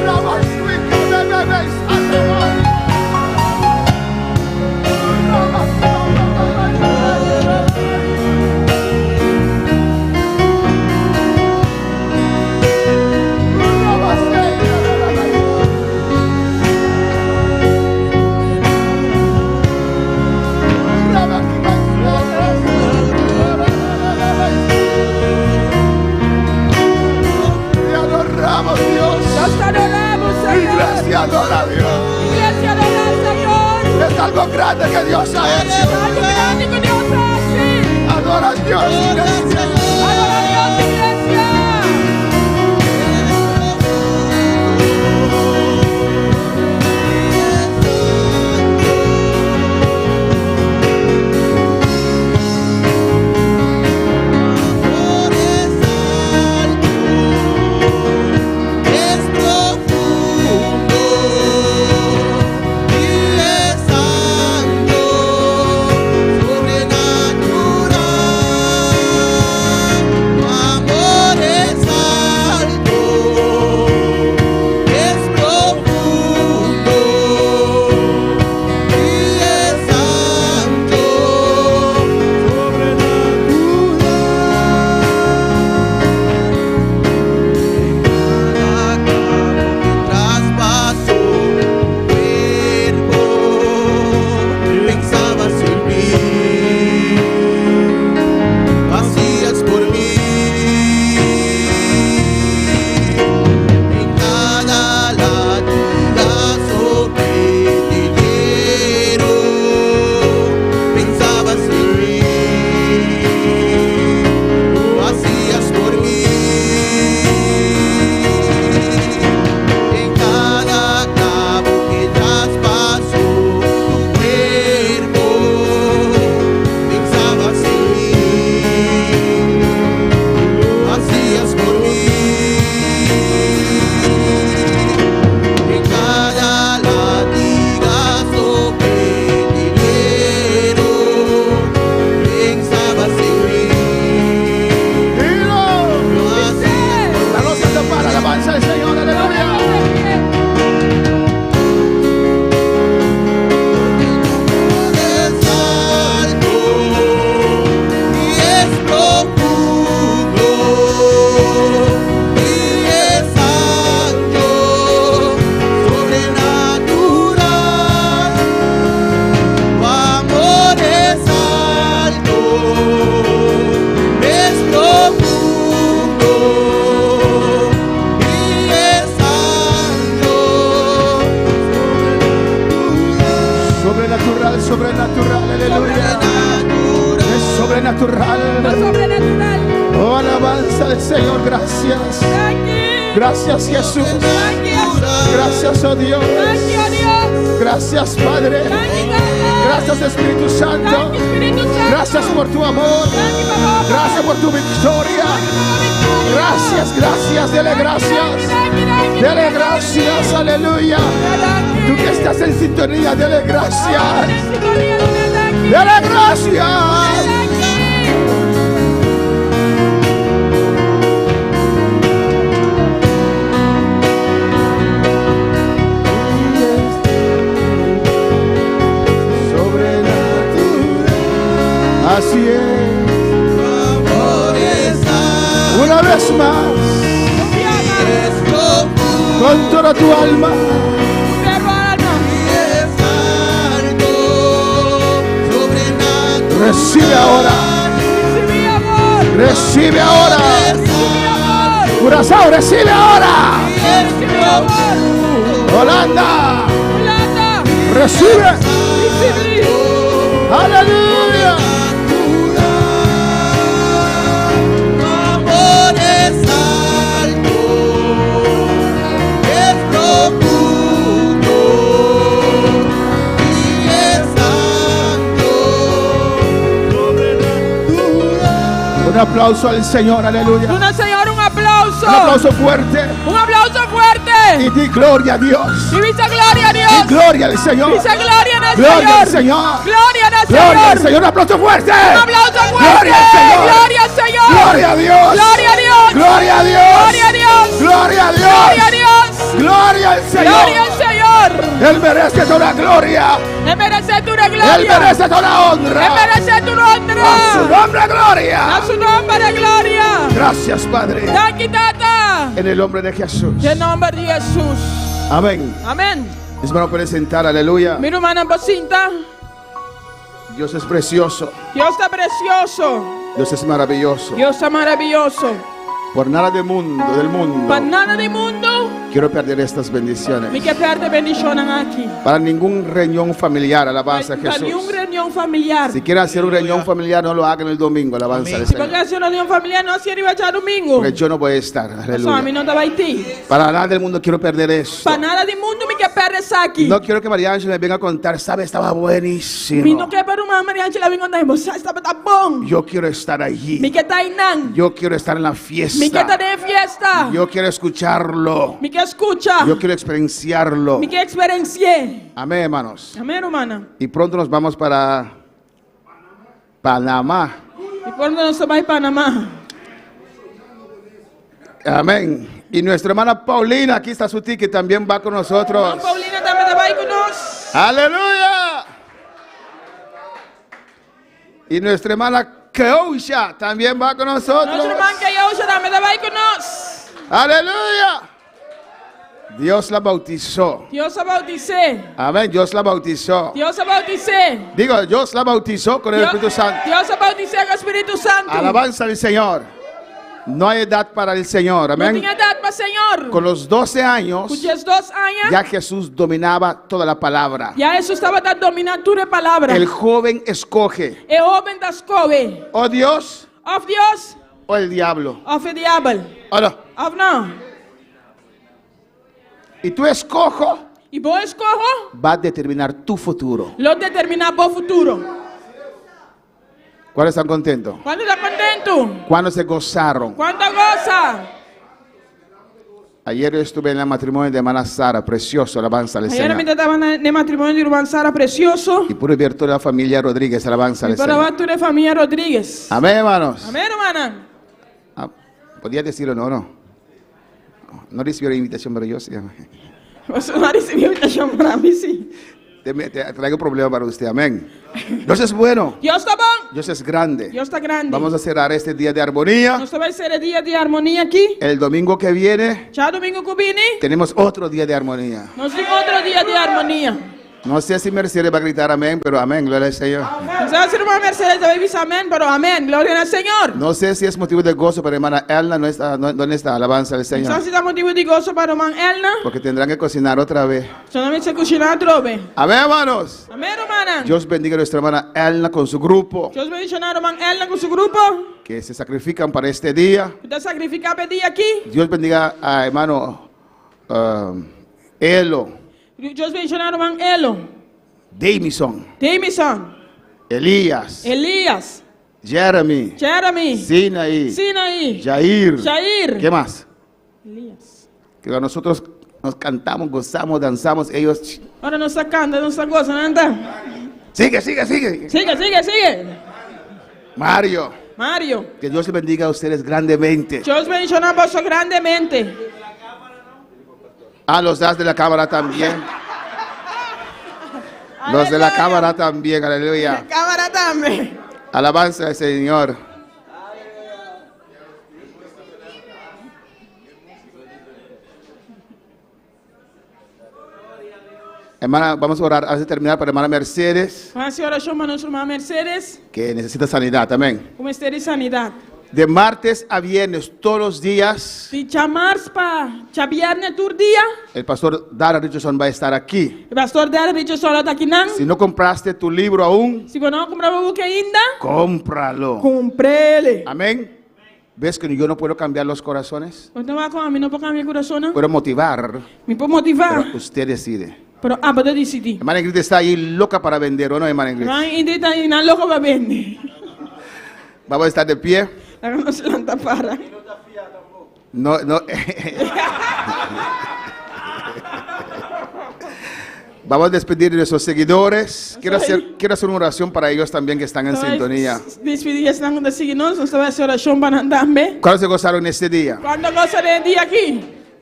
Iglesia, adora a Dios. Iglesia, adora al Señor. Es algo grande que Dios ha hecho. Algo grande que Dios hace. Adora a Dios, iglesia. Adora a Dios, iglesia. Sobrenatural, aleluya. Es sobrenatural. Oh, alabanza del Señor, gracias. Gracias, Jesús. Gracias, oh Dios. Gracias, Padre. Gracias, Espíritu Santo. Gracias por tu amor. Gracias por tu victoria. Gracias, gracias, dele gracias. Dele gracias, aleluya. Tú que estás en sintonía, dele gracias. Dele gracias. Así es. Una vez más, con toda tu alma, recibe ahora. Recibe ahora. Curazao, recibe ahora. Holanda, recibe. Aleluya. Un aplauso al Señor, aleluya. Una Señor, un aplauso. Un aplauso fuerte. Un aplauso fuerte. Y di gloria a Dios. Y dice gloria a Dios. Y gloria al Señor. Dice gloria al Gloria al Señor. Señor. Gloria al Señor. Gloria al Señor. Un aplauso fuerte. Un aplauso fuerte. Gloria al Señor. Gloria al Señor. Gloria a Dios. Gloria a Dios. Gloria a Dios. Gloria a Dios. Gloria a Dios. Gloria a Dios. Gloria al Señor. Gloria al Señor. Él merece toda gloria. Él merece tu gloria. Él merece toda honra. Él merece tu honra. A su nombre gloria. A su nombre gloria. Gracias, Padre. Thank you, Tata. En el nombre de Jesús. En el nombre de Jesús. Amén. Amén. Mis hermanos pueden sentar, aleluya. Mi hermana Bocinta. Dios es precioso. Dios está precioso. Dios es maravilloso. Dios está maravilloso. Por nada del mundo, Para nada del mundo. quiero perder estas bendiciones. Mi que perde bendiciones aquí. Para ningún reunión familiar, alabanza a Para Jesús. ni un reunión familiar. Si quieren hacer una reunión familiar, no lo hagan el domingo, alabanza al Si Señor. van a hacer una reunión familiar, no se arriba ya domingo. Porque yo no voy a estar, Eso a mí aleluya. no te va a ir. Para nada del mundo quiero perder eso. Para nada del mundo, mi que perdes aquí. No quiero que María Ángela me venga a contar, sabe, estaba Mi buenísimo. no que para una María Ángela vengo a decir, está bom. Yo quiero estar allí. Mi que está ahí nan. Yo quiero estar en la Mi que fiesta. está de fiesta. Yo quiero escucharlo. Mi que escucha. Yo quiero experienciarlo. Mi que experiencié. Amén, hermanos. Amén, hermana. Y pronto nos vamos para Panamá. Y cuando nos vamos a Panamá. Amén. Y nuestra hermana Paulina, aquí está su ticket, también va con nosotros. Paulina también te va a ir con nosotros. Aleluya. Y nuestra hermana Keosha también va con nosotros. Nuestro hermano Keosha también te va a ir con nosotros. Aleluya. Dios la bautizó. Dios se bauticé. Amén. Dios la bautizó. Dios se bauticé. Digo, Dios la bautizó con el Espíritu Santo. Dios se bauticé con el Espíritu Santo. Alabanza al Señor. No hay edad para el Señor. No Amén. tiene edad para el Señor. Con los 12 años, Con 2 años. ya Jesús dominaba toda la palabra. Ya Jesús estaba dando dominatura de palabra. El joven escoge El joven da escoge. o Dios Of Dios. o el diablo. Of el diablo. ¿O no? Of no. Y tú escojo Y vos escojo. va a determinar tu futuro. Lo determina por futuro. ¿Cuáles están contentos? ¿Cuándo está contento? ¿Cuándo se gozaron? ¿Cuánto goza? Ayer yo estuve en el matrimonio de hermana Sara, precioso, alabanza al Ayer Señor. me estaba en el matrimonio de Urban Sara precioso. Y pude ver toda la familia Rodríguez, alabanza Y al para Señor. va tu de familia Rodríguez. Amén, hermanos. Amén, hermana. Ah, ¿podía decirlo? No. No recibieron invitación, pero yo sí. Vos no recibió invitación para mí, sí. Te traigo problema para usted, amén. Dios es bueno. Dios está bon. Dios es grande. Dios está grande. Vamos a cerrar este día de armonía. Nos va a ser el día de armonía aquí. El domingo que viene Ya domingo que viene. tenemos otro día de armonía. Nos digo otro día de armonía. No sé si Mercedes va a gritar amén, pero amén, gloria al Señor. No sé si hermana Mercedes debe decir amén, pero amén, gloria al Señor. No sé si es motivo de gozo para hermana Elna, ¿dónde está? Alabanza al No sé Señor. si está motivo de gozo para hermana Elna. Porque tendrán que cocinar otra vez. Solamente se cocina otra vez. Amén, hermanos. Amén, hermana. Dios bendiga a nuestra hermana Elna con su grupo, Dios bendiga a hermana Elna con su grupo. que se sacrifican para este día. Usted sacrifica pedí aquí. Dios bendiga a hermano Elo, Dios bendiga a hermana Elo. Damison, Damison. Elías, Elías. Jeremy, Jeremy. Sinaí, Sinaí. Jair. Jair. ¿Qué más? Elías. Que nosotros nos cantamos, gozamos, danzamos, ellos... Ahora no está cantando, no está gozando. Sigue. Sigue. Mario, Mario. que Dios le bendiga a ustedes grandemente. Dios bendiga a vosotros grandemente. A los de la cámara también. Los de la cámara también, aleluya. Cámara también. Alabanza al Señor. Hermana, vamos a orar antes de terminar para hermana Mercedes, Vamos a oración para nuestra hermana Mercedes. que necesita sanidad, amén. Como esté de sanidad. De martes a viernes, todos los días, Si chamars para viernes tu día, el pastor Dara Richardson va a estar aquí. el pastor de Richardson está aquí. Si no compraste tu libro aún, Si no compraba buque ainda, cómpralo. comprele. Amén. ¿Ves que yo no puedo cambiar los corazones? Usted va con a mí, no puedo cambiar mi corazón. Puedo motivar, Me puedo motivar. pero usted decide. Pero puedo decidir. Hermana Ingrid está ahí loca para vender, ¿o no, hermana Ingrid? No hay indita y nada loco para vender. Vamos a estar de pie. Háganos la tampara. No, no. Vamos a despedir de nuestros seguidores. Quiero hacer una oración para ellos también que están en sintonía. Despedir estão de seguir-nos. Nós vamos fazer oração para também. ¿Cuáles se gozaron este día? Quando gostaram de aqui?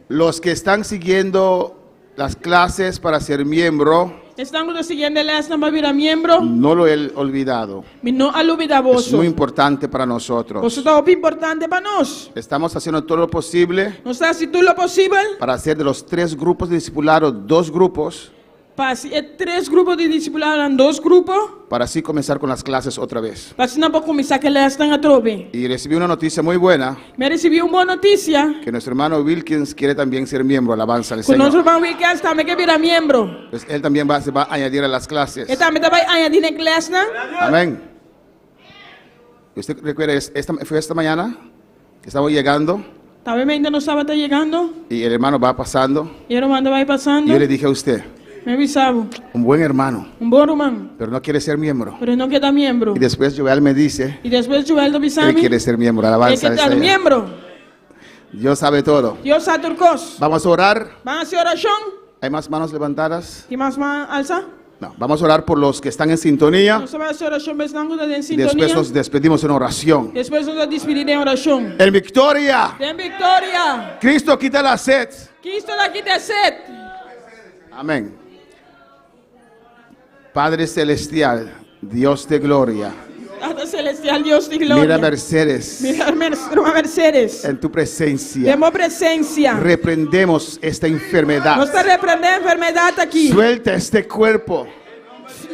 Los que están siguiendo las clases para ser miembro, Estão seguindo esta para virar miembro. no lo he olvidado. Não olvida Es vosso. muy importante para nosotros. Vosso é muito importante para nós. Estamos haciendo todo lo posible Nós estamos fazendo tudo o possível para hacer de los 3 grupos de discipulado 2 grupos, para 3 grupos de discipulado em 2 grupos. para así comenzar con las clases otra vez. Para assim não pode começar que eles estão a trobe. Y recibí una noticia muy buena, Me recebi uma boa notícia. que nuestro hermano Wilkins quiere también ser miembro, alabanza al Que nosso Señor. irmão Wilkins também quer virar membro. Pues él también se va a añadir a las clases. Ele também vai añadir na classe, né? Amén. ¿Usted recuerda, fue esta mañana que estamos llegando Talvez ainda não estava chegando. y el hermano va pasando E o irmão vai y passando. yo le dije a usted, Me avisava. un buen hermano, Bom irmão. pero no quiere ser miembro. Pero não quer dar membro. Y después Joel me dice, E depois Joel do él Bisami. quiere ser miembro, Ele alabanza quer al dar Señor. membro. Dios sabe todo. Deus sabe turcos. Vamos a orar. Vamos a hacer oração. ¿Hay más manos levantadas? Que mais alça? No. Vamos a orar por los que están en sintonía Nós vamos fazer oração pensando em y después sintonia. nos despedimos en oración. Depois nos despedir em oração. En victoria, Tem vitória. Cristo quita la sed. Cristo daqui de sete. Amén. Padre celestial, Dios de gloria, Padre celestial, Deus de glória. mira Mercedes Mira, Mercedes. en tu presencia. Temos presença. Reprendemos esta enfermedad. Nós está repreendendo a enfermidade aqui. Suelta este cuerpo.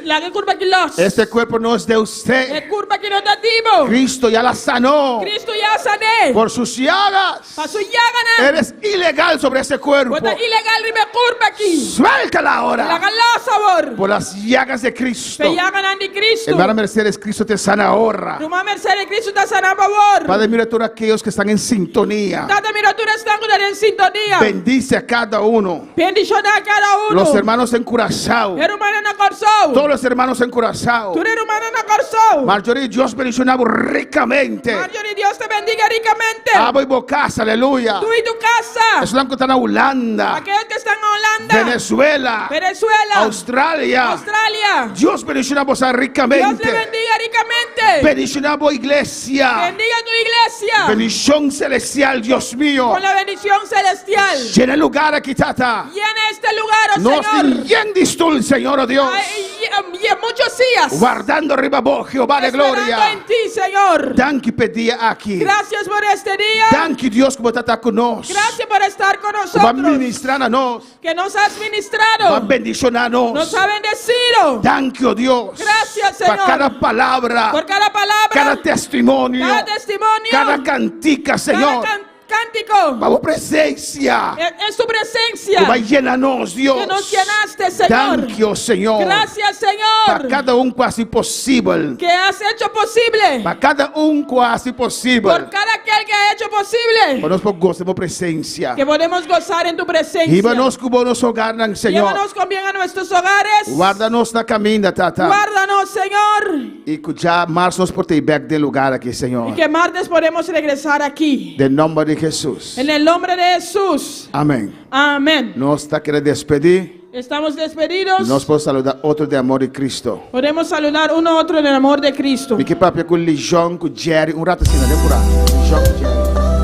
La que curva que los. Este cuerpo no es de usted. É curva que não está ativo. Cristo ya la sanó. Cristo já sané. Por sus llagas. Para su llaga, Eres ilegal sobre ese cuerpo. Está ilegal ribe curva aqui. Suéltala La ahora. galá sabor. Por las llagas de Cristo. Pe llaga de Cristo. Hermana Mercedes, Cristo te sana ahora. Ruma Mercedes Cristo está sanando a favor. Padre, mira a todos aquellos que están en sintonía. Tata miratura están en sintonía. Bendice a cada uno. Bendiciona a cada uno. Los hermanos en Curazao. Hermano na Corsao. Todos los hermanos en Curazao. Tu hermano na Corsao. Marjorie, Dios bendicionamos ricamente. Marjorie, Dios te bendiga ricamente. Abo y Bocasa, aleluya. Tú y tu casa. Es que están en Holanda, Aquellos que están en Holanda. Venezuela, Venezuela. Australia. Australia. Dios bendicionamos ricamente. Dios te bendiga ricamente. Bendicionamos iglesia. Bendiga tu iglesia. Bendición celestial, Dios mío. Con la bendición celestial. Llena el lugar aquí, tata. Llena este lugar, oh Nos Señor. llendis tú, Señor, oh Dios. Muchos días. Guardando arriba vos, Jehová de Esperando gloria. en ti, Señor. Danke pedía aquí. Gracias por este día. Danke Dios como está con nosotros. Gracias por estar con Va a nosotros. ministrar a nos. Que nos has Va a ministrado. bendicionarnos. Nos ha bendecido. Danke, oh Dios. Gracias, Por Señor. cada palabra. Por cada palabra. Cada testimonio. Cada testimonio. Cada cantica, Señor. Cada cántico. Vamos presencia. Es tu presencia. Que va a llenarnos, Dios. Que nos llenaste, Señor. Danke, oh Señor. Gracias, Para Señor. cada un quasi posible. Que has hecho posible. Para cada un quasi posible. Por cada aquel que ha hecho posible. Para nosotros gozemos presencia. Que podemos gozar en tu presencia. Llévanos como nos hogaran, Señor. Llévanos con bien a nuestros hogares. Guarda-nos na caminha, tata. Guárdanos, Señor. E que já março nos por back del lugar aqui, Y Senhor. que martes podemos regresar aquí. Em nome de Jesus. En el nombre de Jesús. Amém. Amén. Nós está querendo despedir. Estamos despedidos. Nós podemos saludar outro de amor de Cristo. Podemos saludar uno a otro en el amor de Cristo. E que papo com Lijão, com Jerry, rato assim, não é por aí. Lijão, com Jerry.